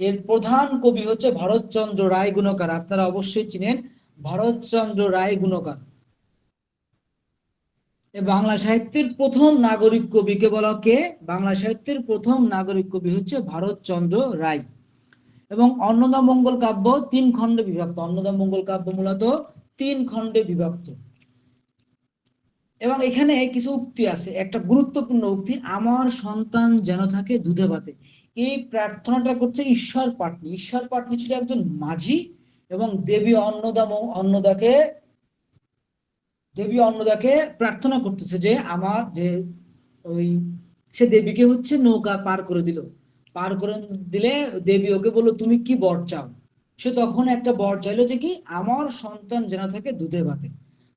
এর প্রধান কবি হচ্ছে ভরতচন্দ্র রায় গুণকার, আপনারা অবশ্যই চিনেন ভরতচন্দ্র রায় গুণকার। বাংলা সাহিত্যের প্রথম নাগরিক কবিকে বলা কে? বাংলা সাহিত্যের প্রথম নাগরিক কবি হচ্ছে ভরতচন্দ্র রায়। এবং অন্নদামঙ্গল কাব্য 3 খণ্ডে বিভক্ত। অন্নদামঙ্গল কাব্য মূলত 3 খণ্ডে বিভক্ত। এবং এখানে কিছু উক্তি আছে, একটা গুরুত্বপূর্ণ উক্তি, আমার সন্তান যেন থাকে দুধে ভাতে। এই প্রার্থনাটা করছে ঈশ্বর পাটনি। ঈশ্বর পাটনি ছিল একজন মাঝি, এবং দেবী অন্নদাকে প্রার্থনা করতেছে যে আমার যে ওই সে দেবীকে হচ্ছে নৌকা পার করে দিলে দেবী ওকে বললো তুমি কি বর চাও? সে তখন একটা বর চাইলো যে কি, আমার সন্তান যেন থাকে দুধে ভাতে।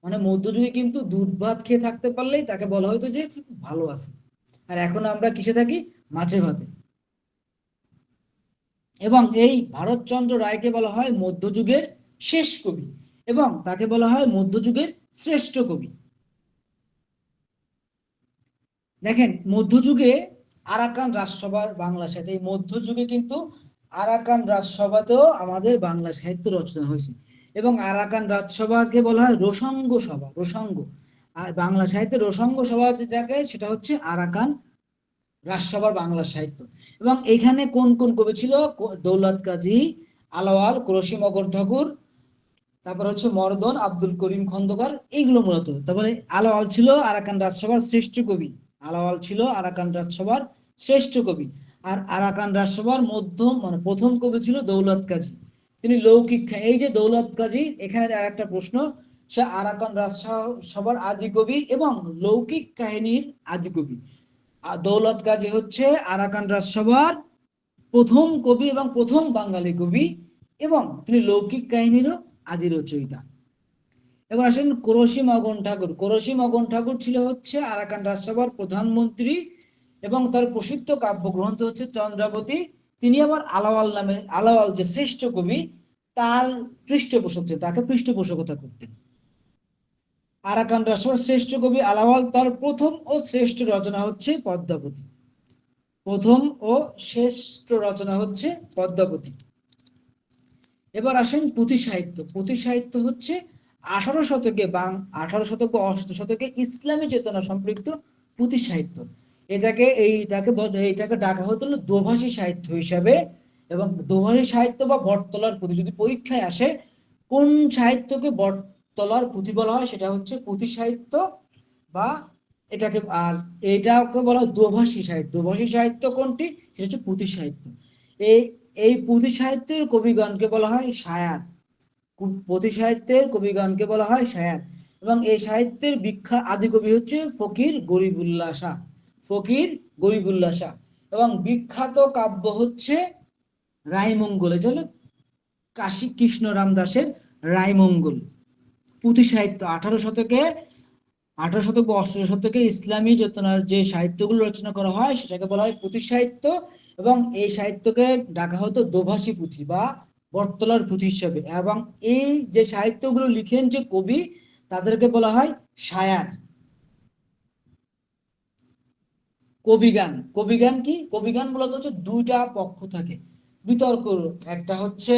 মানে মধ্যযুগে কিন্তু দুধ ভাত খেয়ে থাকতে পারলেই তাকে বলা হতো যে ভালো আছে। আর এখন আমরা কিসে থাকি? মাছে ভাতে। এবং এই ভারতচন্দ্র রায়কে বলা হয় মধ্যযুগের শেষ কবি, এবং তাকে বলা হয় মধ্যযুগের শ্রেষ্ঠ কবি। দেখেন মধ্যযুগে আরাকান রাজসভার বাংলা সাহিত্য, এই মধ্যযুগে কিন্তু আরাকান রাজসভাতেও আমাদের বাংলা সাহিত্য রচনা হয়েছে। এবং আরাকান রাজসভাকে বলা হয় রোসাঙ্গ সভা। রোসাঙ্গ, আর বাংলা সাহিত্যে রোসাঙ্গ সভা যেটাকে, সেটা হচ্ছে আরাকান রাজসভার বাংলা সাহিত্য। এবং এখানে কোন কোন কবি ছিল? দৌলত কাজী, আলাওয়াল, কলসি মগন ঠাকুর, তারপর হচ্ছে মর্দন, আব্দুল করিম খন্দকার, এইগুলো মূলত। তারপরে আলাওয়াল ছিল আরাকান রাজসভার শ্রেষ্ঠ কবি। আলাওয়াল ছিল আরাকান রাজসভার শ্রেষ্ঠ কবি। আর আরাকান রাজসভার প্রথম কবি ছিল দৌলত কাজী। তিনি লৌকিক, এই যে দৌলত কাজী, এখানে আর একটা প্রশ্ন, সে আরাকান রাজসভার আদি কবি এবং লৌকিক কাহিনীর আদি কবি। আর দৌলত কাজী হচ্ছে আরাকান রাজসভার প্রথম কবি এবং প্রথম বাঙালি কবি, এবং তিনি লৌকিক কাহিনীরও আদি রচয়িতা। এবার আসেন কলসি মগন ঠাকুর। কলসি মগন ঠাকুর ছিল হচ্ছে আরাকান রাজসভার প্রধানমন্ত্রী, এবং তার প্রসিদ্ধ কাব্যগ্রন্থ হচ্ছে চন্দ্রাবতী। তিনি আবার আলাওয়াল যে শ্রেষ্ঠ কবি, তার তাকে পৃষ্ঠপোষকতা করতেন। আরাকান রাজসভার শ্রেষ্ঠ কবি আলাওয়াল, তার প্রথম ও শ্রেষ্ঠ রচনা হচ্ছে পদ্মাবতী। প্রথম ও শ্রেষ্ঠ রচনা হচ্ছে পদ্মাবতী। এবার আসেন পুঁথি সাহিত্য। পুঁথি সাহিত্য হচ্ছে 18 শতকে 18 শতক বা 18 শতকে ইসলামী চেতনা সম্পৃক্ত পুঁথি সাহিত্য। এইটাকে ডাকা হতো দোভাষী সাহিত্য হিসাবে। এবং দোভাষী সাহিত্য বা বটতলার পুঁথি, যদি পরীক্ষায় আসে কোন সাহিত্যকে বটতলার পুঁথি বলা হয়, সেটা হচ্ছে পুঁথি সাহিত্য, বা এটাকে বলা হয় দোভাষী সাহিত্য। দোভাষী সাহিত্য কোনটি? সেটা হচ্ছে পুঁথি সাহিত্য। এই পুঁথি সাহিত্যের কবিগণকে বলা হয় শায়ার। পুঁথি সাহিত্যের কবিগণকে বলা হয় শায়ার। এবং এই সাহিত্যের আদি কবি হচ্ছে ফকির গরিবুল্লাহ শাহ। ফকির গরিবুল্লাহ শাহ। এবং বিখ্যাত কাব্য হচ্ছে রায়মঙ্গল, এটা হলো কাশী কৃষ্ণরাম দাসের রায়মঙ্গল। পুঁথি সাহিত্য 18 শতকে 18 শতক বা 18 শতকে ইসলামী চেতনার যে সাহিত্যগুলো রচনা করা হয় সেটাকে বলা হয় পুঁথি সাহিত্য। এবং এই সাহিত্যকে ডাকা হতো দোভাষী পুঁথি বা বটতলার পুঁথি হিসাবে। এবং এই যে সাহিত্যগুলো লিখেন যে কবি, তাদেরকে বলা হয় শায়ার। কবিগান। কবিগান কি? কবিগান মূলত হচ্ছে দুইটা পক্ষ থাকে বিতর্ক। একটা হচ্ছে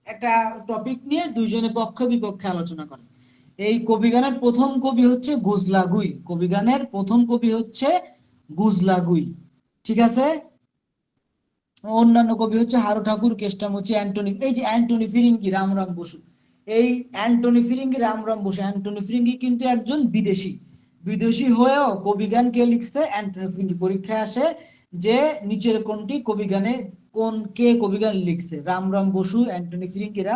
একটা টপিক নিয়ে দুইজনে পক্ষ বিপক্ষে আলোচনা করে। এই কবিগানের প্রথম কবি হচ্ছে গুজলাগুই। কবিগানের প্রথম কবি হচ্ছে গুজলাগুই, ঠিক আছে। অন্যান্য কবি হচ্ছে হারু ঠাকুর, কেষ্টামুচি, অ্যান্টনি, এই যে অ্যান্টনি ফিরিঙ্গি, রামরাম বসু। এই অ্যান্টনি ফিরিঙ্গি, রামরাম বসু, অ্যান্টনি ফিরিঙ্গি কিন্তু একজন বিদেশি হয়েও কবিগান কে লিখছে? অ্যান্টনি ফিরিঙ্গি। পরীক্ষায় আসে যে নিচের কোনটি কে কবিগান লিখছে? রামরাম বসু, অ্যান্টনি ফিরিঙ্গিরা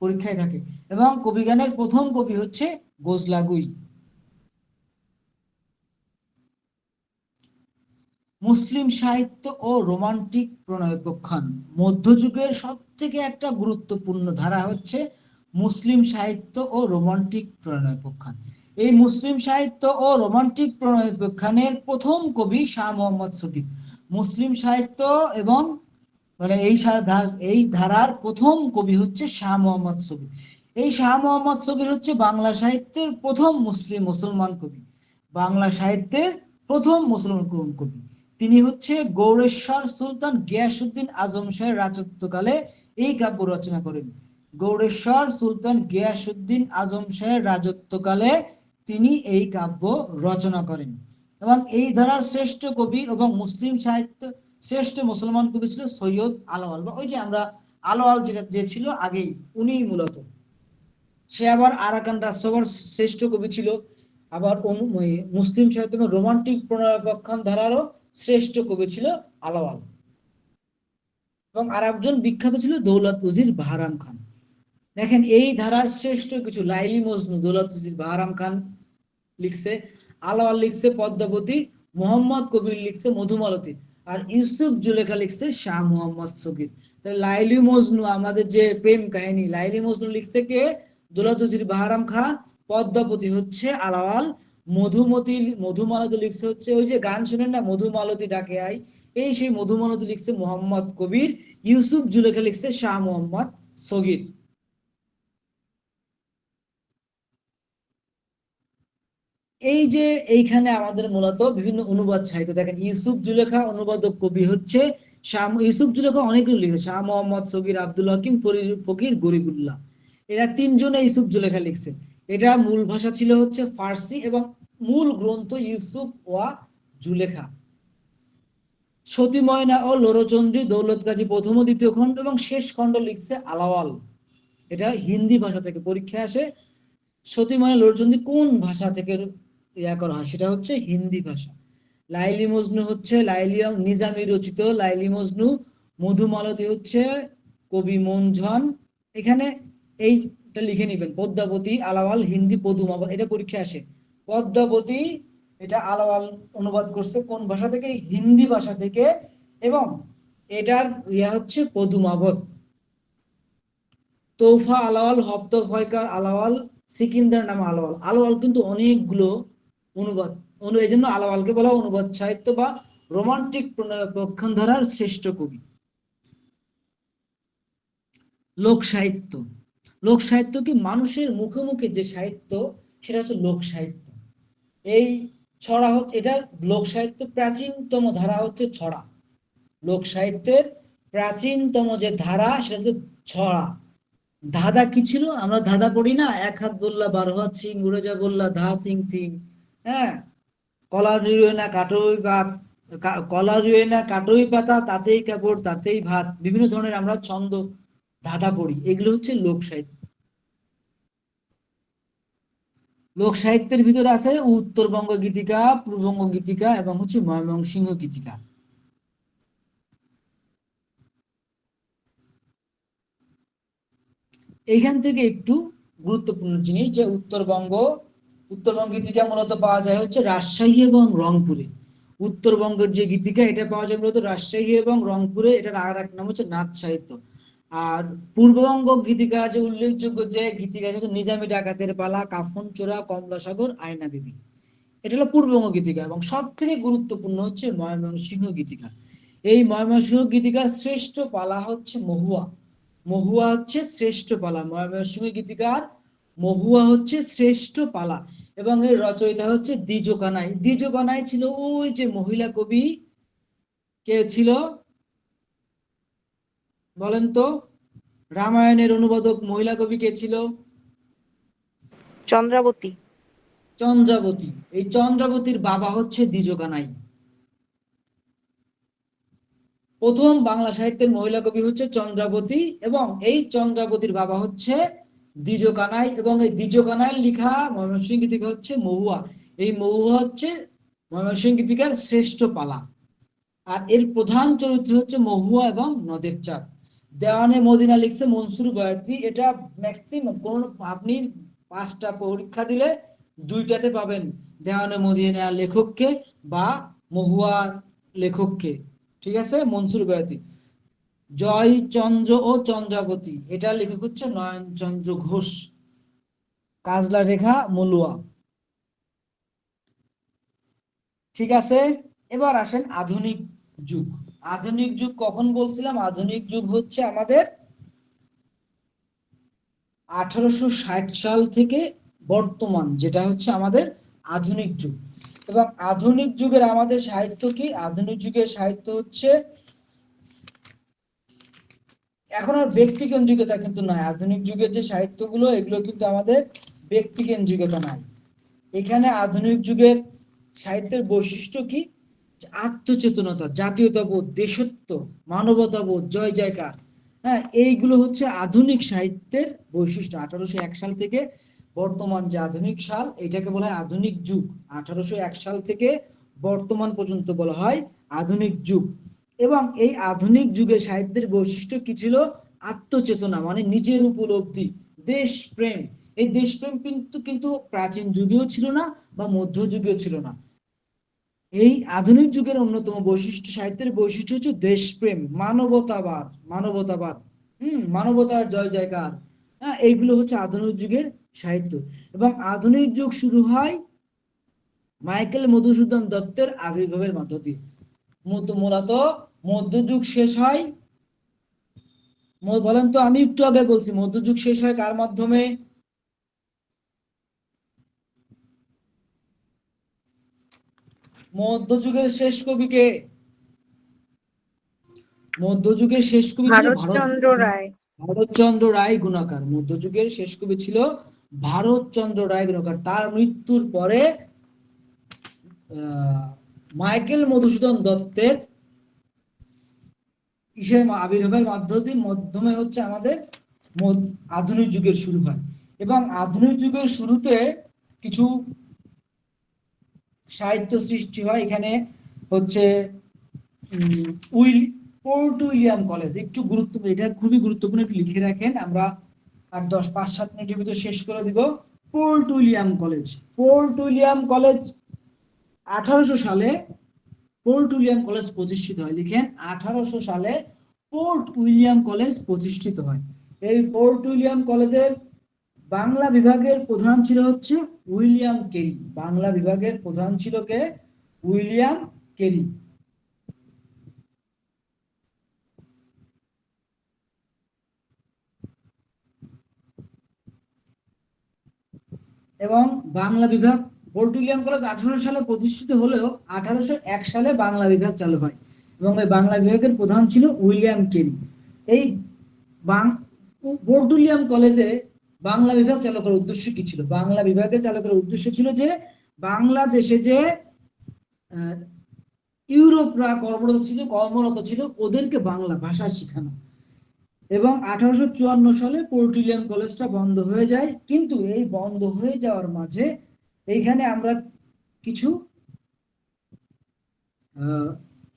পরীক্ষায় থাকে। এবং কবিগানের প্রথম কবি হচ্ছে গোজলাগুই। মুসলিম সাহিত্য ও রোমান্টিক প্রণয়োপাখ্যান। মধ্যযুগের সব থেকে একটা গুরুত্বপূর্ণ ধারা হচ্ছে মুসলিম সাহিত্য ও রোমান্টিক প্রণয়োপাখ্যান। এই মুসলিম সাহিত্য ও রোমান্টিক প্রণয়োপাখ্যানের প্রথম কবি শাহ মোহাম্মদ শফিক। মুসলিম সাহিত্য এবং মানে এই ধারার প্রথম কবি হচ্ছে শাহ মোহাম্মদ শফী। এই শাহ মোহাম্মদ শফী হচ্ছে বাংলা সাহিত্যের প্রথম মুসলমান কবি, বাংলা সাহিত্যের প্রথম মুসলমান কবি। তিনি হচ্ছে গৌড়েশ্বর সুলতান গিয়াসউদ্দিন আজম শাহের রাজত্বকালে এই কাব্য রচনা করেন। গৌড়েশ্বর সুলতান গিয়াসউদ্দিন আজম শাহের রাজত্বকালে তিনি এই কাব্য রচনা করেন। এবং এই ধারার শ্রেষ্ঠ কবি এবং মুসলিম সাহিত্য শ্রেষ্ঠ মুসলমান কবি ছিল সৈয়দ আলাওয়াল, বা ওই যে আমরা আলাওয়াল যে ছিল আগেই, উনিই মূলত। সে আবার আরাকান রাজসভার শ্রেষ্ঠ কবি ছিল, আবার মুসলিম সাহিত্য রোমান্টিক প্রণয়োপাখ্যান ধারারও শ্রেষ্ঠ কবি ছিল আলাওয়াল। এবং আর একজন বিখ্যাত ছিল দৌলত উজির বাহরাম খান। দেখেন এই ধারার শ্রেষ্ঠ কিছু, লাইলি মজনু দৌলত উজির বাহরাম খান লিখছে, আলাওয়াল লিখছে পদ্মাবতী, মোহাম্মদ কবির লিখছে মধুমালতী, আর ইউসুফ জুলেখা লিখছে শাহ মোহাম্মদ শফী। লাইলি মজনু আমাদের যে প্রেম কাহিনী, লাইলি মজনু লিখছে কে? দৌলত উজির বাহরাম খান। পদ্মাবতী হচ্ছে আলাওয়াল। মধুমালতী লিখছে হচ্ছে ওই যে গান শুনেন না, মধুমালতী ডাকে আই, এই সেই মধুমালতী লিখছে মোহাম্মদ কবির। ইউসুফ জুলেখা লিখছে শাহ মোহাম্মদ সগীর। এই যে এইখানে আমাদের মূলত বিভিন্ন অনুবাদ সাহিত্য, দেখেন ইউসুফ জুলেখা অনুবাদক কবি হচ্ছে ইউসুফ জুলেখা অনেকগুলো লিখেছে, শাহ মোহাম্মদ সগীর, আব্দুল হাকিম, ফকির, গরিবুল্লাহ, এরা তিনজনে ইউসুফ জুলেখা লিখছে। এটা মূল ভাষা ছিল হচ্ছে ফার্সি এবং মূল গ্রন্থ ইউসুফ ওয়া জুলেখা। সতী ময়না ও লোরচন্দ্রী দৌলত গাজী প্রথম ও দ্বিতীয় খণ্ড এবং শেষ খণ্ড লিখছে আলাওয়াল। এটা হিন্দি ভাষা থেকে পরীক্ষা আসে। সতী ময়না লোরচন্দ্রী কোন ভাষা থেকে করা হয়? সেটা হচ্ছে হিন্দি ভাষা। লাইলি মজনু হচ্ছে নিজামী রচিত লাইলি মজনু। মধুমালতী হচ্ছে কবি মনঝন। এখানে এইটা লিখে নিবেন, পদ্মাবতী আলাওয়াল হিন্দি, পদুমাবত, এটা পরীক্ষা আসে। পদ্মাবতী এটা আলাওয়াল অনুবাদ করছে কোন ভাষা থেকে? হিন্দি ভাষা থেকে। এবং এটার হচ্ছে পদুমাবত। তোফা আলাওয়াল, হপ্তর ফয়কার আলাওয়াল, সিকিন্দার নামে আলাওয়াল। আলাওয়াল কিন্তু অনেকগুলো অনুবাদ, এই জন্য আলাওয়ালকে বলা অনুবাদ সাহিত্য বা রোমান্টিক প্রণয়োপাখ্যান ধারার শ্রেষ্ঠ কবি। লোক সাহিত্য, লোক সাহিত্য কি মানুষের মুখে মুখে যে সাহিত্য, সেটা হচ্ছে লোক সাহিত্য। এই ছড়া হচ্ছে, এটা লোক সাহিত্য প্রাচীনতম ধারা হচ্ছে ছড়া। লোক সাহিত্যের প্রাচীনতম যে ধারা সেটা হচ্ছে ছড়া। ধাঁধা কি ছিল? আমরা ধাঁধা পড়ি না, এক হাত বললা 12 হাত সিং, উড়ে যা বললা ধা থিং থিং, হ্যাঁ, কলা রুয়ে না কাটই বা কলা রুয়ে না কাটই পাতা, তাতেই কাপড় তাতেই ভাত, বিভিন্ন ধরনের আমরা ছন্দ ধাঁধা পড়ি, এগুলো হচ্ছে লোক সাহিত্য। লোক সাহিত্যের ভিতরে আছে উত্তরবঙ্গ গীতিকা, পূর্ববঙ্গ গীতিকা এবং হচ্ছে ময়মনসিংহ গীতিকা। এইখান থেকে একটু গুরুত্বপূর্ণ জিনিস, যে উত্তরবঙ্গ গীতিকা মূলত পাওয়া যায় হচ্ছে রাজশাহী এবং রংপুরে। উত্তরবঙ্গের যে গীতিকা, এটা পাওয়া যায় মূলত রাজশাহী এবং রংপুরে, এটার আর এক নাম হচ্ছে নাথ সাহিত্য। আর পূর্ববঙ্গ গীতিকার যে উল্লেখযোগ্য যে গীতিকা হচ্ছে নিজামী ডাকাতের পালা, কাফন চোরা, কমলা সাগর, আয়না বিবি, এটা হলো পূর্ববঙ্গ গীতিকা। এবং সব থেকে গুরুত্বপূর্ণ হচ্ছে ময়মনসিংহ গীতিকা। এই ময়মনসিংহ গীতিকার শ্রেষ্ঠ পালা হচ্ছে মহুয়া। মহুয়া হচ্ছে শ্রেষ্ঠ পালা, ময়মনসিংহ গীতিকার মহুয়া হচ্ছে শ্রেষ্ঠ পালা। এবং এর রচয়িতা হচ্ছে দ্বিজ কানাই। দ্বিজ কানাই ছিল ওই যে মহিলা কবি, কে ছিল বলেন তো? রামায়ণের অনুবাদক মহিলা কবি কে ছিল? চন্দ্রাবতী। চন্দ্রাবতী। এই চন্দ্রাবতীর বাবা হচ্ছে দ্বিজ কানাই। প্রথম বাংলা সাহিত্যের মহিলা কবি হচ্ছে চন্দ্রাবতী, এবং এই চন্দ্রাবতীর বাবা হচ্ছে দ্বিজ কানাই। এবং এই দ্বিজ কানাই লেখা ময়মনসিংহ গীতিকা হচ্ছে মহুয়া। এই মহুয়া হচ্ছে ময়মনসিংহ গীতিকার শ্রেষ্ঠ পালা। আর এর প্রধান চরিত্র হচ্ছে মহুয়া এবং নদের চাঁদ। দেওয়ানে মদিনা লিখছে মনসুর বয়াতি। এটা ম্যাক্সিমাম কোন আপনি 5টা পরীক্ষা দিলে 2টাতে পাবেন, দেওয়ানে মদিনা লেখককে বা মহুয়া লেখককে। ঠিক আছে, মনসুর বয়াতি। জয় চন্দ্র ও চন্দ্রাবতী, এটা লেখক হচ্ছে নয়ন চন্দ্র ঘোষ। কাজলা রেখা মলুয়া। ঠিক আছে, এবার আসেন আধুনিক যুগ। আধুনিক যুগ কখন বলছিলাম? আধুনিক যুগ হচ্ছে আমাদের 1860 সাল থেকে বর্তমান, যেটা হচ্ছে আমাদের আধুনিক যুগ। এবং আধুনিক যুগের আমাদের সাহিত্য কি? আধুনিক যুগের সাহিত্য হচ্ছে এখন আর ব্যক্তিকেন্দ্রিকতা কিন্তু নাই। আধুনিক যুগের যে সাহিত্যগুলো, এগুলো কিন্তু আমাদের ব্যক্তিকেন্দ্রিকতা নাই। এখানে আধুনিক যুগের সাহিত্যের বৈশিষ্ট্য কি? আত্মচেতনতা, জাতীয়তাবোধ, দেশত্ব, মানবতাবোধ, জয় জয়কার, হ্যাঁ, এইগুলো হচ্ছে আধুনিক সাহিত্যের বৈশিষ্ট্য। 1801 সাল থেকে বর্তমান যে আধুনিক সাল, এটাকে বলা হয় আধুনিক যুগ। 1801 সাল থেকে বর্তমান পর্যন্ত বলা হয় আধুনিক যুগ। এবং এই আধুনিক যুগের সাহিত্যের বৈশিষ্ট্য কি ছিল? আত্মচেতনা, মানে নিজের উপলব্ধি, দেশপ্রেম। এই দেশপ্রেম কিন্তু প্রাচীন যুগেও ছিল না বা মধ্যযুগেও ছিল না। এই আধুনিক যুগের অন্যতম বৈশিষ্ট্য, সাহিত্যের বৈশিষ্ট্য হচ্ছে দেশপ্রেম, মানবতাবাদ, মানবতার জয় জয়কার, হ্যাঁ, এইগুলো হচ্ছে আধুনিক যুগের সাহিত্য। এবং আধুনিক যুগ শুরু হয় মাইকেল মধুসূদন দত্তের আবির্ভাবের মধ্য দিয়ে। মূলত মধ্যযুগ শেষ হয়, বলেন তো, আমি একটু আগে বলছি মধ্যযুগ শেষ হয় কার মাধ্যমে? মধ্যযুগের শেষ কবি কে? মধ্যযুগের শেষ কবি ছিল ভারতচন্দ্র রায়। ভারতচন্দ্র রায় গুণাকার। মধ্যযুগের শেষ কবি ছিল ভারতচন্দ্র রায় গুণাকার। তার মৃত্যুর পরে মাইকেল মধুসূদন দত্তের আবির্ভাবের মাধ্যমে হচ্ছে আমাদের আধুনিক যুগের শুরু হয়। এবং আধুনিক যুগের শুরুতে কিছু সাহিত্য সৃষ্টি হয়। এখানে হচ্ছে পোর্ট উইলিয়াম কলেজ, একটু গুরুত্বপূর্ণ, এটা খুবই গুরুত্বপূর্ণ, একটু লিখে রাখেন, আমরা আর 5-7 মিনিটের ভিতরে শেষ করে দিব। পোর্ট উইলিয়াম কলেজ 1800 সালে পোর্ট উইলিয়াম কলেজ প্রতিষ্ঠিত হয়। লিখেন, 1800 সালে পোর্ট উইলিয়াম কলেজ প্রতিষ্ঠিত হয়। এই পোর্ট উইলিয়াম কলেজের বাংলা বিভাগের প্রধান ছিল হচ্ছে উইলিয়াম কেরি। বাংলা বিভাগের প্রধান ছিল কে? William Carey. এবং বাংলা বিভাগ, পোর্ট উইলিয়াম কলেজ 1800 সালে প্রতিষ্ঠিত হলেও 1801 সালে বাংলা বিভাগ চালু হয় এবং এই বাংলা বিভাগের প্রধান ছিল উইলিয়াম কেরি। এই পোর্ট উইলিয়াম কলেজে বাংলা বিভাগ চালু করার উদ্দেশ্য কি ছিল? বাংলা বিভাগে চালু করার উদ্দেশ্য ছিল যে বাংলাদেশে যে ইউরোপরা কর্মরত ছিল ওদেরকে বাংলা ভাষা শেখানো। এবং 1854 সালে পোর্ট উইলিয়াম কলেজটা বন্ধ হয়ে যায়। কিন্তু এই বন্ধ হয়ে যাওয়ার মাঝে এইখানে আমরা কিছু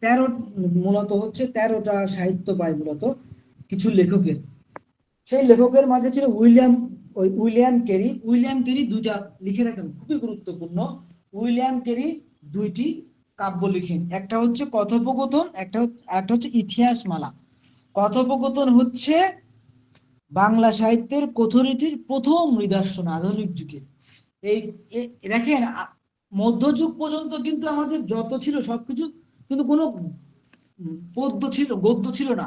13টা সাহিত্য পাই, মূলত কিছু লেখকের। সেই লেখকের মাঝে ছিল উইলিয়াম কেরি। উইলিয়াম কেরি দুইটা লিখে রাখেন, খুবই গুরুত্বপূর্ণ। উইলিয়াম কেরি দুইটি কাব্য লিখেন, একটা হচ্ছে কথোপকথন, একটা হচ্ছে ইতিহাসমালা। কথোপকথন হচ্ছে বাংলা সাহিত্যের কথরীতির প্রথম নিদর্শন আধুনিক যুগে। এই দেখেন, মধ্যযুগ পর্যন্ত কিন্তু আমাদের যত ছিল সবকিছু কিন্তু কোনো গদ্য ছিল না।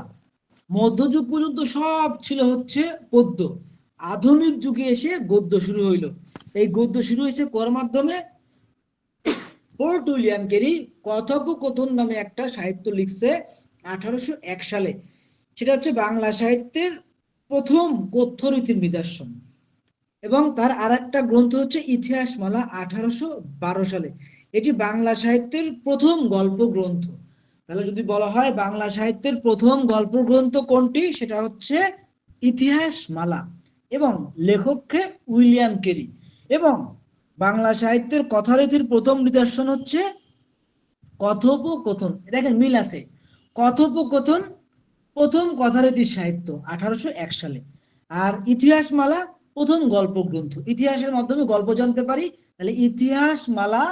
মধ্যযুগ পর্যন্ত সব ছিল হচ্ছে পদ্য। আধুনিক যুগে এসে গদ্য শুরু হইল। এই গদ্য শুরু হয়েছে কার মাধ্যমে? পোর্ট উইলিয়াম কেরি কথোপকথন নামে একটা সাহিত্য লিখছে 1801 সালে। সেটা হচ্ছে বাংলা সাহিত্যের প্রথম কথ্যরীতির নিদর্শন। এবং তার আরেকটা গ্রন্থ হচ্ছে ইতিহাসমালা 1812 সালে। এটি বাংলা সাহিত্যের প্রথম গল্প গ্রন্থ। তাহলে যদি বলা হয় বাংলা সাহিত্যের প্রথম গল্প গ্রন্থ কোনটি, সেটা হচ্ছে ইতিহাসমালা এবং লেখককে উইলিয়াম কেরি। এবং বাংলা সাহিত্যের কথারীতির প্রথম নিদর্শন হচ্ছে কথোপকথন। দেখেন মিল আছে, কথোপকথন প্রথম কথারীতির সাহিত্য 1801 সালে, আর ইতিহাসমালা প্রথম গল্প গ্রন্থ। ইতিহাসের মাধ্যমে গল্প জানতে পারি, তাহলে ইতিহাসমালা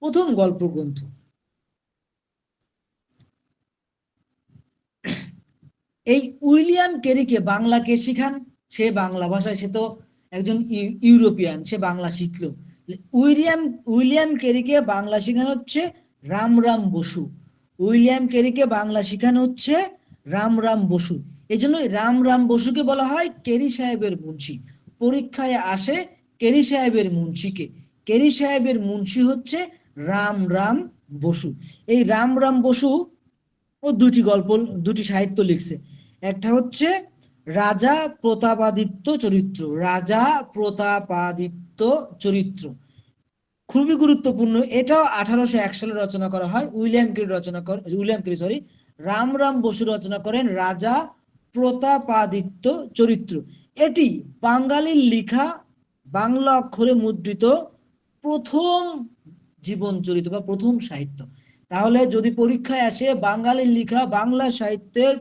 প্রথম গল্প গ্রন্থ। এই উইলিয়াম কেরিকে বাংলা কে শিখান? সে বাংলা ভাষায়, সে তো একজন ইউরোপিয়ান, সে বাংলা শিখলো। উইলিয়াম কেরিকে বাংলা শেখানো হচ্ছে রামরাম বসু। উইলিয়াম কেরিকে বাংলা শিখানো হচ্ছে রামরাম বসু। এই জন্য রামরাম বসুকে বলা হয় কেরি সাহেবের মুন্সি। পরীক্ষায় আসে কেরি সাহেবের মুন্সিকে, কেরি সাহেবের মুন্সি হচ্ছে রামরাম বসু। এই রামরাম বসু ও দুটি সাহিত্য লিখছে। একটা হচ্ছে রাজা প্রতাপাদিত্য চরিত্র, রাজা প্রতাপাদিত্য চরিত্র খুবই গুরুত্বপূর্ণ। এটাও 1801 সালে রচনা করা হয়। রামরাম বসু রচনা করেন রাজা প্রতাপাদিত্য চরিত্র। এটি বাঙালির লিখা বাংলা অক্ষরে মুদ্রিত প্রথম জীবন চরিত্র বা প্রথম সাহিত্য। তাহলে যদি পরীক্ষায় আসে বাঙালির লিখা বাংলা সাহিত্যের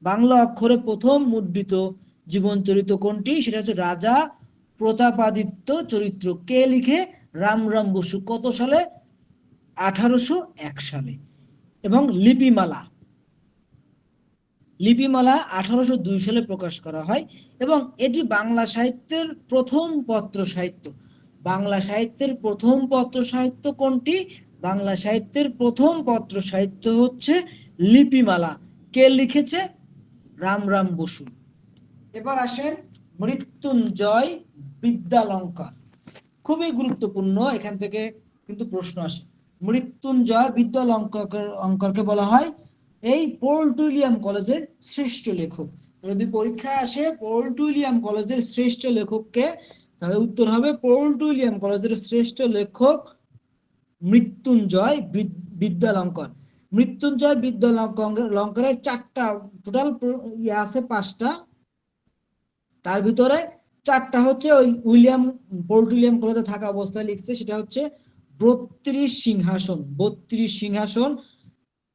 বাংলা অক্ষরে প্রথম মুদ্রিত জীবন চরিত্র কোনটি, সেটা হচ্ছে রাজা প্রতাপাদিত্য চরিত্র। কে লিখে? রামরাম বসু। কত সালে? 1801 সালে। এবং লিপিমালা 1802 সালে প্রকাশ করা হয় এবং এটি বাংলা সাহিত্যের প্রথম পত্র সাহিত্য। বাংলা সাহিত্যের প্রথম পত্র সাহিত্য কোনটি? বাংলা সাহিত্যের প্রথম পত্র সাহিত্য হচ্ছে লিপিমালা। কে লিখেছে? রামরাম বসু। এবার আসেন মৃত্যুঞ্জয় বিদ্যালঙ্কার, খুবই গুরুত্বপূর্ণ, এখান থেকে কিন্তু প্রশ্ন আসে। মৃত্যুঞ্জয় বিদ্যালঙ্কারকে বলা হয় এই পোর্ট উইলিয়াম কলেজের শ্রেষ্ঠ লেখক। যদি পরীক্ষায় আসে পোর্ট উইলিয়াম কলেজের শ্রেষ্ঠ লেখককে, তাহলে উত্তর হবে পোর্ট উইলিয়াম কলেজের শ্রেষ্ঠ লেখক মৃত্যুঞ্জয় বিদ্যালঙ্কার। মৃত্যুঞ্জয় বিদ্যালঙ্কারের 4টা টোটাল আছে 5টা, তার ভিতরে 4টা হচ্ছে ওই পোর্ট উইলিয়াম কলেজে থাকা অবস্থায় লিখছে। সেটা হচ্ছে 32 সিংহাসন,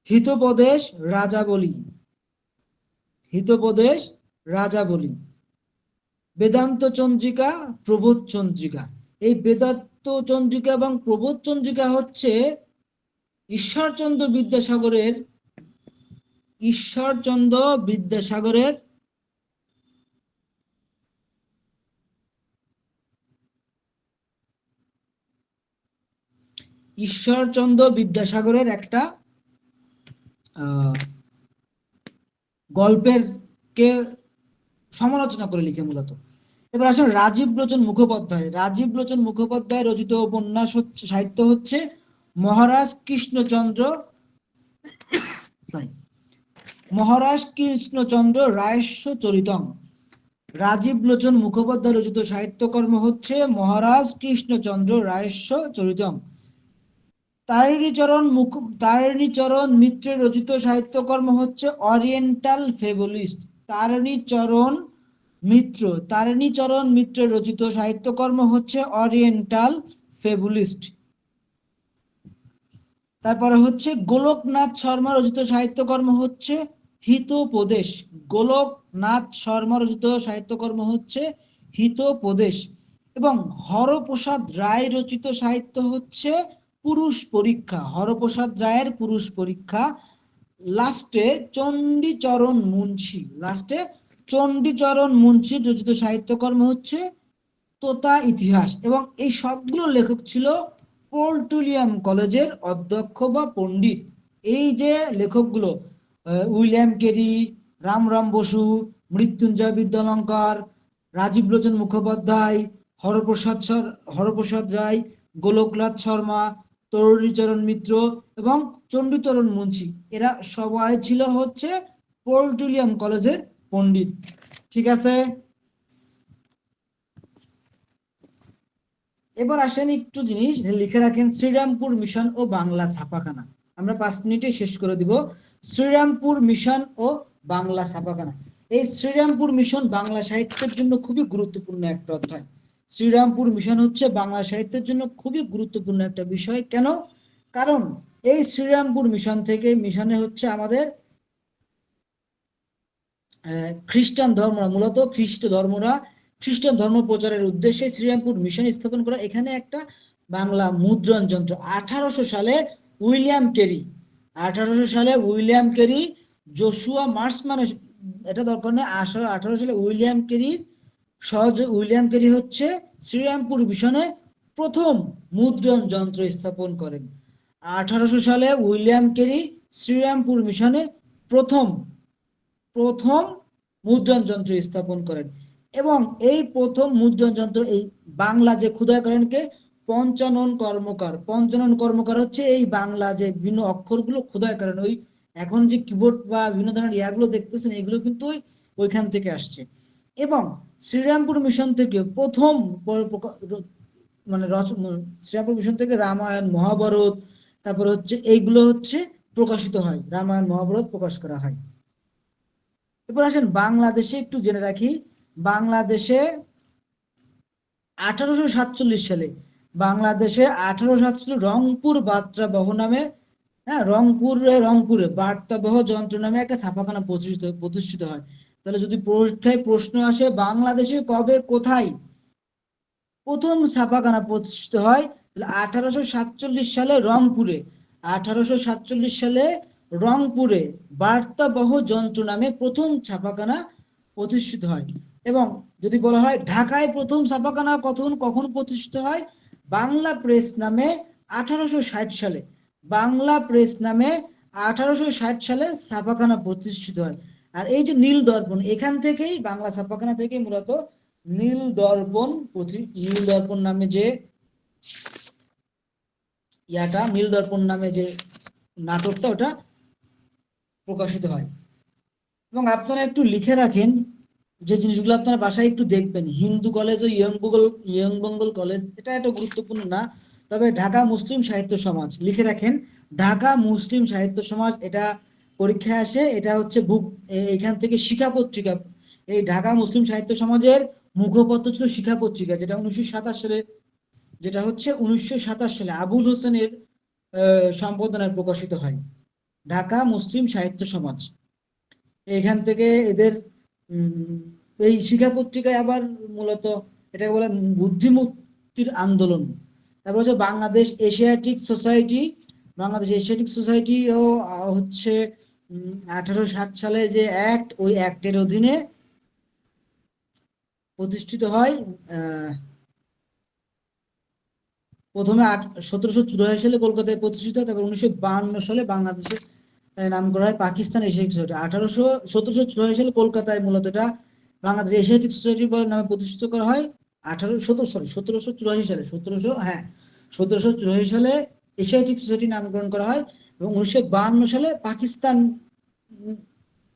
হিতোপদেশ রাজাবলী, বেদান্ত চন্দ্রিকা, প্রবোধ চন্দ্রিকা। এই বেদান্ত চন্দ্রিকা এবং প্রবোধ চন্দ্রিকা হচ্ছে ঈশ্বরচন্দ্র বিদ্যাসাগরের একটা গল্পের কে সমালোচনা করে লিখে মূলত। এবার আসুন রাজীব লোচন মুখোপাধ্যায় রচিত উপন্যাস সাহিত্য হচ্ছে মহারাজ কৃষ্ণচন্দ্র রায়স্য চরিতম। রাজীব লোচন মুখোপাধ্যায় রচিত সাহিত্যকর্ম হচ্ছে মহারাজ কৃষ্ণচন্দ্র রায়স্য চরিতম। তারিণীচরণ মিত্রের রচিত সাহিত্যকর্ম হচ্ছে অরিয়েন্টাল ফেবুলিস্ট। তারিণীচরণ মিত্রের রচিত সাহিত্যকর্ম হচ্ছে অরিয়েন্টাল ফেবুলিস্ট। তারপরে হচ্ছে গোলকনাথ শর্মা রচিত সাহিত্যকর্ম হচ্ছে হিতোপদেশ। এবং হরপ্রসাদ রায় রচিত সাহিত্য হচ্ছে পুরুষ পরীক্ষা। লাস্টে চণ্ডীচরণ মুন্সির রচিত সাহিত্যকর্ম হচ্ছে তোতা ইতিহাস। এবং এই সবগুলো লেখক ছিল পোর্ট উইলিয়াম কলেজের অধ্যক্ষ বা পণ্ডিত। এই যে লেখকগুলো উইলিয়াম কেরি, রামরাম বসু, মৃত্যুঞ্জয় বিদ্যালঙ্কার, রাজীব লোচন মুখোপাধ্যায়, হরপ্রসাদ রায়, গোলকনাথ শর্মা, তরুণীচরণ মিত্র এবং চণ্ডীচরণ মুন্সি, এরা সবাই ছিল হচ্ছে পোর্ট উইলিয়াম কলেজের পণ্ডিত। ঠিক আছে, এবার আসেন একটু জিনিস লিখে রাখেন। শ্রীরামপুর মিশন ও বাংলা ছাপাখানা, আমরা 5 মিনিটে শেষ করে দিব। শ্রীরামপুর মিশন ও বাংলা ছাপাখানা। এই শ্রীরামপুর মিশন বাংলা সাহিত্যের জন্য খুবই গুরুত্বপূর্ণ একটা অধ্যায়। শ্রীরামপুর মিশন হচ্ছে বাংলা সাহিত্যের জন্য খুবই গুরুত্বপূর্ণ একটা বিষয়। কেন? কারণ এই শ্রীরামপুর মিশনে হচ্ছে আমাদের খ্রিস্টান ধর্মরা, মূলত খ্রিস্টান ধর্ম প্রচারের উদ্দেশ্যে শ্রীরামপুর মিশন স্থাপন করা। এখানে একটা বাংলা মুদ্রণ যন্ত্র 1800 সালে উইলিয়াম কেরি জোশুয়া মার্স, মানে এটা দরকার নেই, 1800 সালে উইলিয়াম কেরি হচ্ছে শ্রীরামপুর মিশনে প্রথম মুদ্রণ যন্ত্র স্থাপন করেন। 1800 সালে উইলিয়াম কেরি শ্রীরামপুর মিশনে প্রথম প্রথম মুদ্রণ যন্ত্র স্থাপন করেন, এবং এই প্রথম মুদ্রণ যন্ত্র এই বাংলা যে খোদাই করেন কে? পঞ্চানন কর্মকার। পঞ্চানন কর্মকার হচ্ছে এই বাংলা যে বিভিন্ন অক্ষরগুলো খোদাই করেন, ওই এখন যে কিবোর্ড বা বিভিন্ন ধরনের ইয়াগুলো দেখতেছেন এগুলো কিন্তু ওইখান থেকে আসছে। এবং শ্রীরামপুর মিশন থেকে প্রথম মানে শ্রীরামপুর মিশন থেকে রামায়ণ, মহাভারত, তারপর হচ্ছে এইগুলো হচ্ছে প্রকাশিত হয়, রামায়ণ মহাভারত প্রকাশ করা হয়। এরপর আসেন বাংলাদেশে একটু জেনে রাখি, বাংলাদেশে 1847 সালে বাংলাদেশে 1847 রংপুর বার্তাবহ নামে, হ্যাঁ রংপুরে বার্তাবহ যন্ত্র নামে একটা ছাপাখানা প্রতিষ্ঠিত হয়। তাহলে যদি পরীক্ষায় প্রশ্ন আসে বাংলাদেশে কবে কোথায় প্রথম ছাপাখানা প্রতিষ্ঠিত হয়, তাহলে 1847 সালে রংপুরে। 1847 সালে রংপুরে বার্তাবহ যন্ত্র নামে প্রথম ছাপাখানা প্রতিষ্ঠিত হয়। এবং যদি বলা হয় ঢাকায় প্রথম ছাপাখানা কখন প্রতিষ্ঠিত হয়, বাংলা প্রেস নামে 1860 সালে। বাংলা প্রেস নামে 1860 সালে ছাপাখানা প্রতিষ্ঠিত হয়। আর এই যে নীল দর্পণ, এখান থেকেই বাংলা ছাপাখানা থেকে মূলত নীল দর্পণ নামে যে নীল দর্পণ নামে যে নাটকটা ওটা প্রকাশিত হয়। এবং আপনারা একটু লিখে রাখেন যে জিনিসগুলো আপনারা বাসায় একটু দেখবেন, হিন্দু কলেজ ও ইয়ং বেঙ্গল কলেজ, এটা একটা গুরুত্বপূর্ণ না, তবে ঢাকা মুসলিম সাহিত্য সমাজ লিখে রাখেন। ঢাকা মুসলিম সাহিত্য সমাজ, এটা পরীক্ষায় আসে, এটা হচ্ছে এখান থেকে শিক্ষা পত্রিকা। এই ঢাকা মুসলিম সাহিত্য সমাজের মুখপত্র ছিল শিক্ষা পত্রিকা, যেটা 1927 সালে আবুল হোসেনের সম্পাদনায় প্রকাশিত হয়, ঢাকা মুসলিম সাহিত্য সমাজ। এখান থেকে এদের এই শিক্ষা পত্রিকায় আবার মূলত এটাকে বলে বুদ্ধিমুক্তির আন্দোলন। তারপর হচ্ছে বাংলাদেশ এশিয়াটিক সোসাইটি ও হচ্ছে 1860 সালে যে অ্যাক্ট, ওই অ্যাক্টের অধীনে প্রতিষ্ঠিত হয়। প্রথমে 1784 সালে কলকাতায় প্রতিষ্ঠিত হয়, তারপর 1952 সালে বাংলাদেশে নাম করা হয় পাকিস্তান এশিয়াটিক সোসাইটি। 1784 সালে কলকাতায় মূলত এটা বাংলাদেশ এশিয়াটিক সোসাইটি বলে নামে প্রতিষ্ঠিত করা হয়। 1784 সালে এশিয়াটিক সোসাইটি নামকরণ করা হয়, এবং 1952 সালে পাকিস্তান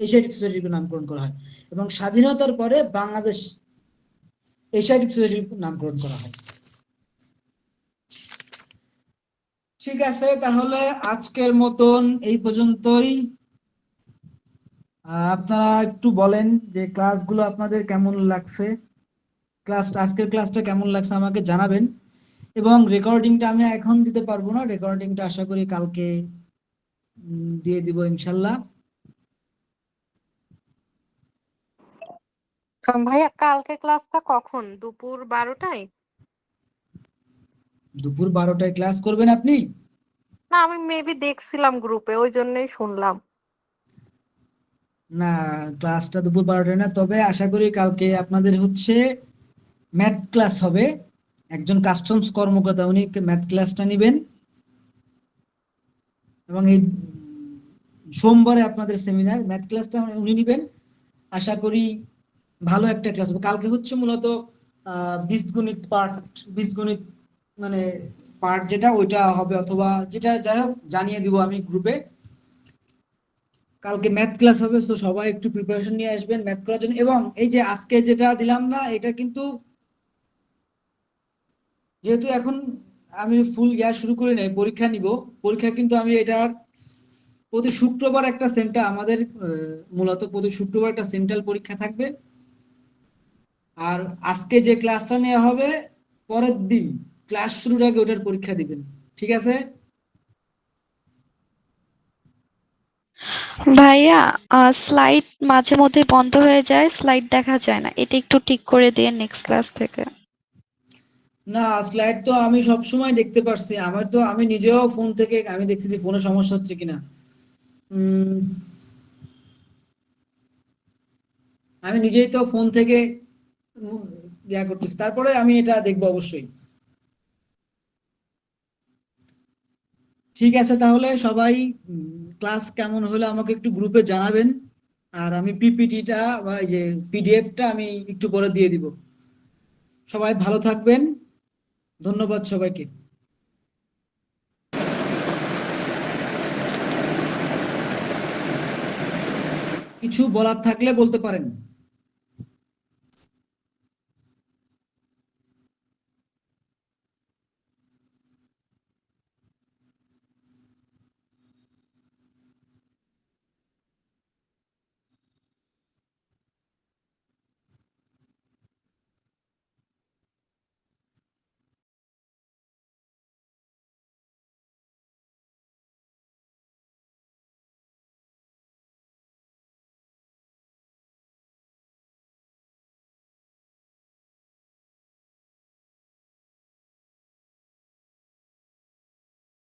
এশিয়াটিক সোসাইটির নামকরণ করা হয়, এবং স্বাধীনতার পরে বাংলাদেশ এশিয়াটিক সোসাইটির নামকরণ করা হয়। ঠিক আছে, তাহলে আজকের মতন এই পর্যন্তই। আপনারা একটু বলেন যে ক্লাসগুলো আপনাদের কেমন লাগছে, আজকের ক্লাসটা কেমন লাগছে আমাকে জানাবেন। এবং রেকর্ডিংটা আমি এখন দিতে পারবো না, রেকর্ডিংটা আশা করি কালকে দিয়ে দিব ইনশাল্লাহ। ভাইয়া কালকে ক্লাসটা কখন? দুপুর 12টায়? দুপুর 12টায় ক্লাস করবেন আপনি? না, আমি মেবি দেখছিলাম গ্রুপে, ওই জন্যই শুনলাম। না, ক্লাসটা দুপুর 12টায় না, তবে আশা করি কালকে আপনাদের হচ্ছে ম্যাথ ক্লাস হবে। একজন কাস্টমস কর্মকর্তা উনি ম্যাথ ক্লাসটা নেবেন, এবং এই সোমবারে আপনাদের সেমিনার ম্যাথ ক্লাসটা উনি নেবেন। আশা করি ভালো একটা ক্লাস হবে। কালকে হচ্ছে মূলত বীজগণিত মানে পার্ট যেটা ওইটা হবে, অথবা যেটা যাই হোক জানিয়ে দিব আমি গ্রুপে। কালকে ম্যাথ ক্লাস হবে, তো সবাই একটু প্রিপারেশন নিয়ে আসবেন ম্যাথ করার জন্য। এবং এই যে আজকে যেটা দিলাম না, এটা কিন্তু যেহেতু এখন আমি ফুল শুরু করে নেই, পরীক্ষা নিব, পরীক্ষা কিন্তু আমি এটার প্রতি শুক্রবার একটা আমাদের মূলত প্রতি শুক্রবার একটা সেন্ট্রাল পরীক্ষা থাকবে। আর আজকে যে ক্লাসটা নেওয়া হবে পরের দিন ক্লাস শুরুর আগে ওটার পরীক্ষা দিবেন, ঠিক আছে? ভাইয়া, স্লাইড মাঝে মধ্যে বন্ধ হয়ে যায়, স্লাইড দেখা যায় না, এটা একটু ঠিক করে দিয়ে নেক্সট ক্লাস থেকে। না, স্লাইড তো আমি সব সময় দেখতে পারছি, আমি নিজেও ফোন থেকে আমি দেখতেছি ফোনে সমস্যা হচ্ছে কিনা। আমি নিজেই তো ফোন থেকে করতেছি, তারপরে আমি এটা দেখবো অবশ্যই। ঠিক আছে, তাহলে সবাই ক্লাস কেমন হলো আমাকে একটু গ্রুপে জানাবেন। আর আমি পিপিটিটা বা এই যে পিডিএফটা আমি একটু পরে দিয়ে দিব। সবাই ভালো থাকবেন, ধন্যবাদ সবাইকে। কিছু বলার থাকলে বলতে পারেন।